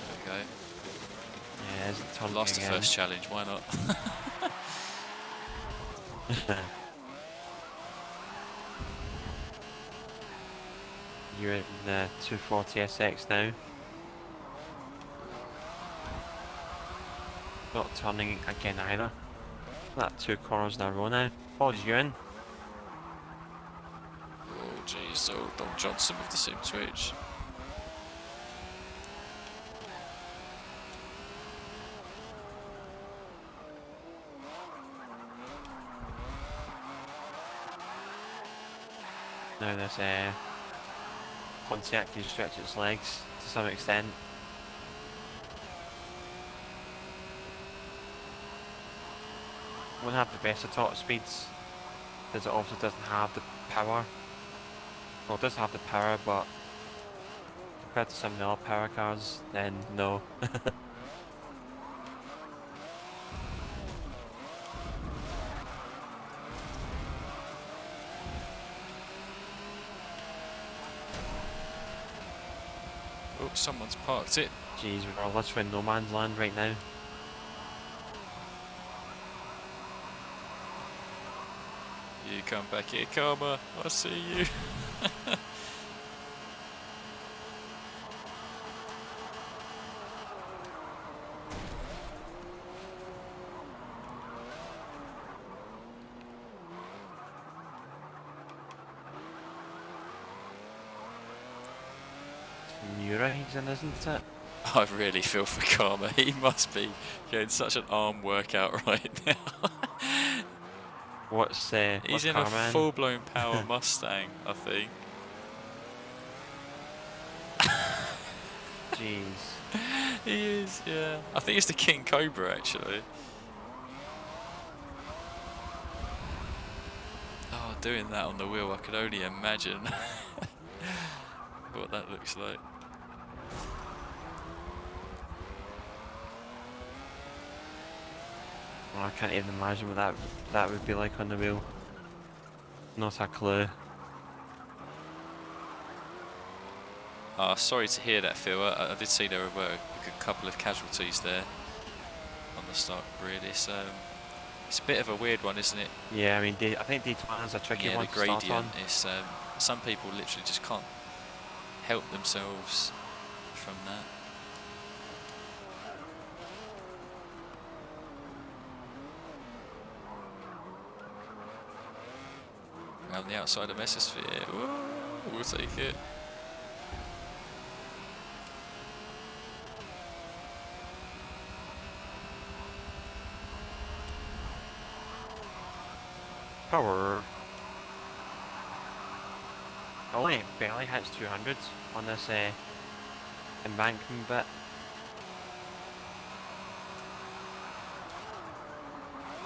There we go. Yeah, it's a ton. Lost the first challenge, why not? You're in the 240 SX now. Not turning again either. That 2 corners in a row now. What did you in? Oh jeez, oh Don Johnson with the sim switch. Now this Pontiac can stretch its legs to some extent. Won't have the best of top speeds, because it also doesn't have the power. Well, it does have the power, but compared to some of the other power cars, then no. Oh, someone's parked it. Jeez, we're literally in no man's land right now. You come back here, Karma. I see you. Mura he's in, isn't it? I really feel for Karma. He must be getting such an arm workout right now. What's He's in Karma a full-blown power Mustang, I think. Jeez. He is, yeah. I think it's the King Cobra, actually. Oh, doing that on the wheel, I could only imagine what that looks like. Well, I can't even imagine what that would be like on the wheel. Not a clue. Sorry to hear that, Phil. I did see there were a good couple of casualties there on the start grid. It's a bit of a weird one, isn't it? Yeah, I mean, I think Daytona's a tricky one to start on. The gradient is some people literally just can't help themselves from that. Around the outside of Mesosphere. Whoa, we'll take it. Power. Only barely hits 200 on this embankment bit.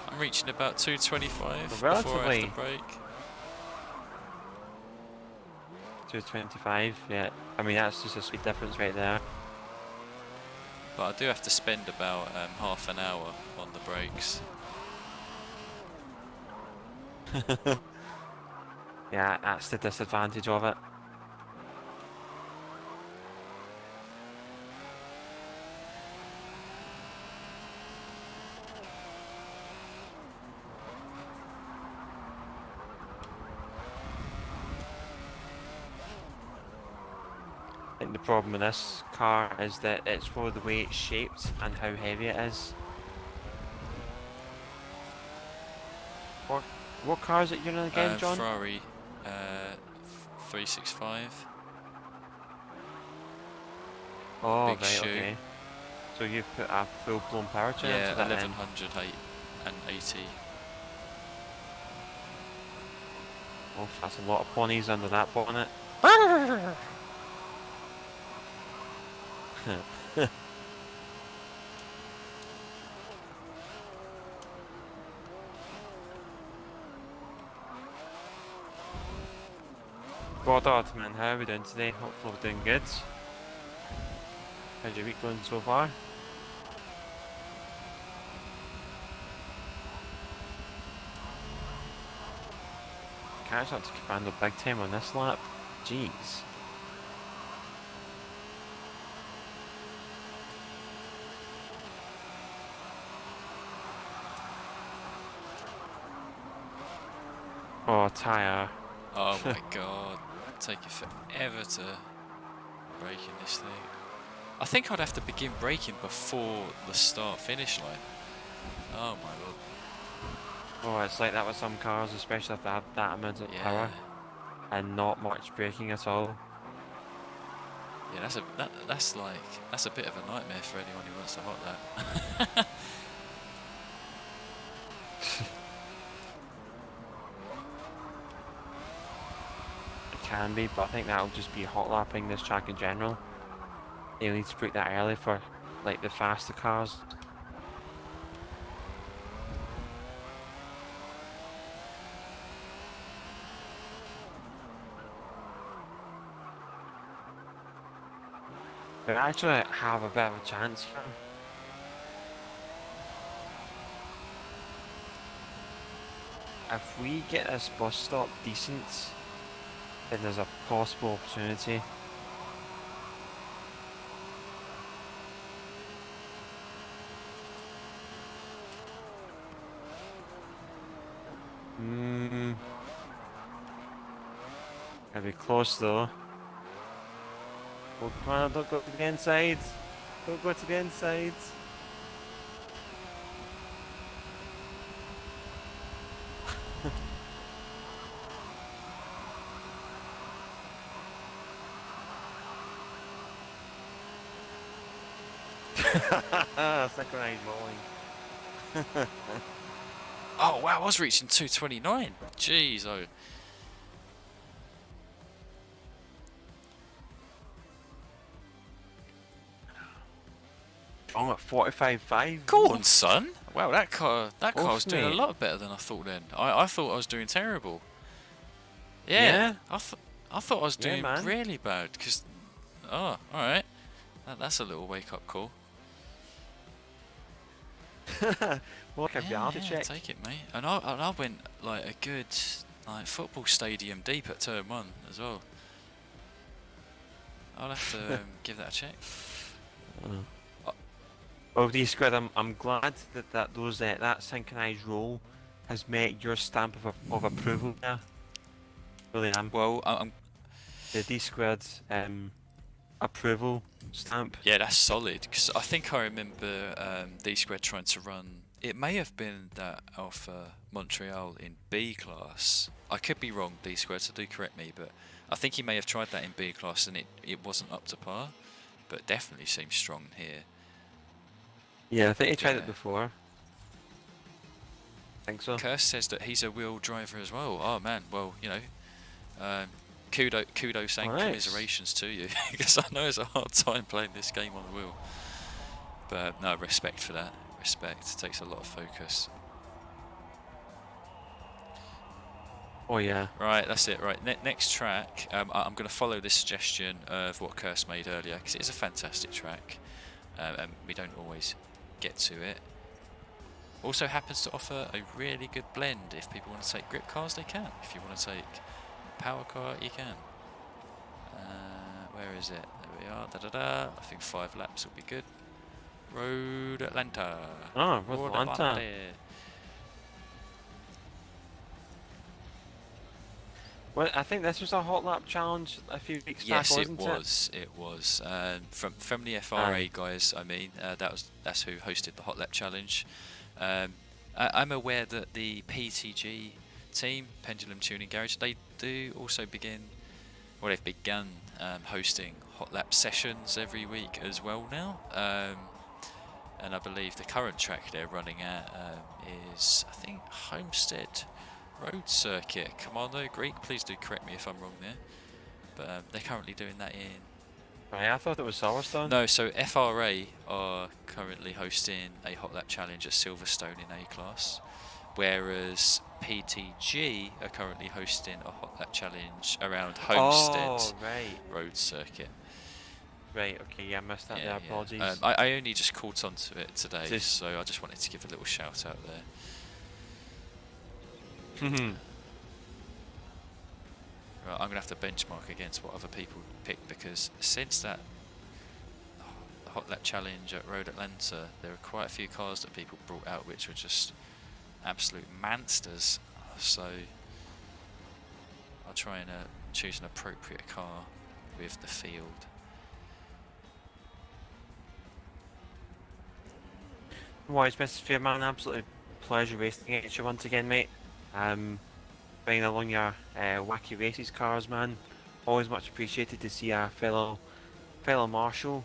I'm reaching about 225 Well, before I have relatively- to brake. 225, yeah. I mean, that's just a speed difference right there. But I do have to spend about half an hour on the brakes. Yeah, that's the disadvantage of it. I think the problem with this car is that it's for the way it's shaped and how heavy it is. What car is it you're in again, John? Ferrari 365. Oh, big right, shoe. okay. So you've put a full-blown powertrain Yeah, into that then? 1180. Oh, that's a lot of ponies under that bonnet. Goddard, man, how are we doing today? Hopefully we're doing good. How's your week going so far? Catch up to Commando big time on this lap. Jeez. Oh, tyre. Oh my god. Take you forever to brake in this thing. I think I'd have to begin braking before the start finish line. Oh my lord. Oh, it's like that with some cars, especially if they have that amount of Yeah. power and not much braking at all. Yeah, that's a bit of a nightmare for anyone who wants to hot that. It can be, but I think that'll just be hot lapping this track in general. They'll need to break that early for like the faster cars. They actually have a bit of a chance here. If we get this bus stop decent, then there's a possible opportunity. Gotta be close though. Oh, come on, don't go to the inside. Don't go to the inside. Synchronized bowling. Oh wow, I was reaching 229. Jeez, oh. I'm at 45.5. Go on, son. Wow, that car was doing a mate. lot better than I thought then. I thought I was doing terrible. Yeah, Yeah? I thought I was Yeah, doing man. really bad because. Oh, all right. That's a little wake up call. Well, like a reality check. Take it, mate. And I went like a good like football stadium deep at turn 1 as well. I'll have to give that a check. Oh, D Squid, I'm glad that synchronized roll has met your stamp of approval there. Really am. Well, I'm The D Squid approval stamp. yeah, that's solid because I think I remember D Squared trying to run. It may have been that Alpha Montreal in B class. I could be wrong, D Squared, so do correct me. But I think he may have tried that in B class and it wasn't up to par. But definitely seems strong here. Yeah, I think he tried Yeah. it before. I think so. Curse says that he's a wheel driver as well. Oh man, well you know, kudos and Nice. commiserations to you, because I know it's a hard time playing this game on the wheel. But no, respect for that. Respect. It takes a lot of focus. Oh yeah. Right, that's it. Right, next track. I'm going to follow this suggestion of what Curse made earlier, because it is a fantastic track, and we don't always get to it. Also happens to offer a really good blend. If people want to take grip cars, they can. If you want to take power car, you can. Where is it? There we are. I think 5 laps will be good. Road Atlanta. Oh, Road Atlanta. Well, I think this was a hot lap challenge a few weeks back, wasn't it? Yes, it was. From the FRA guys, I mean, that's who hosted the hot lap challenge. I'm aware that the PTG team, Pendulum Tuning Garage, they do also they've begun hosting hot lap sessions every week as well now. And I believe the current track they're running at is, I think, Homestead Road Circuit. Commando Greek, please do correct me if I'm wrong there. But they're currently doing that in... Right, I thought it was Silverstone. No, so FRA are currently hosting a hot lap challenge at Silverstone in A-Class, whereas PTG are currently hosting a hot lap challenge around Homestead Road Circuit. Right, okay, yeah, I missed that there, apologies. I only just caught onto it today, so I just wanted to give a little shout out there. Right, I'm going to have to benchmark against what other people pick, because since that hot lap challenge at Road Atlanta, there were quite a few cars that people brought out which were just absolute monsters. So I'll try and choose an appropriate car with the field. Wise, Mr. Fairman, absolutely pleasure racing against you once again, mate. Bringing along your wacky races cars, man. Always much appreciated to see our fellow marshal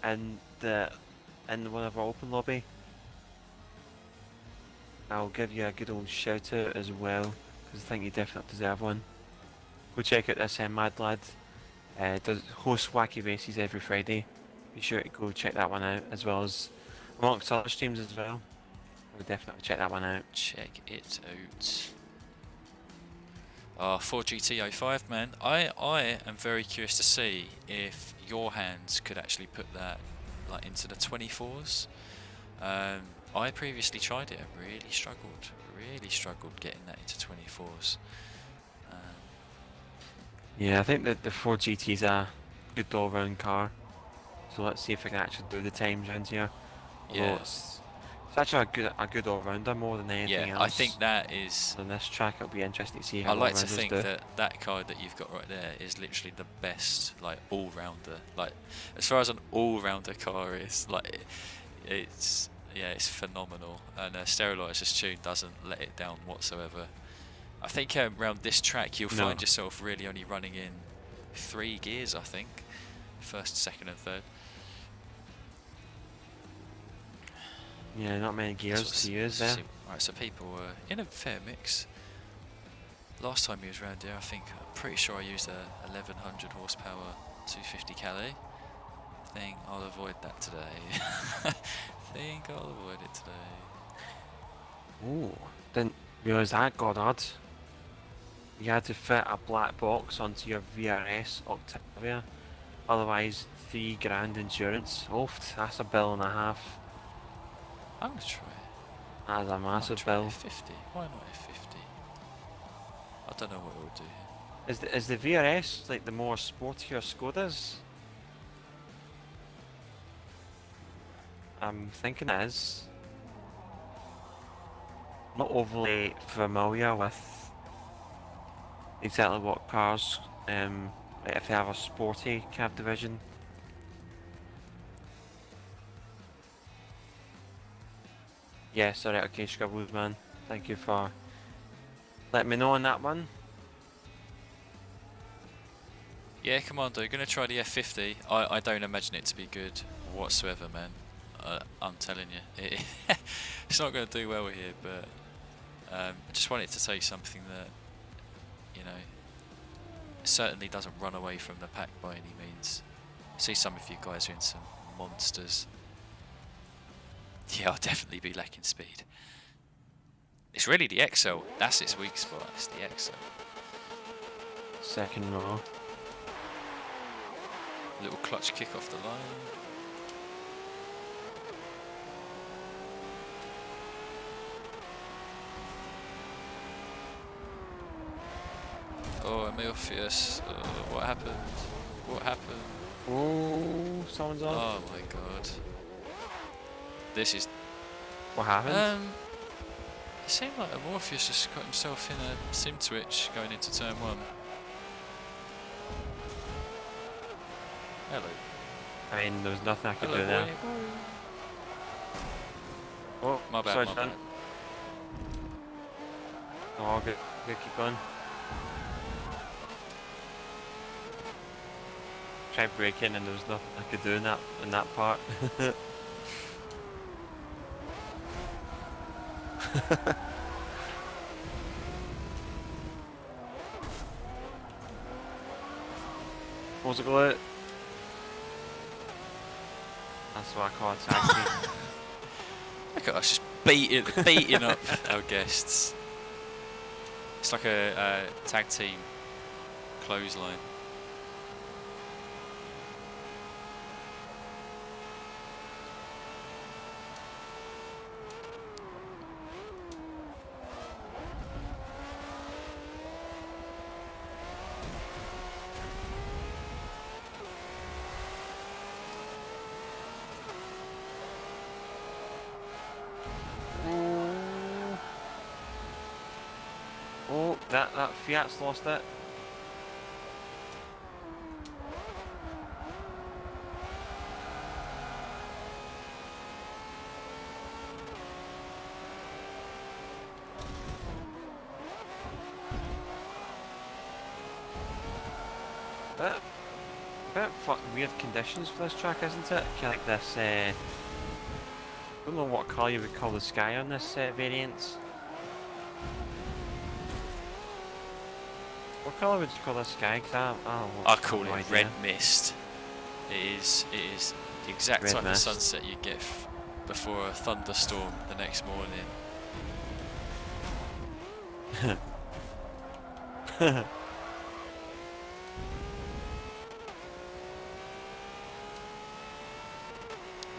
in one of our open lobby. I'll give you a good old shout out as well, because I think you definitely deserve one. Go check out this mad lad. Does host wacky races every Friday. Be sure to go check that one out, as well as amongst other streams as well. I would definitely check that one out. Check it out. For GT05, man, I am very curious to see if your hands could actually put that like into the 24s. I previously tried it and really struggled getting that into 24s. Yeah, I think that the Ford GT is a good all-round car. So let's see if I can actually do the times around here. Although it's actually a good all-rounder more than anything else. Yeah, I think that is... On this track it'll be interesting to see how I like to all-rounders think do. that car that you've got right there is literally the best, like, all-rounder. Like, as far as an all-rounder car is, like, it's phenomenal. And Sterilizer's tune doesn't let it down whatsoever. I think around this track you'll find yourself really only running in 3 gears, I think. First, second and third. Yeah, not many gears to use there. Right, so people were in a fair mix. Last time he was around here, I'm pretty sure I used a 1100 horsepower 250 Calais. I think I'll avoid that today. Ooh, didn't realise that, Goddard. You had to fit a black box onto your VRS Octavia, otherwise $3,000 insurance. Oof, that's $1.50. I'm going to try it. That's a massive bill. F50. Why not F50? I don't know what it will do here. Is the VRS like the more sportier Skodas? I'm thinking it is. Not overly familiar with exactly what cars, like if they have a sporty cab division. Yeah, sorry, okay, Scribbles man. Thank you for letting me know on that one. Yeah, Commando, going to try the F50. I don't imagine it to be good whatsoever, man. I'm telling you. It's not going to do well here, but I just wanted to say something that, you know, certainly doesn't run away from the pack by any means. I see some of you guys are in some monsters. Yeah, I'll definitely be lacking speed. It's really the XL, that's its weak spot, it's the XL. Second row. Little clutch kick off the line. Oh, Amorpheus, what happened? What happened? Oh, someone's on. Oh my god. This is... What happened? It seemed like Amorpheus just got himself in a sim twitch going into turn 1. Hello. I mean, there was nothing I could Hello, do there. boy. Oh, My bad, sorry, my John. bad. Oh, good, keep going. Tried braking and there was nothing I could do in that part. What's it called? That's what I call a taxi. Look at us just beating up our guests. It's like a tag team clothesline. Oh, that Fiat's lost it. Bit fucking weird conditions for this track, isn't it? Kind of like this, I don't know what colour you would call the sky on this variant. What colour would you call this sky? Cause I call it red mist. It is the exact Red type mist. of sunset you get before a thunderstorm the next morning.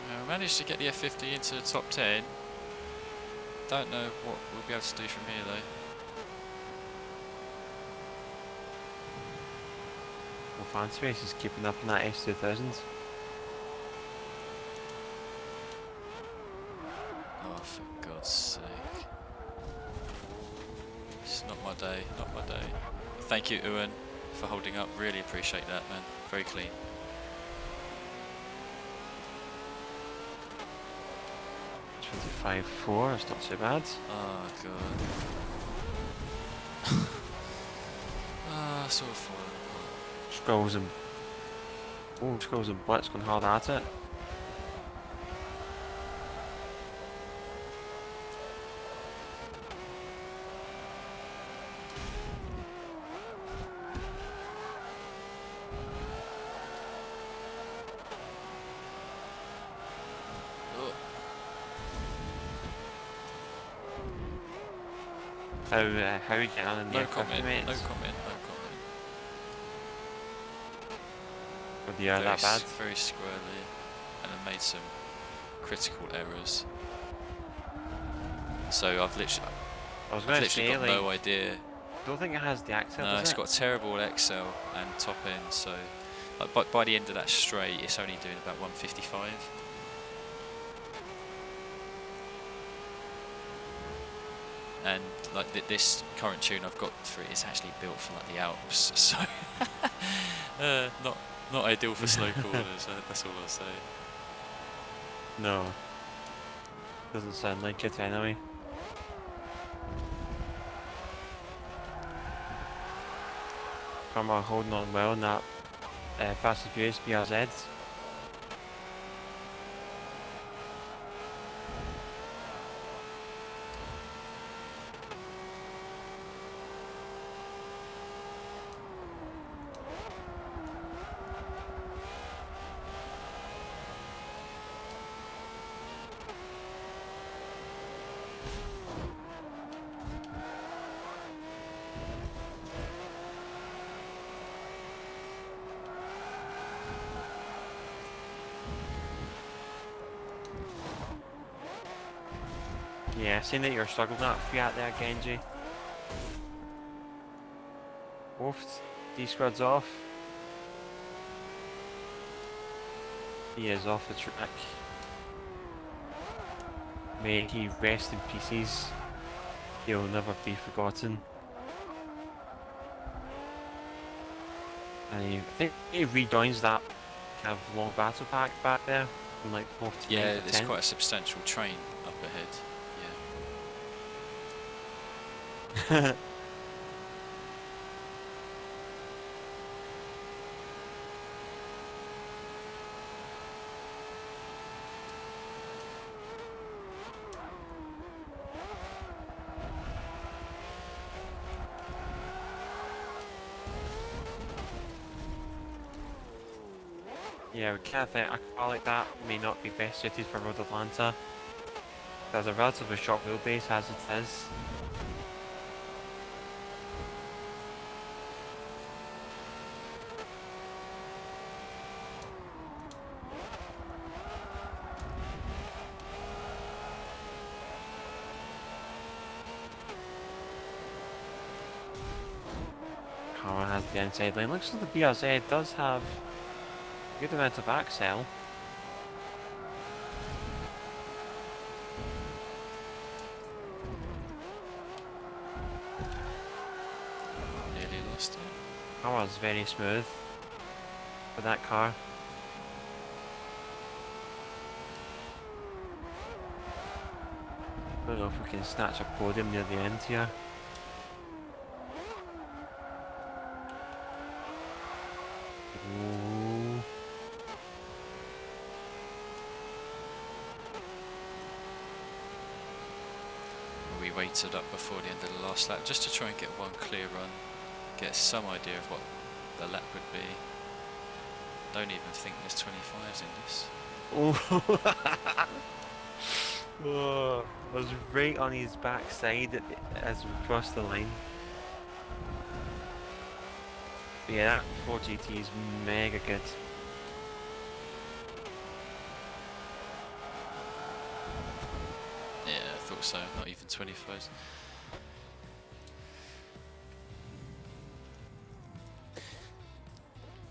I managed to get the F50 into the top 10. Don't know what we'll be able to do from here though. Well, Fancy Race is keeping up in that S2000. Oh, for God's sake. It's not my day, not my day. Thank you, Ewan, for holding up. Really appreciate that, man. Very clean. .25.4, that's not so bad. Oh, God. Ah, so far. Skulls and Blitz going hard at it. How are you getting on in the No F50 comment, mates? no comment. With the air that bad? Very squarely, and I made some critical errors. So I've literally got no idea. Don't think it has the axle, No, it's got a terrible XL and top end, so like, by the end of that straight, it's only doing about 155. And like this current tune I've got for it is actually built for like the Alps, so not ideal for slow corners. That's all I'll say. No. Doesn't sound like it anyway. Karma holding on well in that Fast and Furious BRZ. Yeah, seeing that you're struggling up Fiat there, Genji. Both D-Squad's off. He is off the track. May he rest in pieces. He'll never be forgotten. And I think he rejoins that kind of long battle pack back there from like 4th to 10th. Yeah, there's quite a substantial train up ahead. Yeah. Yeah, we kind of think a car like that may not be best suited for Road Atlanta. There's a relatively short wheelbase as it is. Car has the inside lane. Looks like the BRZ does have a good amount of axle. Nearly lost it. Car was very smooth for that car. I don't know if we can snatch a podium near the end here. Ooh. We waited up before the end of the last lap just to try and get one clear run, get some idea of what the lap would be. Don't even think there's 25s in this. Oh, I was right on his backside as we crossed the line. But yeah, that 4GT is mega good. Yeah, I thought so. Not even 25s.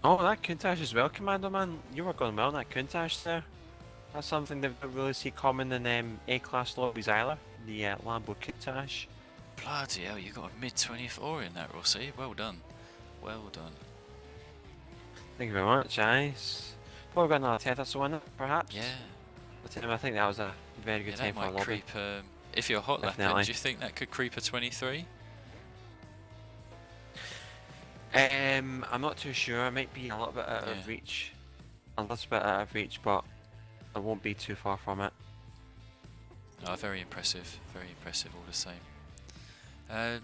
Oh, that Countach as well, Commando Man. You were going well on that Countach there. That's something that we don't really see common in A-class lobbies either. The Lambo Countach. Bloody hell, you got a mid-24 in that, Rossi. Well done. Well done. Thank you very much, guys. Probably got another 10th or so in it, perhaps. Yeah. But I think that was a very good Yeah, time that for a might lobby. creep. If you're hot lapping, Definitely. do you think that could creep a 23? I'm not too sure. I might be a little bit out of reach. A little bit out of reach, but I won't be too far from it. Oh, very impressive all the same.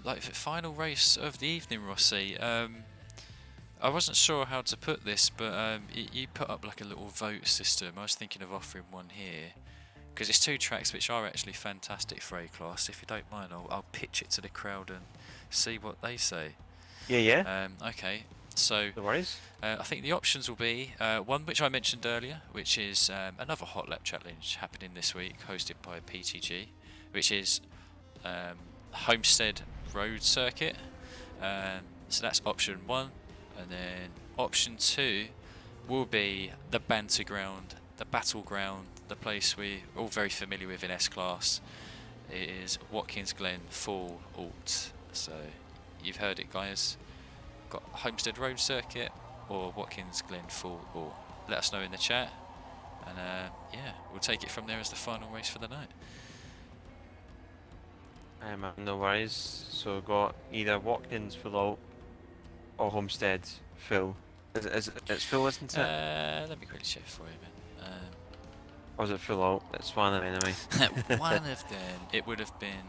Like the final race of the evening, Rossi. I wasn't sure how to put this, but you put up like a little vote system. I was thinking of offering one here because it's two tracks which are actually fantastic for A-class. If you don't mind, I'll pitch it to the crowd and see what they say. Yeah. Okay, so No worries. I think the options will be one which I mentioned earlier, which is another hot lap challenge happening this week, hosted by PTG, which is Homestead Road Circuit. So that's option one, and then option two will be the banter ground, the battleground, the place we're all very familiar with in S-Class. It is Watkins Glen Full Alt. So you've heard it, guys. Got Homestead Road Circuit or Watkins Glen Full Alt. Let us know in the chat, and yeah, we'll take it from there as the final race for the night. No worries. So got either Watkins full out or Homestead full. It's full, isn't it? Let me quickly check for you, man. Or is it full out? It's one of them anyway. One of them, it would have been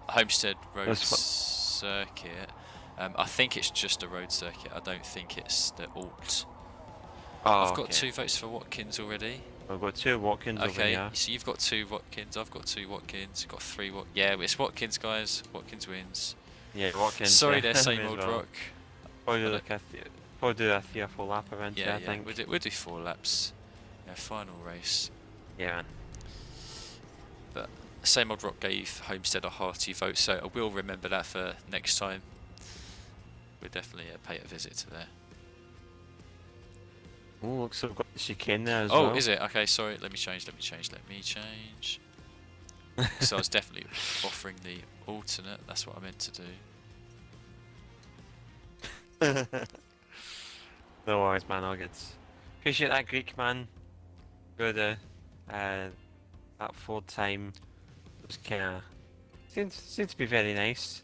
Homestead Road Circuit. I think it's just a road circuit. I don't think it's the alt. Oh, I've got 2 votes for Watkins already. I've got 2 Watkins over Okay, here. so you've got 2 Watkins. I've got 2 Watkins. You've got 3 Watkins. Yeah, it's Watkins, guys. Watkins wins. Yeah, Watkins. Sorry, yeah, they're same may as old well. rock. Probably do like probably do a 3 or 4 lap around here, Yeah, I think. we'll do 4 laps. Yeah, final race. Yeah. But Same Old Rock gave Homestead a hearty vote, so I will remember that for next time. We'll definitely pay a visit to there. Oh, looks like we've got the chicane there as Oh, well. is it? Okay, sorry. Let me change. So I was definitely offering the alternate. That's what I meant to do. No worries, man. All good. Appreciate that, Greek man. Good. That Ford time was kind of seemed to be very nice.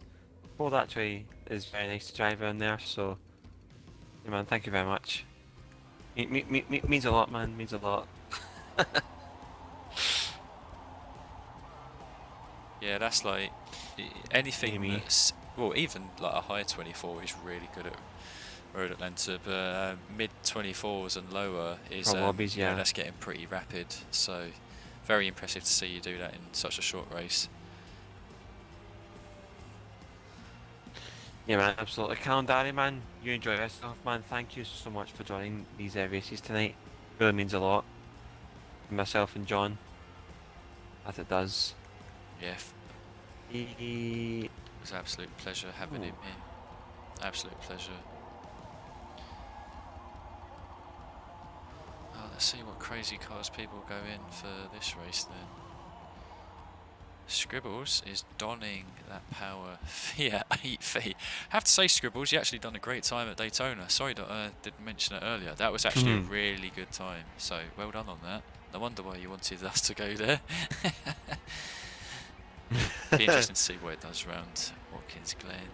Ford actually is very nice to drive around there. So, yeah, man, thank you very much. Means a lot, man. Means a lot. Yeah, that's like anything that's, well, even like a high 24 is really good at Road Atlanta, but mid 24s and lower is lobbies, you know, yeah. that's getting pretty rapid. So very impressive to see you do that in such a short race. Yeah, man, absolutely. Calendari, man, you enjoy yourself, man. Thank you so much for joining these races tonight. Really means a lot. Myself and John, as it does. Yeah, it was an absolute pleasure having him in. Absolute pleasure. Oh, let's see what crazy cars people go in for this race then. Scribbles is donning that power Fiat 8V. I have to say, Scribbles, you actually done a great time at Daytona. Sorry that I didn't mention it earlier. That was actually a really good time. So well done on that. No wonder why you wanted us to go there. Be interesting to see what it does around Watkins Glen.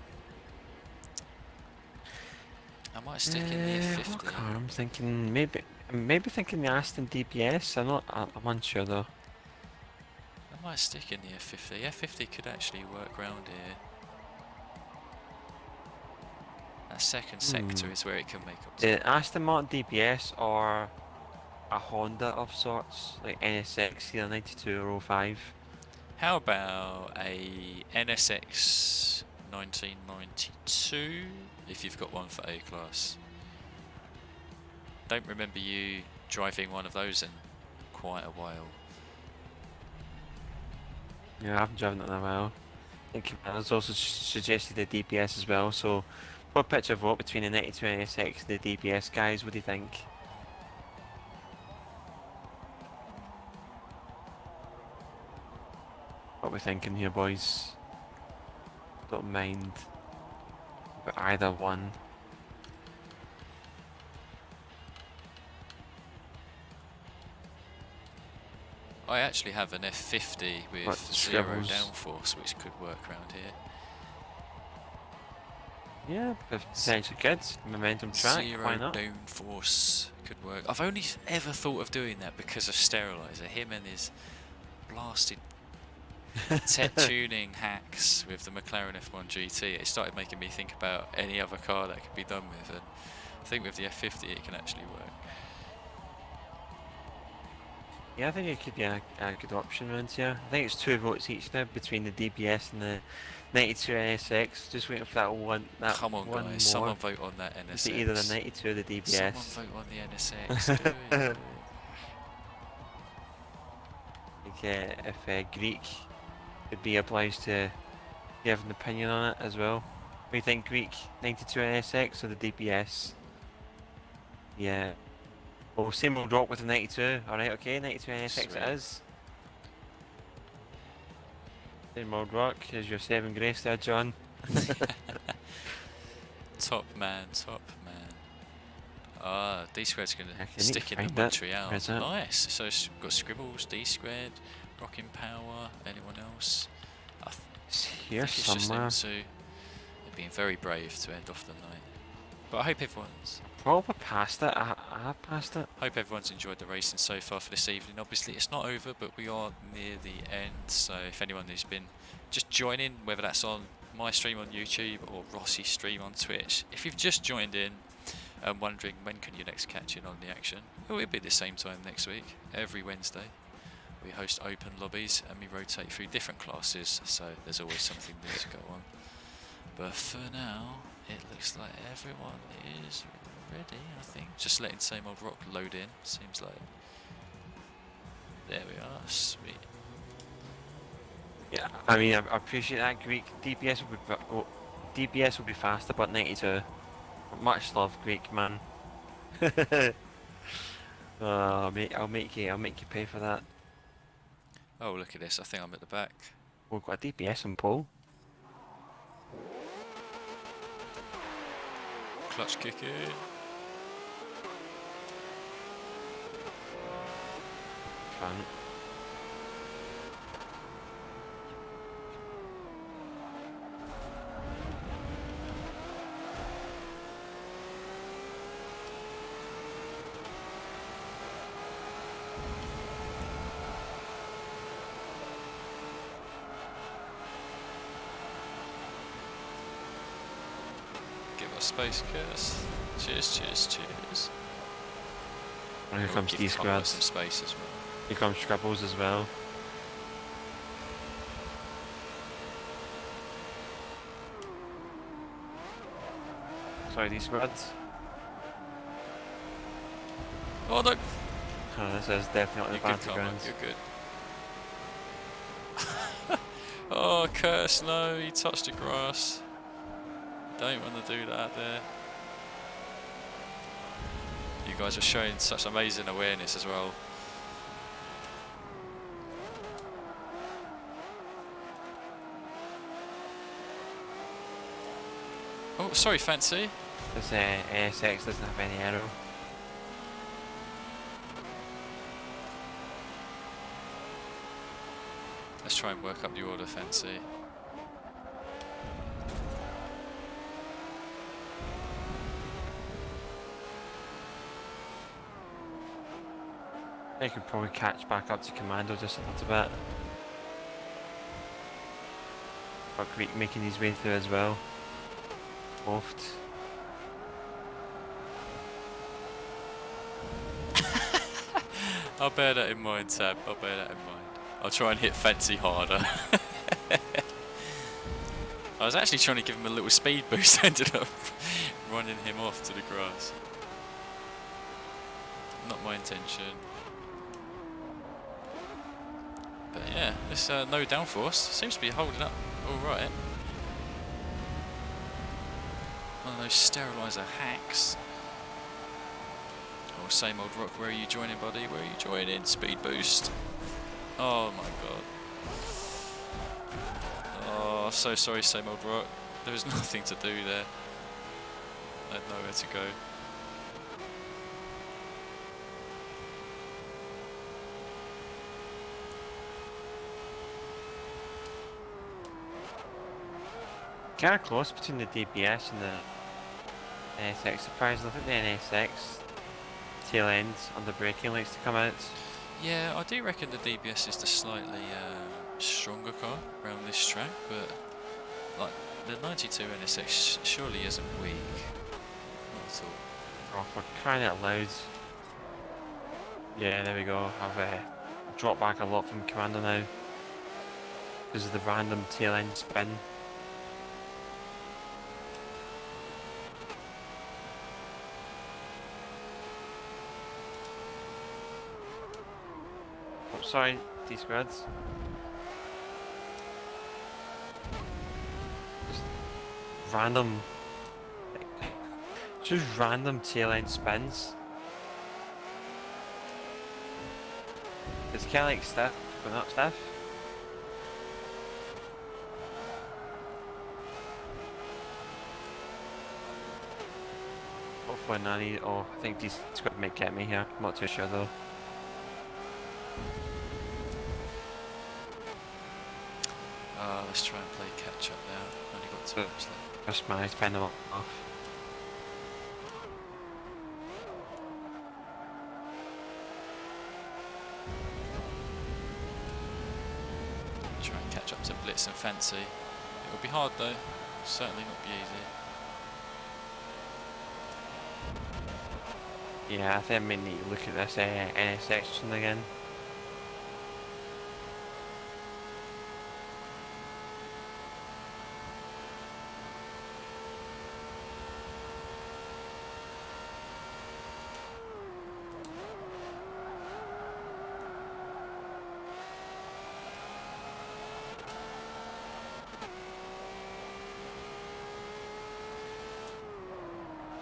I might stick in the F50. I'm thinking maybe thinking the Aston DPS. I'm unsure though. I might stick in the F50. F50 could actually work round here. That second sector is where it can make up. The Aston Martin DPS or a Honda of sorts, like NSX either 92 or 05. How about a NSX 1992, if you've got one for A-Class? Don't remember you driving one of those in quite a while. Yeah, I haven't driven it in a while. I think Cabana's also suggested the DPS as well, so what pitch a vote between the 92 NSX and the DPS guys, what do you think? What are we thinking here, boys? Don't mind but either one. I actually have an F50 with 0 downforce, which could work around here. Yeah, potentially good. Momentum track, 0 why not? downforce could work. I've only ever thought of doing that because of Sterilizer. Him and his blasted tech tuning hacks with the McLaren F1 GT. It started making me think about any other car that could be done with, and I think with the F50 it can actually work. Yeah, I think it could be a good option around here. I think it's 2 votes each now between the DBS and the 92 NSX. Just waiting for that one. Come on, one guys! more. Someone vote on that NSX. Is it either the 92 or the DBS? Someone vote on the NSX. Do it. Do it. Okay, if Greek would be obliged to give an opinion on it as well. What do you think, Greek? 92 NSX or the DBS? Yeah. Oh, same old rock with the 92. Alright, okay, 92 NSX Sweet. it is. Same old rock. Here's your 7 grace there, John. Top man, top man. Ah, D squared's going I to stick in the Montreal. Where's that? Nice. So we've got Scribbles, D squared, Rocking Power. Anyone else? I It's think here it's somewhere. just them two. They're being very brave to end off the night. But I hope everyone's Probably passed it. I have passed it. Hope everyone's enjoyed the racing so far for this evening. Obviously it's not over, but we are near the end, so if anyone who's been just joining, whether that's on my stream on YouTube or Rossi's stream on Twitch, if you've just joined in and wondering when can you next catch in on the action, it will be the same time next week. Every Wednesday we host open lobbies and we rotate through different classes, so there's always something new to go on. But for now, it looks like everyone is ready, I think. Just letting Same Old Rock load in, seems like. There we are, sweet. Yeah, I mean, I appreciate that, Greek. DPS will be faster, but 92. Much love, Greek man. I'll make you pay for that. Oh, look at this. I think I'm at the back. We've got a DPS on pole. Clutch kick in. Fun. Give us space, Curse. Cheers, cheers, cheers. And here comes Give these Conrad squads. some space as well. Here comes Scribbles as well. Sorry, these squads. Oh no! Oh, this is definitely You're the good, fancy Conrad. grounds. You're good. Oh, Curse, no, he touched the grass. Don't want to do that there. You guys are showing such amazing awareness as well. Oh, sorry, Fancy. This NSX doesn't have any arrow. Let's try and work up the order, Fancy. They could probably catch back up to Commando just a little bit. But Greek making his way through as well. Oft. I'll bear that in mind, Tab. I'll bear that in mind. I'll try and hit Fancy harder. I was actually trying to give him a little speed boost, ended up running him off to the grass. Not my intention. But yeah, this no downforce seems to be holding up alright. One of those steriliser hacks. Oh, same old rock, where are you joining, buddy? Where are you joining? Speed boost. Oh my god. Oh, so sorry, same old rock. There was nothing to do there. I had nowhere to go. Kind of close between the DPS and the NSX. Surprisingly, I think the NSX tail end on the braking likes to come out. Yeah, I do reckon the DBS is the slightly stronger car around this track, but like the 92 NSX surely isn't weak. Not at all. Oh, for crying out loud. Yeah, there we go. I've dropped back a lot from Commander now. Because of the random tail end spin. Oh, sorry, D-squads. Random, just random tail end spins. It's kind of like Steph, but not Steph. Hopefully not need. Oh, I think these squad might get me here. I'm not too sure though. Let's try and play catch up now. Only got 2 laps left. Just managed to fend them off. Try and catch up to Blitz and Fancy. It will be hard though. Certainly not be easy. Yeah, I think I may need to look at this NSX one again.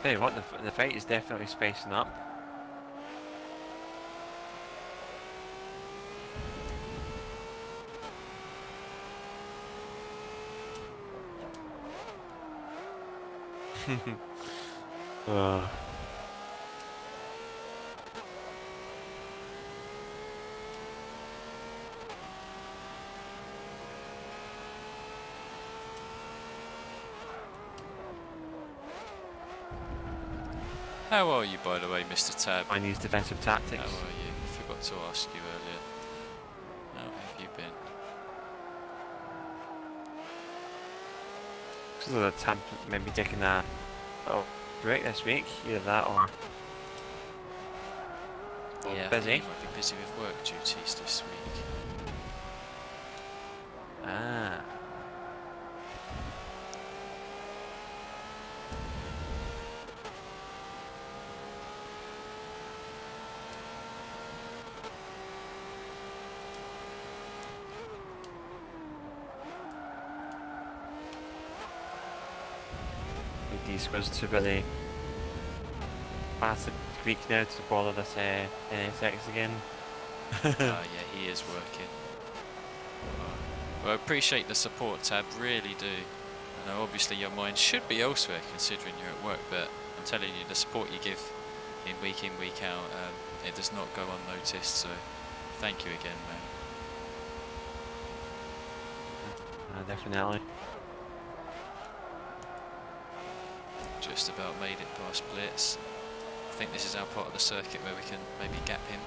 Tell you what, the fight is definitely spacing up. uh. How are you, by the way, Mr. Tab? Chinese defensive tactics. How are you? Forgot to ask you earlier. How have you been? Because of the Tab maybe taking a little break this week, either that or yeah, busy. You might be busy with work duties this week. Ah. These goes to really pass the week now to bother this NSX again. Yeah, he is working. Well, I appreciate the support, Tab, really do. I know obviously your mind should be elsewhere considering you're at work, but I'm telling you, the support you give in, week out, it does not go unnoticed, so thank you again, man. Definitely. Just about made it past Blitz. I think this is our part of the circuit where we can maybe gap him.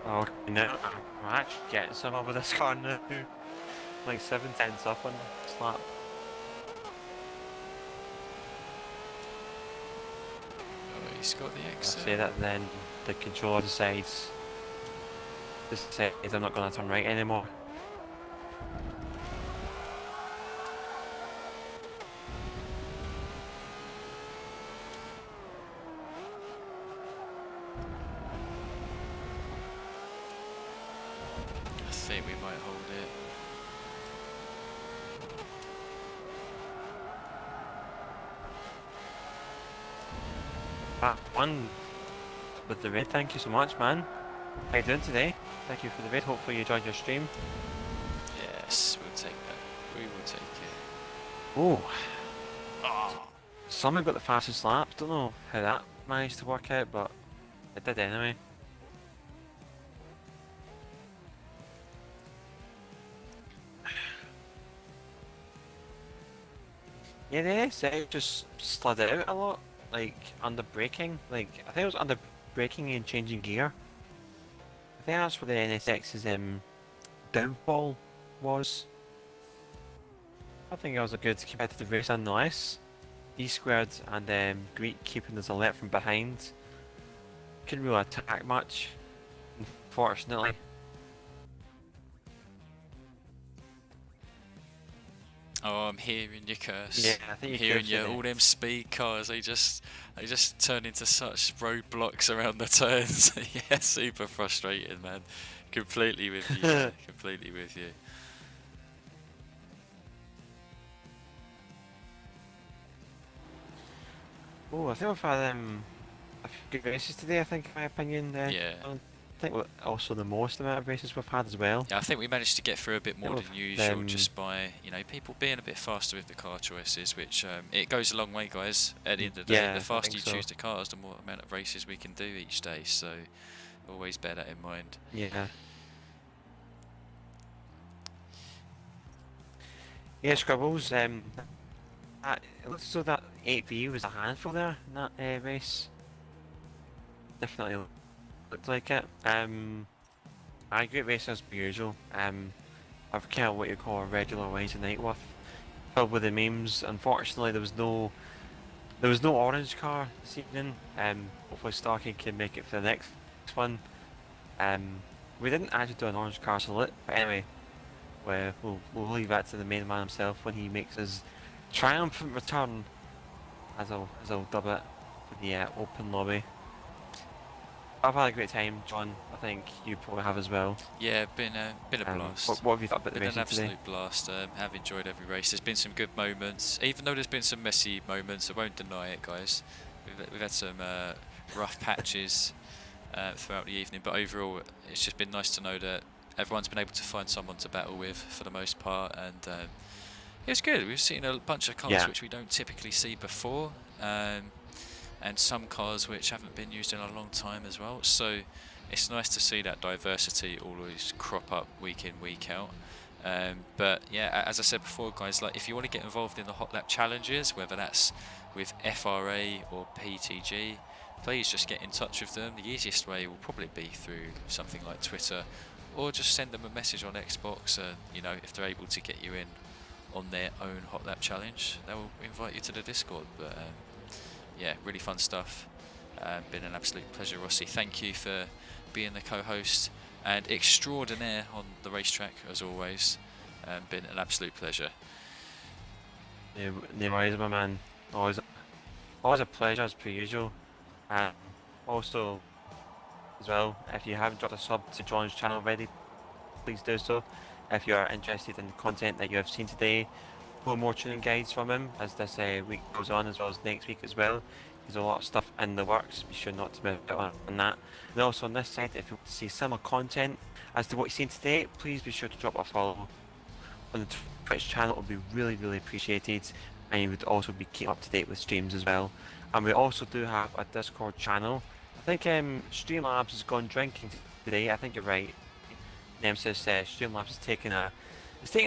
Oh, no, I'm actually getting some over this car now. Like 7/10 up on the slap. Oh, he's got the exit. I say that then the controller decides I'm not going to turn right anymore. I think we might hold it. One with the raid, thank you so much, man. How you doing today? Thank you for the raid, hopefully you enjoyed your stream. Yes, we'll take that. We will take it. Oh. Someone got the fastest lap, don't know how that managed to work out, but it did anyway. Yeah, the NSX just slid out a lot, like under braking. Like I think it was under braking and changing gear. I think that's where the NSX's downfall was. I think it was a good competitive race nonetheless. D squared and Greek keeping us alert from behind. Couldn't really attack much, unfortunately. Oh, I'm hearing your curse. Yeah, I think I'm you're hearing all them speed cars. They just turn into such roadblocks around the turns. Yeah, super frustrating, man. Completely with you. Man. Completely with you. Oh, I think we've had a few good races today. I think, in my opinion. Yeah. I think also the most amount of races we've had as well. Yeah, I think we managed to get through a bit more than usual, them just by people being a bit faster with the car choices, which it goes a long way, guys. At the end of the day, Yeah, the faster I you think choose so. the cars, the more amount of races we can do each day. So always bear that in mind. Yeah. Yeah, Scribbles. It looks as though that 8V was a handful there in that race. Definitely looked like it. Great race as per usual. I've kind of what you call a regular Wednesday night with, filled with the memes. Unfortunately, there was no orange car this evening. Hopefully Starkey can make it for the next one. We didn't actually do an orange car salute, but anyway, we'll leave that to the main man himself when he makes his triumphant return, as I'll dub it, for the open lobby. I've had a great time, John. I think you probably have as well. Yeah, been a blast. What have you thought about the Been an racing today? absolute blast. Have enjoyed every race. There's been some good moments, even though there's been some messy moments. I won't deny it, guys. We've had some rough patches throughout the evening, but overall, it's just been nice to know that everyone's been able to find someone to battle with for the most part, and it was good. We've seen a bunch of cars which we don't typically see before, and some cars which haven't been used in a long time as well. So it's nice to see that diversity always crop up week in, week out. But yeah, as I said before, guys, like if you want to get involved in the hot lap challenges, whether that's with FRA or PTG, please just get in touch with them. The easiest way will probably be through something like Twitter, or just send them a message on Xbox. You know, if they're able to get you in on their own hot lap challenge, they will invite you to the Discord. But yeah, really fun stuff. Been an absolute pleasure, Rossi. Thank you for being the co-host and extraordinaire on the racetrack as always. Been an absolute pleasure. No worries, my man. Always a pleasure as per usual. Also, as well, if you haven't dropped a sub to John's channel already, please do so. If you are interested in the content that you have seen today, for more tuning guides from him as this week goes on, as well as next week as well. There's a lot of stuff in the works. Be sure not to miss out on that. And also on this side, if you want to see similar content as to what you've seen today, please be sure to drop a follow on the Twitch channel. It would be really, really appreciated. And you would also be keeping up to date with streams as well. And we also do have a Discord channel. I think Streamlabs has gone drinking today. I think you're right. Nemesis Streamlabs is taking a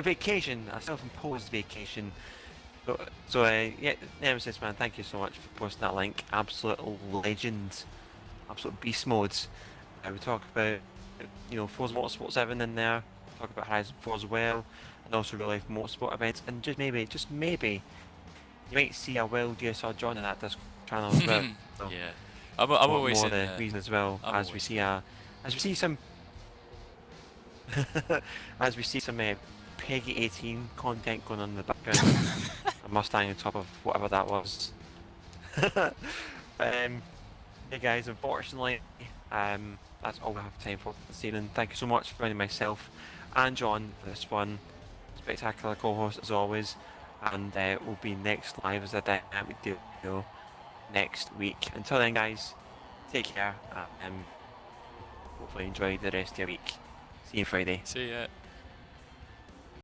vacation, a self-imposed vacation. So yeah, Nemesis, man, thank you so much for posting that link. Absolute legend, absolute beast modes. We talk about, you know, Forza Motorsport 7 in there. Talk about Horizon 4 as well, and also real life motorsport events. And just maybe, you might see a wild DSR John in that Discord channel as well. So yeah, I'm always more in the reason as well, as we see some as we see some Peggy 18 content going on in the background. A Mustang on top of whatever that was. Hey guys, unfortunately, that's all we have time for this evening. Thank you so much for joining myself and John for this one. Spectacular co-host as always, and we'll be next live as a dynamic deal next week. Until then, guys, take care. Hopefully enjoy the rest of your week. See you Friday. See ya.